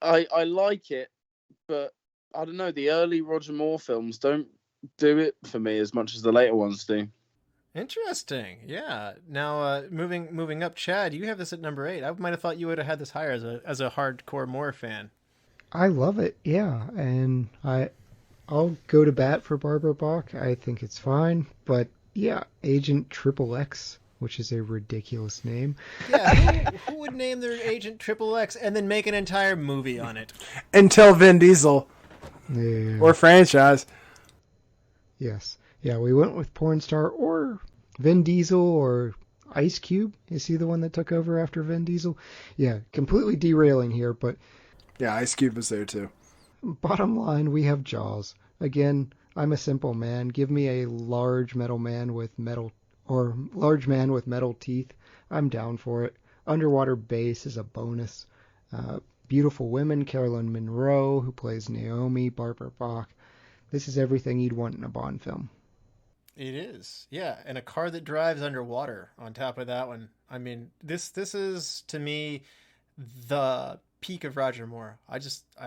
I like it, but I don't know, the early Roger Moore films don't do it for me as much as the later ones do. Interesting. Yeah. Now, moving up, Chad, you have this at number 8. I might have thought you would have had this higher as a hardcore Moore fan. I love it, yeah, and I'll go to bat for Barbara Bach. I think it's fine, but yeah, Agent XXX, which is a ridiculous name. Yeah, who would name their Agent XXX and then make an entire movie on it? Until Vin Diesel. Yeah. Or franchise. Yes. Yeah, we went with porn star or Vin Diesel or Ice Cube. Is he the one that took over after Vin Diesel? Yeah, completely derailing here, but... Yeah, Ice Cube was there too. Bottom line, we have Jaws. Again, I'm a simple man. Give me a large man with metal teeth. I'm down for it. Underwater bass is a bonus. Beautiful women, Carolyn Monroe, who plays Naomi, Barbara Bach. This is everything you'd want in a Bond film. It is, yeah, and a car that drives underwater on top of that one. I mean, this is to me the peak of Roger Moore. I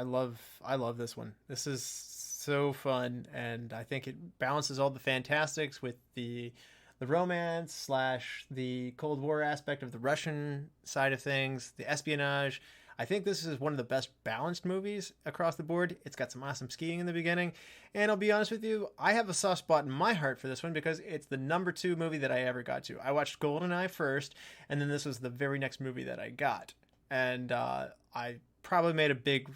love this one. This is so fun, and I think it balances all the fantastics with the romance / the Cold War aspect of the Russian side of things, the espionage. I think this is one of the best balanced movies across the board. It's got some awesome skiing in the beginning. And I'll be honest with you, I have a soft spot in my heart for this one because it's the number 2 movie that I ever got to. I watched Goldeneye first, and then this was the very next movie that I got. And I probably made a big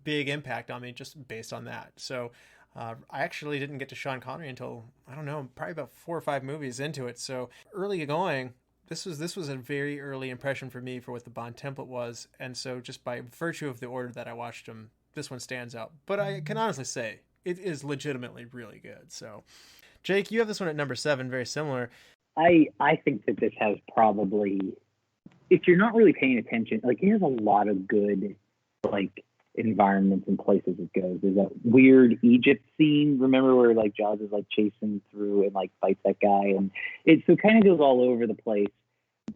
impact on me just based on that. So I actually didn't get to Sean Connery until, I don't know, probably about 4 or 5 movies into it. So early going... This was a very early impression for me for what the Bond template was, and so just by virtue of the order that I watched them, this one stands out. But I can honestly say it is legitimately really good. So, Jake, you have this one at number 7, very similar. I think that this has probably, if you're not really paying attention, like it has a lot of good like environments and places it goes. There's that weird Egypt scene, remember, where like Jaws is like chasing through and like fights that guy, and it kind of goes all over the place.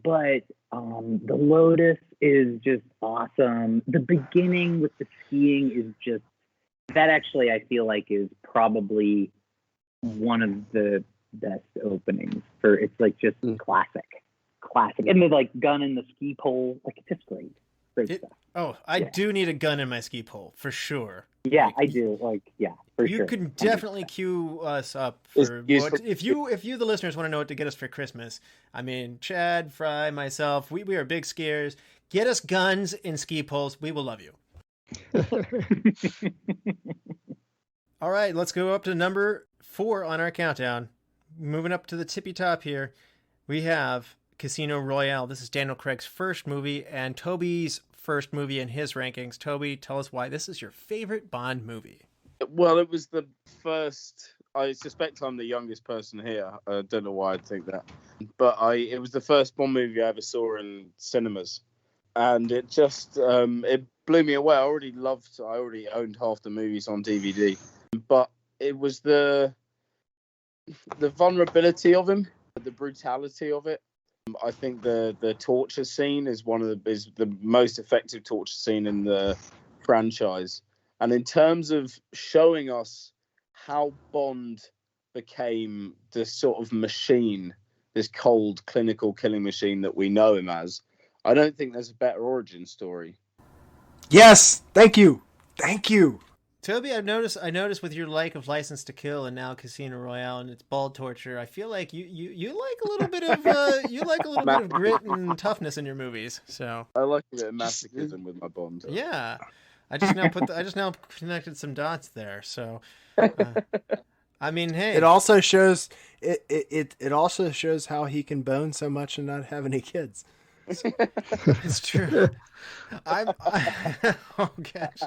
But the Lotus is just awesome. The beginning with the skiing is just, that actually I feel like is probably one of the best openings for, it's like just classic. And the like gun in the ski pole, like it's just great stuff. Oh, I do need a gun in my ski pole for sure. Yeah, like, I do. Like, yeah, for sure. You can definitely cue us up for if you the listeners want to know what to get us for Christmas. I mean, Chad, Frye, myself, we are big skiers. Get us guns and ski poles. We will love you. All right, let's go up to number 4 on our countdown. Moving up to the tippy top here, we have Casino Royale. This is Daniel Craig's first movie and Toby's first movie in his rankings. Toby, tell us why this is your favorite Bond movie. Well, it was the first. I suspect I'm the youngest person here. I don't know why I'd think that, but it was the first Bond movie I ever saw in cinemas. and it just it blew me away. I already owned half the movies on DVD, but it was the vulnerability of him, the brutality of it. I think the torture scene is the most effective torture scene in the franchise. And in terms of showing us how Bond became this sort of machine, this cold, clinical killing machine that we know him as, I don't think there's a better origin story. Yes, thank you. Toby, I noticed with your like of License to Kill and now Casino Royale and its ball torture, I feel like you like a little bit of bit of grit and toughness in your movies. So I like a bit of masochism with my Bond. Yeah, I just now connected some dots there. So, I mean, hey, it also shows it also shows how he can bone so much and not have any kids. It's true. Oh gosh,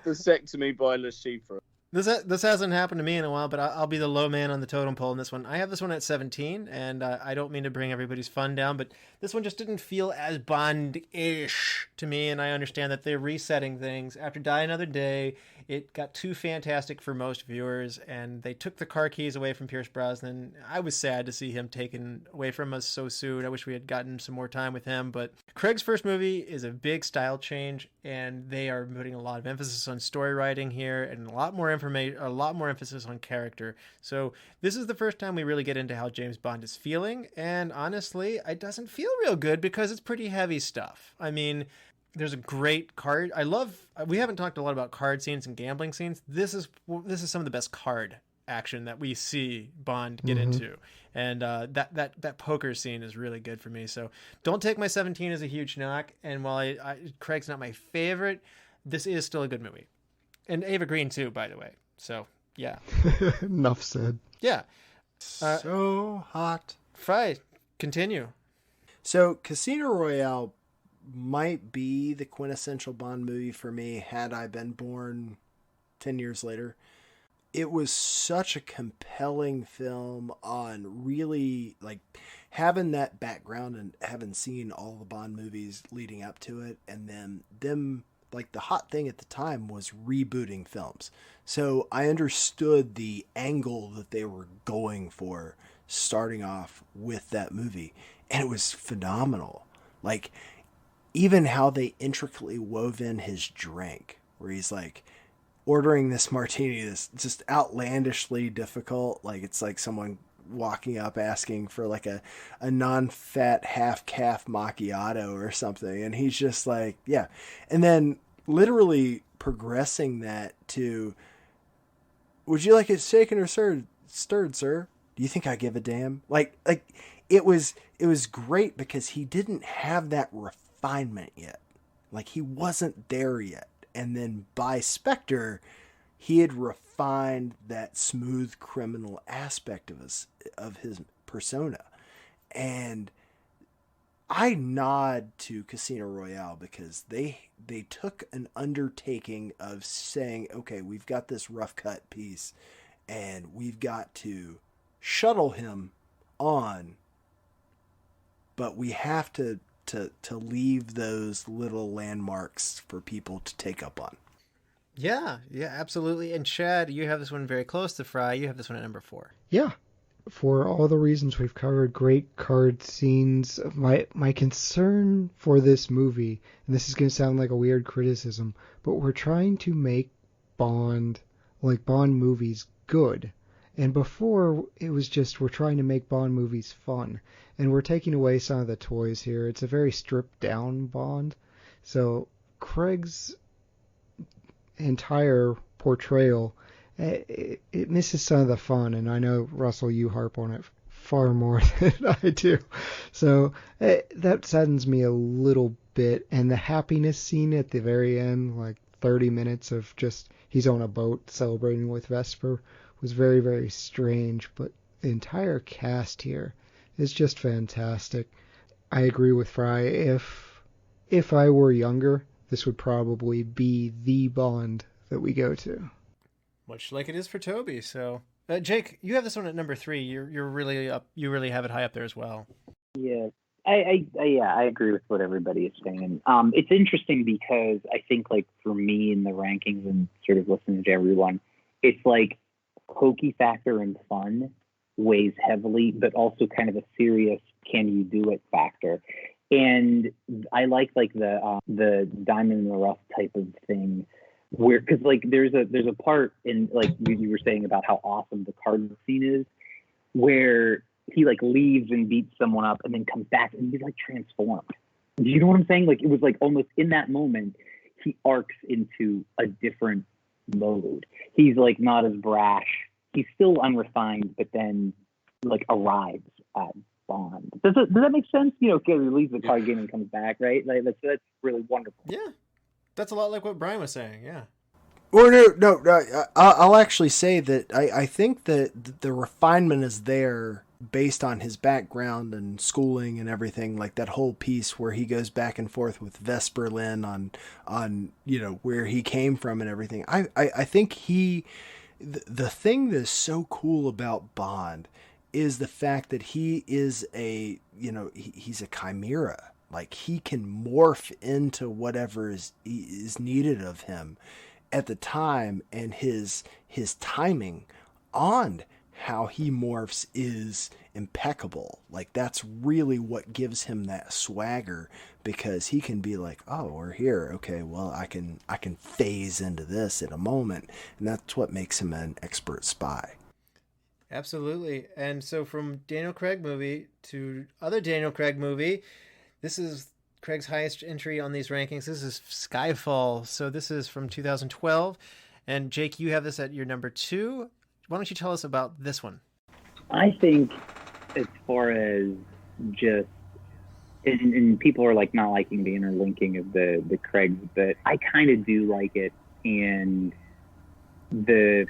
Vasectomy by Le Chiffre. This hasn't happened to me in a while, but I'll be the low man on the totem pole in this one. I have this one at 17, and I don't mean to bring everybody's fun down, but this one just didn't feel as Bond-ish to me, and I understand that they're resetting things. After Die Another Day, it got too fantastic for most viewers, and they took the car keys away from Pierce Brosnan. I was sad to see him taken away from us so soon. I wish we had gotten some more time with him, but Craig's first movie is a big style change, and they are putting a lot of emphasis on story writing here, and a lot more emphasis on character. So this is the first time we really get into how James Bond is feeling, and honestly, it doesn't feel real good because it's pretty heavy stuff. I mean, there's a great card. We haven't talked a lot about card scenes and gambling scenes. This is some of the best card action that we see Bond get into. And that poker scene is really good for me. So don't take my 17 as a huge knock. And while Craig's not my favorite, this is still a good movie. And Ava Green too, by the way. So yeah. Enough said. Yeah. So hot. Frye, continue. So Casino Royale might be the quintessential Bond movie for me had I been born 10 years later. It was such a compelling film on really like having that background and having seen all the Bond movies leading up to it, and then them, like, the hot thing at the time was rebooting films. So I understood the angle that they were going for starting off with that movie, and it was phenomenal. Like, even how they intricately wove in his drink, where he's like ordering this martini that's just outlandishly difficult. Like, it's like someone walking up asking for like a non-fat half-calf macchiato or something. And he's just like, yeah. And then literally progressing that to, would you like it shaken or stirred, sir? Do you think I give a damn? Like it was great because he didn't have that refinement yet. Like, he wasn't there yet. And then by Spectre, he had refined that smooth criminal aspect of his persona. And I nod to Casino Royale because they took an undertaking of saying, okay, we've got this rough cut piece and we've got to shuttle him on, but we have to leave those little landmarks for people to take up on. Yeah, absolutely. And Chad, you have this one very close to Frye. You have this one at number 4. Yeah. For all the reasons we've covered, great card scenes. My concern for this movie, and this is going to sound like a weird criticism, but we're trying to make Bond movies good. And before, it was just we're trying to make Bond movies fun. And we're taking away some of the toys here. It's a very stripped down Bond. So Craig's entire portrayal, it misses some of the fun. And I know, Russell, you harp on it far more than I do. So that saddens me a little bit. And the happiness scene at the very end, like 30 minutes of just he's on a boat celebrating with Vesper, was very, very strange. But the entire cast here is just fantastic. I agree with Frye. If I were younger, this would probably be the Bond that we go to. Much like it is for Toby. So, Jake, you have this one at number 3. You're really up. You really have it high up there as well. Yeah, Yeah, I agree with what everybody is saying. It's interesting because I think, like, for me in the rankings and sort of listening to everyone, it's like hokey factor and fun weighs heavily, but also kind of a serious can you do it factor. And I like the diamond in the rough type of thing, where, because like there's a part in, like you were saying about how awesome the card scene is, where he like leaves and beats someone up and then comes back and he's like transformed. Do you know what I'm saying? Like, it was like almost in that moment he arcs into a different mode. He's like not as brash. He's still unrefined, but then like arrives at Bond. Does that make sense? You know, because he leaves the card game and comes back, right? Like that's really wonderful. Yeah, that's a lot like what Bryan was saying. Yeah. Or no, I'll actually say that I think that the refinement is there based on his background and schooling and everything, like that whole piece where he goes back and forth with Vesper Lynn on you know, where he came from and everything. I think the thing that's so cool about Bond is the fact that he is he's a chimera. Like, he can morph into whatever is needed of him at the time, and his timing on how he morphs is impeccable. Like, that's really what gives him that swagger, because he can be like, oh, we're here, okay, well, I can phase into this in a moment, and that's what makes him an expert spy. Absolutely. And so from Daniel Craig movie to other Daniel Craig movie, this is Craig's highest entry on these rankings. This is Skyfall. So this is from 2012. And Jake, you have this at your number 2. Why don't you tell us about this one? I think, as far as just, and people are like not liking the interlinking of the Craigs, but I kind of do like it, and the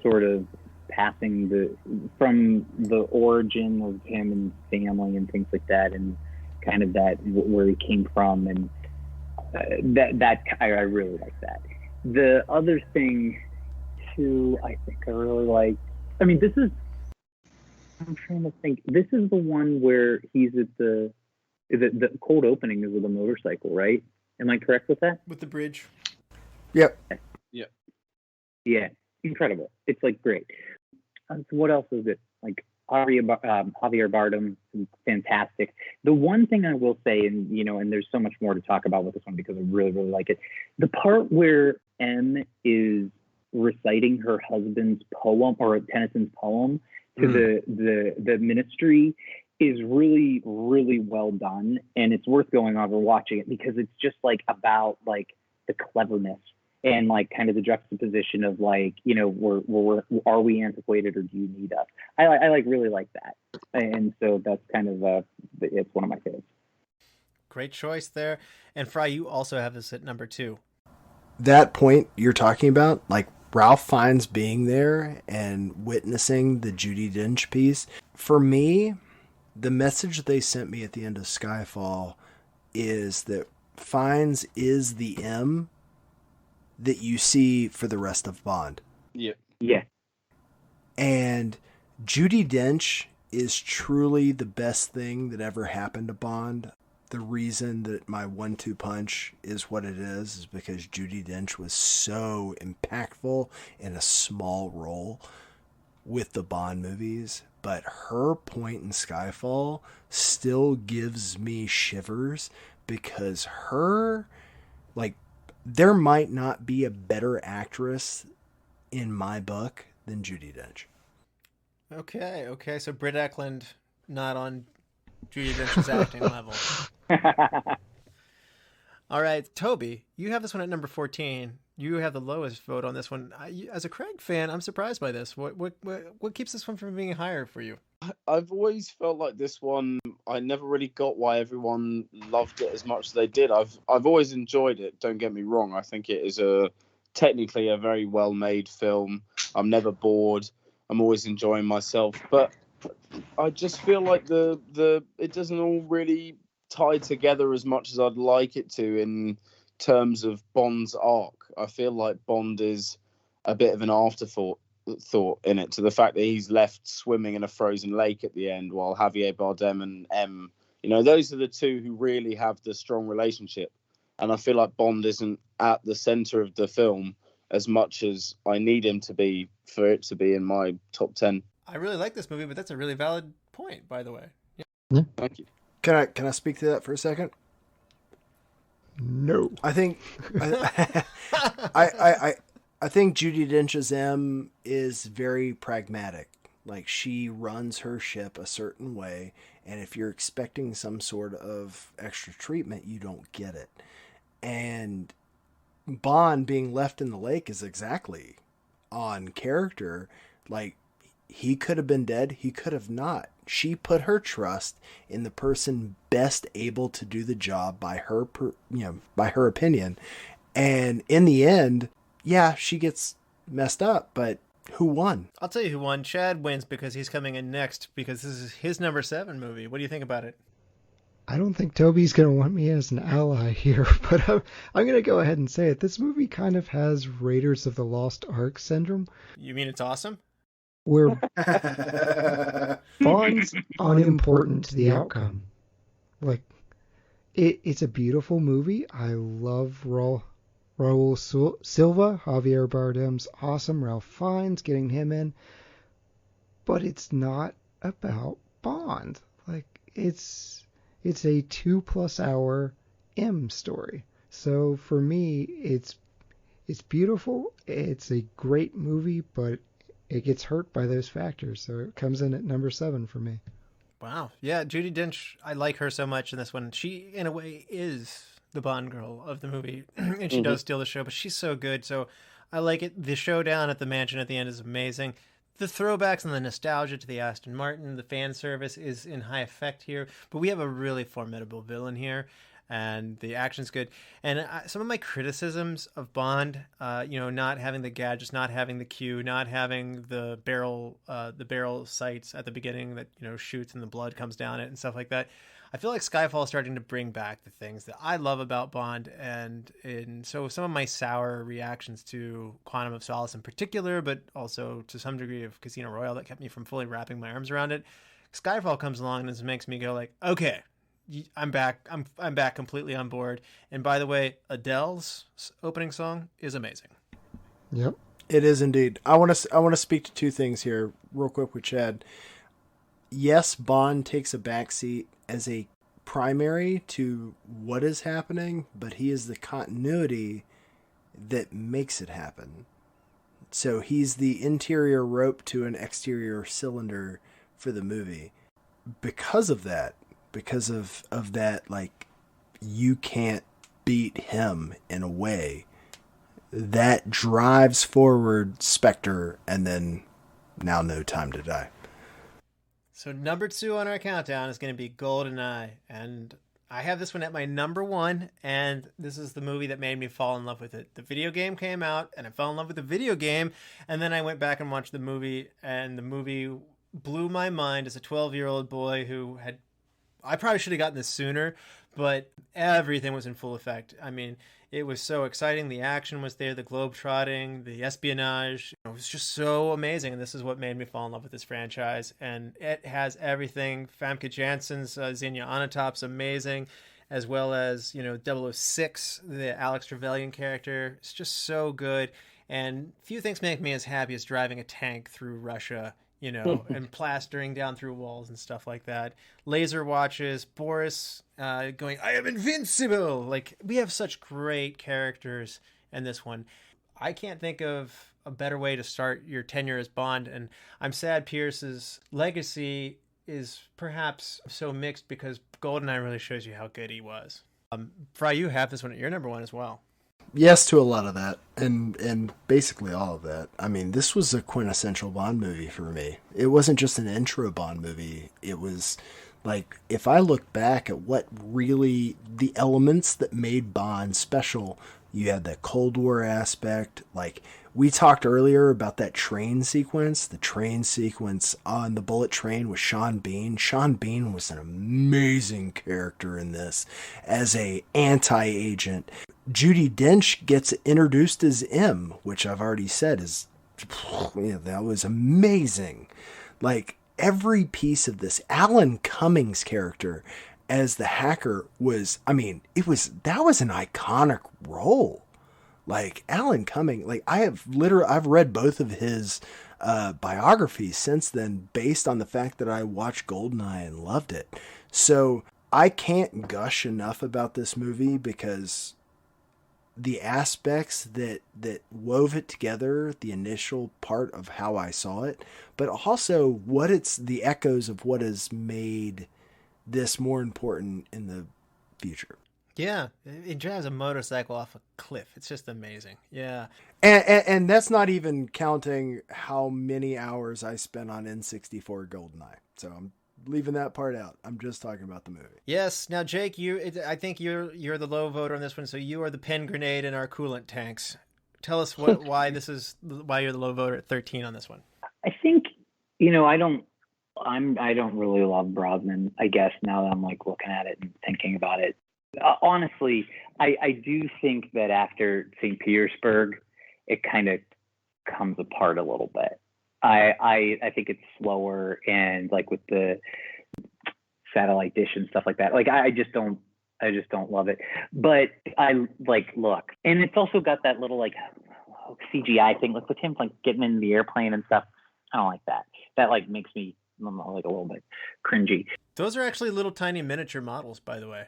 sort of passing from the origin of him and family and things like that, and kind of that where he came from, and that I really like that. The other thing too, I think I really like. I mean, I'm trying to think. This is the one where he's at the cold opening is with a motorcycle, right? Am I correct with that? With the bridge. Yep. Yep. Yeah, incredible. It's like great. So what else is it? Like Javier Bardem, fantastic. The one thing I will say, and there's so much more to talk about with this one because I really, really like it. The part where M is reciting her husband's poem, or Tennyson's poem, to the ministry is really, really well done, and it's worth going over watching it, because it's just like about like the cleverness and like kind of the juxtaposition of like, are we antiquated or do you need us? I like really like that, and so that's kind of it's one of my favorites. Great choice there. And Frye, you also have this at number 2. That point you're talking about, like Ralph Fiennes being there and witnessing the Judi Dench piece, for me, the message they sent me at the end of Skyfall is that Fiennes is the M that you see for the rest of Bond. Yeah. Yeah. And Judi Dench is truly the best thing that ever happened to Bond. The reason that my 1-2 punch is what it is because Judi Dench was so impactful in a small role with the Bond movies. But her point in Skyfall still gives me shivers, because there might not be a better actress in my book than Judi Dench. Okay. So Britt Eklund not on Judi Dench's acting level. All right, Toby, you have this one at number 14. You have the lowest vote on this one. As a Craig fan, I'm surprised by this. What keeps this one from being higher for you? I've always felt like this one, I never really got why everyone loved it as much as they did. I've always enjoyed it, don't get me wrong. I think it is technically a very well-made film. I'm never bored. I'm always enjoying myself. But I just feel like it doesn't all really tie together as much as I'd like it to in terms of Bond's arc. I feel like Bond is a bit of an afterthought in it, to the fact that he's left swimming in a frozen lake at the end while Javier Bardem and M Those are the two who really have the strong relationship. And I feel like Bond isn't at the center of the film as much as I need him to be for it to be in my top 10. I really like this movie, but that's a really valid point, by the way. Yeah. Thank you. Can I speak to that for a second? No. I think I think Judi Dench's M is very pragmatic. Like, she runs her ship a certain way, and if you're expecting some sort of extra treatment, you don't get it. And Bond being left in the lake is exactly on character. Like, he could have been dead, he could have not. She put her trust in the person best able to do the job by her opinion. And in the end, yeah, she gets messed up, but who won? I'll tell you who won. Chad wins because he's coming in next, because this is his number 7 movie. What do you think about it? I don't think Toby's going to want me as an ally here, but I'm going to go ahead and say it. This movie kind of has Raiders of the Lost Ark syndrome. You mean it's awesome? Where Bond's unimportant to the outcome. Like, it's a beautiful movie. I love Raul Silva. Javier Bardem's awesome. Ralph Fiennes, getting him in. But it's not about Bond. Like, it's a 2+ hour M story. So for me, it's beautiful. It's a great movie, but it gets hurt by those factors. So it comes in at number 7 for me. Wow. Yeah, Judi Dench, I like her so much in this one. She, in a way, is the Bond girl of the movie. And she does steal the show, but she's so good. So I like it. The showdown at the mansion at the end is amazing. The throwbacks and the nostalgia to the Aston Martin, the fan service is in high effect here. But we have a really formidable villain here, and the action's good. And some of my criticisms of Bond, not having the gadgets, not having the Q, not having the barrel sights at the beginning that shoots and the blood comes down it and stuff like that. I feel like Skyfall is starting to bring back the things that I love about Bond, and so some of my sour reactions to Quantum of Solace in particular, but also to some degree of Casino Royale that kept me from fully wrapping my arms around it. Skyfall comes along and it makes me go like, okay, I'm back. I'm back completely on board. And by the way, Adele's opening song is amazing. Yep, it is indeed. I want to speak to two things here real quick with Chad. Yes, Bond takes a backseat as a primary to what is happening, but he is the continuity that makes it happen. So he's the interior rope to an exterior cylinder for the movie. Because of that, like, you can't beat him in a way that drives forward Spectre and then now No Time to Die. So number 2 on our countdown is going to be Goldeneye, and I have this one at my number 1, and this is the movie that made me fall in love with it. The video game came out, and I fell in love with the video game, and then I went back and watched the movie, and the movie blew my mind as a 12-year-old boy who I probably should have gotten this sooner, but everything was in full effect. I mean, it was so exciting. The action was there, the globe-trotting, the espionage. It was just so amazing, and this is what made me fall in love with this franchise. And it has everything. Famke Janssen's Xenia Onatop's amazing, as well as, 006, the Alex Trevelyan character. It's just so good. And few things make me as happy as driving a tank through Russia, and plastering down through walls and stuff like that. Laser watches, Boris going, I am invincible! Like, we have such great characters in this one. I can't think of a better way to start your tenure as Bond, and I'm sad Pierce's legacy is perhaps so mixed because GoldenEye really shows you how good he was. Frye, you have this one at your number 1 as well. Yes to a lot of that, and basically all of that. I mean, this was a quintessential Bond movie for me. It wasn't just an intro Bond movie. It was, like, if I look back at what really, the elements that made Bond special, you had that Cold War aspect. Like, we talked earlier about that train sequence, the train sequence on the bullet train with Sean Bean. Sean Bean was an amazing character in this as a anti-agent. Judi Dench gets introduced as M, which I've already said is, that was amazing. Like, every piece of this, Alan Cummings' character as the hacker was, I mean, that was an iconic role. Like Alan Cumming, like I've read both of his biographies since then, based on the fact that I watched Goldeneye and loved it. So I can't gush enough about this movie, because the aspects that wove it together, the initial part of how I saw it, but also the echoes of what has made this more important in the future. Yeah, it drives a motorcycle off a cliff. It's just amazing. Yeah. And that's not even counting how many hours I spent on N64 Goldeneye. So I'm leaving that part out. I'm just talking about the movie. Yes. Now, Jake, I think you're the low voter on this one, so you are the pen grenade in our coolant tanks. Tell us why you're the low voter at 13 on this one. I think, I don't really love Brosnan, I guess, now that I'm like looking at it and thinking about it. Honestly, I do think that after St. Petersburg, it kind of comes apart a little bit. I think it's slower, and like with the satellite dish and stuff like that, like I just don't love it. But I look, and it's also got that little like CGI thing, like with him like getting in the airplane and stuff. I don't like that. That like makes me like a little bit cringy. Those are actually little tiny miniature models, by the way.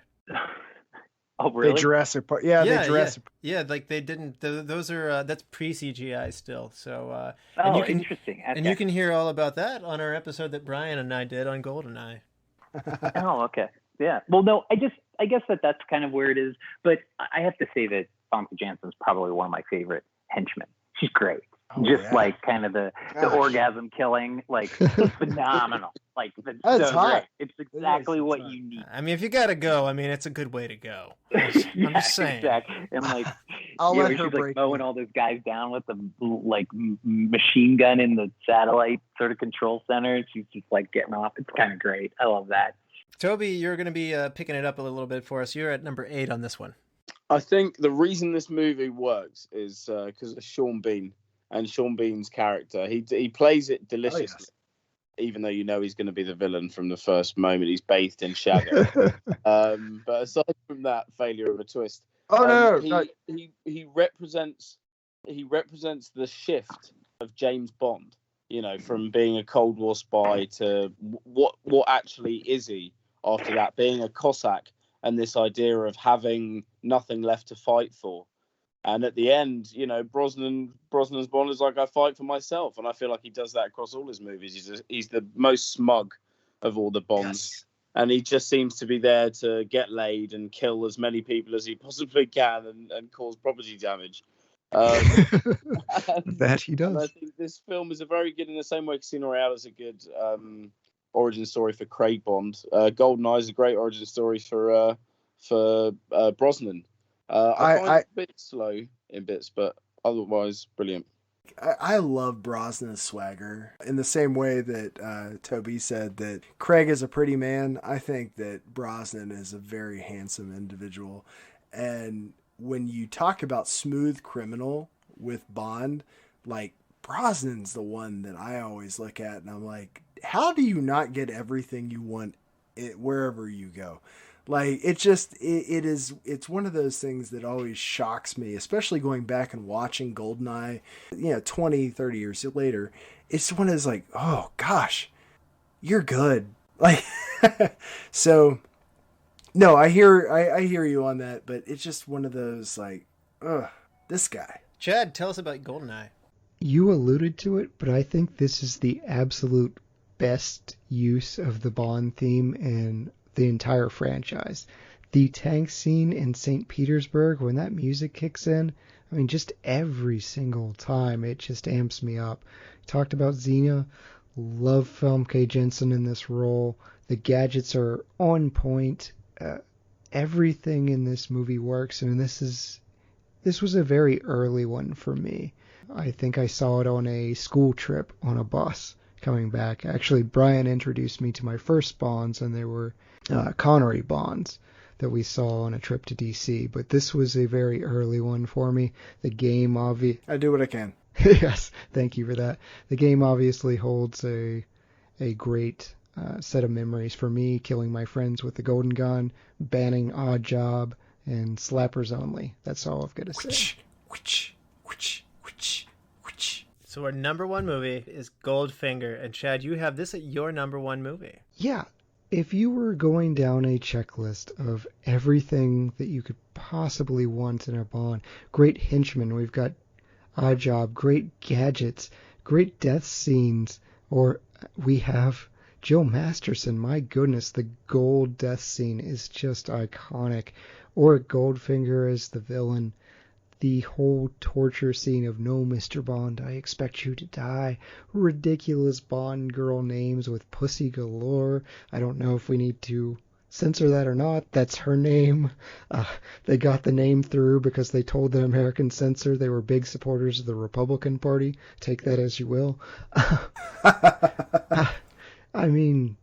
Oh, really? The Jurassic Park. Yeah, they Jurassic. Yeah, like they didn't. Those are that's pre-CGI still. So. Interesting. Okay. And you can hear all about that on our episode that Bryan and I did on Goldeneye. Oh, okay. Yeah. Well, no, I guess that's kind of where it is. But I have to say that Famke Janssen's probably one of my favorite henchmen. She's great. Oh, just yeah. Like kind of the orgasm killing, like phenomenal. Like that's so hot. Great. It's exactly what you need. I mean, if you gotta go, I mean, it's a good way to go. I'm just saying. Exactly. And like, I'll let her she's break like mowing all those guys down with the like machine gun in the satellite sort of control center. She's just like getting off. It's kind of great. I love that. Toby, you're going to be picking it up a little bit for us. You're at number 8 on this one. I think the reason this movie works is because of Sean Bean and Sean Bean's character. He plays it deliciously. Oh, yes. Even though he's going to be the villain from the first moment he's bathed in shadow. But aside from that failure of a twist, he represents the shift of James Bond. From being a Cold War spy to what actually is he after that, being a Cossack and this idea of having nothing left to fight for. And at the end, Brosnan's Bond is like, I fight for myself. And I feel like he does that across all his movies. He's the most smug of all the Bonds. Yes. And he just seems to be there to get laid and kill as many people as he possibly can and cause property damage. That he does. And I think this film is a very good, in the same way Casino Royale is a good origin story for Craig Bond. Goldeneye is a great origin story for Brosnan. I find it a bit slow in bits, but otherwise brilliant. I love Brosnan's swagger. In the same way that Toby said that Craig is a pretty man, I think that Brosnan is a very handsome individual. And when you talk about smooth criminal with Bond, like Brosnan's the one that I always look at and I'm like, how do you not get everything you want wherever you go? Like, it's one of those things that always shocks me, especially going back and watching Goldeneye, 20, 30 years later. It's one of those like, oh gosh, you're good. Like, so no, I hear you on that, but it's just one of those like, this guy. Chad, tell us about Goldeneye. You alluded to it, but I think this is the absolute best use of the Bond theme in the entire franchise. The tank scene in St. Petersburg, when that music kicks in, I mean, just every single time, it just amps me up. Talked about Xena, love Famke Janssen in this role. The gadgets are on point. Everything in this movie works, and this was a very early one for me. I think I saw it on a school trip on a bus coming back. Actually, Bryan introduced me to my first Bonds, and they were Connery Bonds that we saw on a trip to DC. But this was a very early one for me. The game, I do what I can. Yes, thank you for that. The game obviously holds a great set of memories for me, killing my friends with the golden gun, banning Odd Job, and slappers only. That's all I've got to say. So our number one movie is Goldfinger, and Chad, you have this at your number one movie. Yeah, if you were going down a checklist of everything that you could possibly want in a Bond, great henchmen, we've got Odd Job, great gadgets, great death scenes, or we have Jill Masterson. My goodness, the gold death scene is just iconic. Or Goldfinger as the villain. The whole torture scene of "No, Mr. Bond, I expect you to die." Ridiculous Bond girl names with pussy galore. I don't know if we need to censor that or not. That's her name. They got the name through because they told the American censor they were big supporters of the Republican Party. Take that as you will. I mean,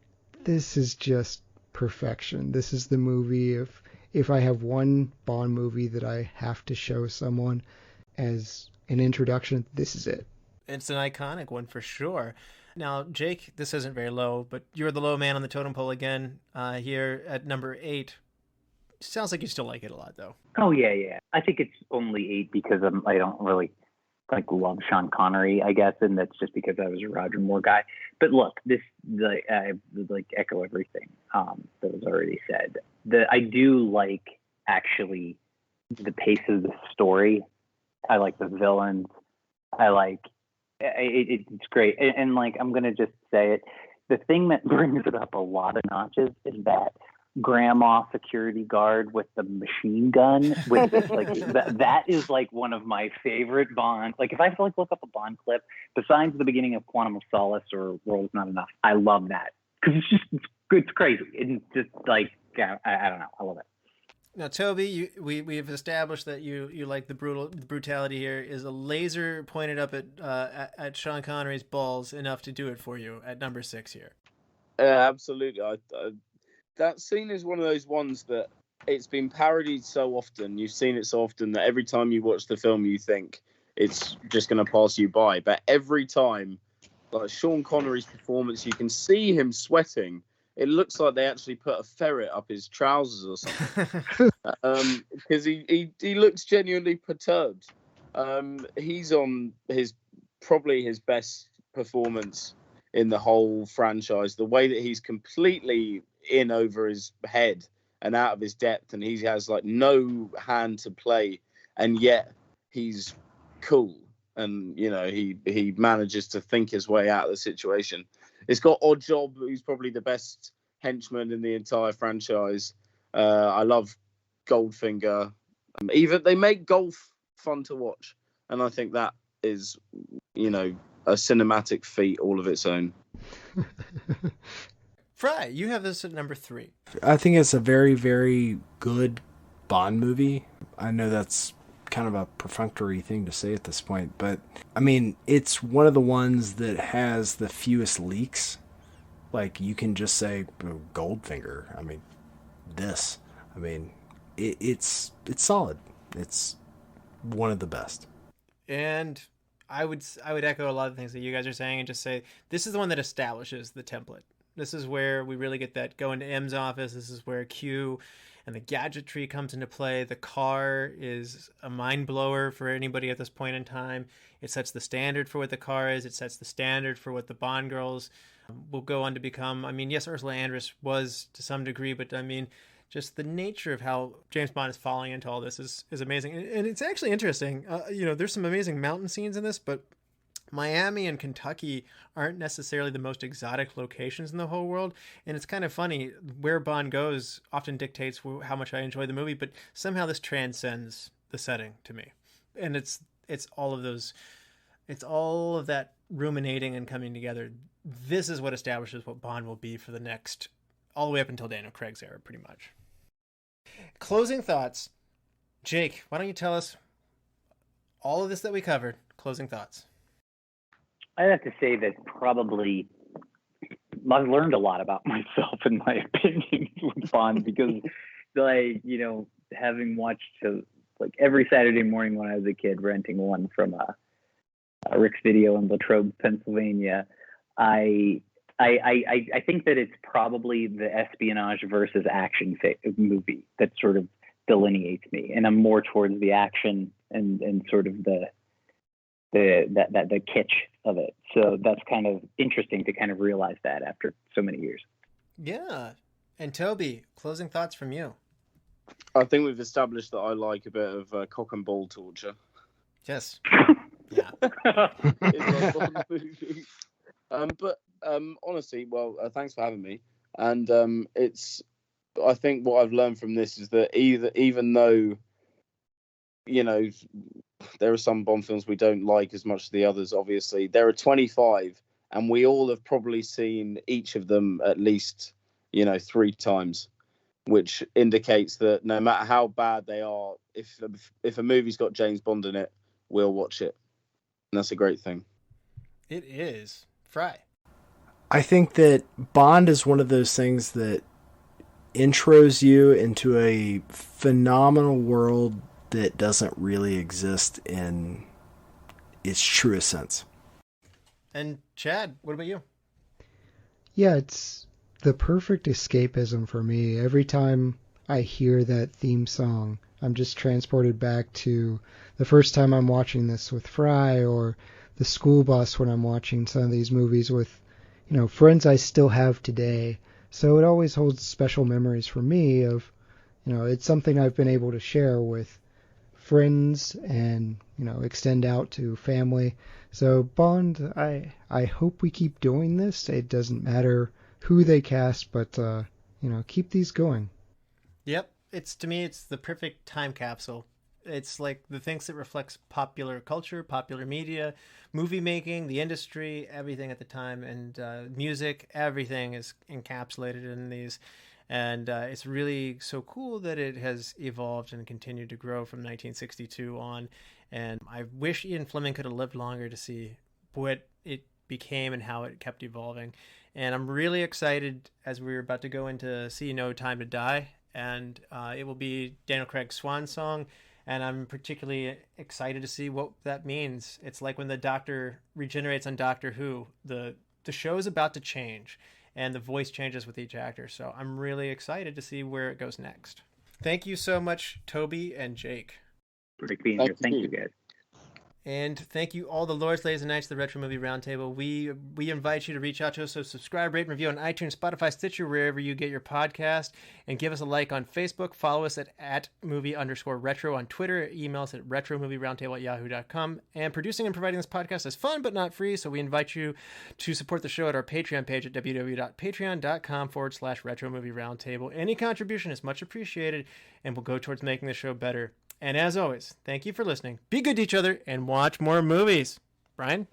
this is just perfection. This is the movie if I have one Bond movie that I have to show someone as an introduction, this is it. It's an iconic one for sure. Now, Jake, this isn't very low, but you're the low man on the totem pole again here at number 8. Sounds like you still like it a lot, though. Oh, yeah. I think it's only 8 because I don't really love Sean Connery, I guess, and that's just because I was a Roger Moore guy. But look, I would echo everything that was already said. I do like actually the pace of the story. I like the villains. I like it's great, and I'm gonna just say it. The thing that brings it up a lot of notches is that grandma security guard with the machine gun with this, that is one of my favorite Bond. If I have to look up a Bond clip besides the beginning of Quantum of Solace or World Is Not Enough, I love that because it's crazy. It's just I don't know, I love it. Now, Toby, we've established that you like the brutality here. Is a laser pointed up at Sean Connery's balls enough to do it for you at number 6 here? Absolutely. That scene is one of those ones that it's been parodied so often. You've seen it so often that every time you watch the film, you think it's just going to pass you by. But every time, Sean Connery's performance, you can see him sweating. It looks like they actually put a ferret up his trousers or something. Because he looks genuinely perturbed. He's on probably his best performance in the whole franchise. The way that he's completely in over his head and out of his depth, and he has no hand to play, and yet he's cool, and he manages to think his way out of the situation. It's got Odd Job, who's probably the best henchman in the entire franchise. I love Goldfinger. Even they make golf fun to watch, and I think that is a cinematic feat all of its own. Frye, you have this at number 3. I think it's a very, very good Bond movie. I know that's kind of a perfunctory thing to say at this point, but I mean, it's one of the ones that has the fewest leaks. You can just say Goldfinger. I mean, it's solid. It's one of the best. And I would echo a lot of things that you guys are saying and just say this is the one that establishes the template. This is where we really get that go into M's office. This is where Q and the gadgetry comes into play. The car is a mind blower for anybody at this point in time. It sets the standard for what the car is. It sets the standard for what the Bond girls will go on to become. I mean, yes, Ursula Andress was to some degree, but I mean, just the nature of how James Bond is falling into all this is amazing. And it's actually interesting. There's some amazing mountain scenes in this, but Miami and Kentucky aren't necessarily the most exotic locations in the whole world. And it's kind of funny, where Bond goes often dictates how much I enjoy the movie, but somehow this transcends the setting to me. And it's all of those, it's all of that ruminating and coming together. This is what establishes what Bond will be for the next, all the way up until Daniel Craig's era, pretty much. Closing thoughts. Jake, why don't you tell us all of this that we covered? Closing thoughts. I'd have to say that probably I've learned a lot about myself and my opinions with Bond because, having watched every Saturday morning when I was a kid, renting one from Rick's Video in Latrobe, Pennsylvania, I I think that it's probably the espionage versus action movie that sort of delineates me, and I'm more towards the action and sort of the kitsch of it. So that's kind of interesting to kind of realize that after so many years. Yeah. And Toby, closing thoughts from you. I think we've established that I like a bit of cock and ball torture. Yes. Yeah. It's not a movie. But honestly, well, thanks for having me. And I think what I've learned from this is that even though, you know, there are some Bond films we don't like as much as the others, obviously, there are 25, and we all have probably seen each of them at least, 3 times, which indicates that no matter how bad they are, if a movie's got James Bond in it, we'll watch it. And that's a great thing. It is. Frye. I think that Bond is one of those things that intros you into a phenomenal world that doesn't really exist in its truest sense. And Chad, what about you? Yeah, it's the perfect escapism for me. Every time I hear that theme song, I'm just transported back to the first time I'm watching this with Frye, or the school bus when I'm watching some of these movies with, friends I still have today. So it always holds special memories for me of, it's something I've been able to share with friends and, extend out to family. So Bond, I hope we keep doing this. It doesn't matter who they cast, but, keep these going. Yep. To me, it's the perfect time capsule. It's like the things that reflects popular culture, popular media, movie making, the industry, everything at the time, and music, everything is encapsulated in these. And it's really so cool that it has evolved and continued to grow from 1962 on. And I wish Ian Fleming could have lived longer to see what it became and how it kept evolving. And I'm really excited as we're about to go into See No Time to Die. And it will be Daniel Craig's swan song. And I'm particularly excited to see what that means. It's like when the Doctor regenerates on Doctor Who. The show is about to change, and the voice changes with each actor. So I'm really excited to see where it goes next. Thank you so much, Toby and Jake. Great being here. Thank you, guys. And thank you all the lords, ladies, and knights of the Retro Movie Roundtable. We invite you to reach out to us, so subscribe, rate, and review on iTunes, Spotify, Stitcher, wherever you get your podcast, and give us a like on Facebook. Follow us at @movie_retro on Twitter. Email us at retromovieroundtable@yahoo.com. And producing and providing this podcast is fun but not free, so we invite you to support the show at our Patreon page at www.patreon.com/Retro Movie Roundtable. Any contribution is much appreciated and will go towards making the show better. And as always, thank you for listening. Be good to each other and watch more movies. Bryan?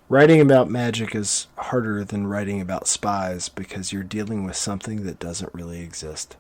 Writing about magic is harder than writing about spies because you're dealing with something that doesn't really exist.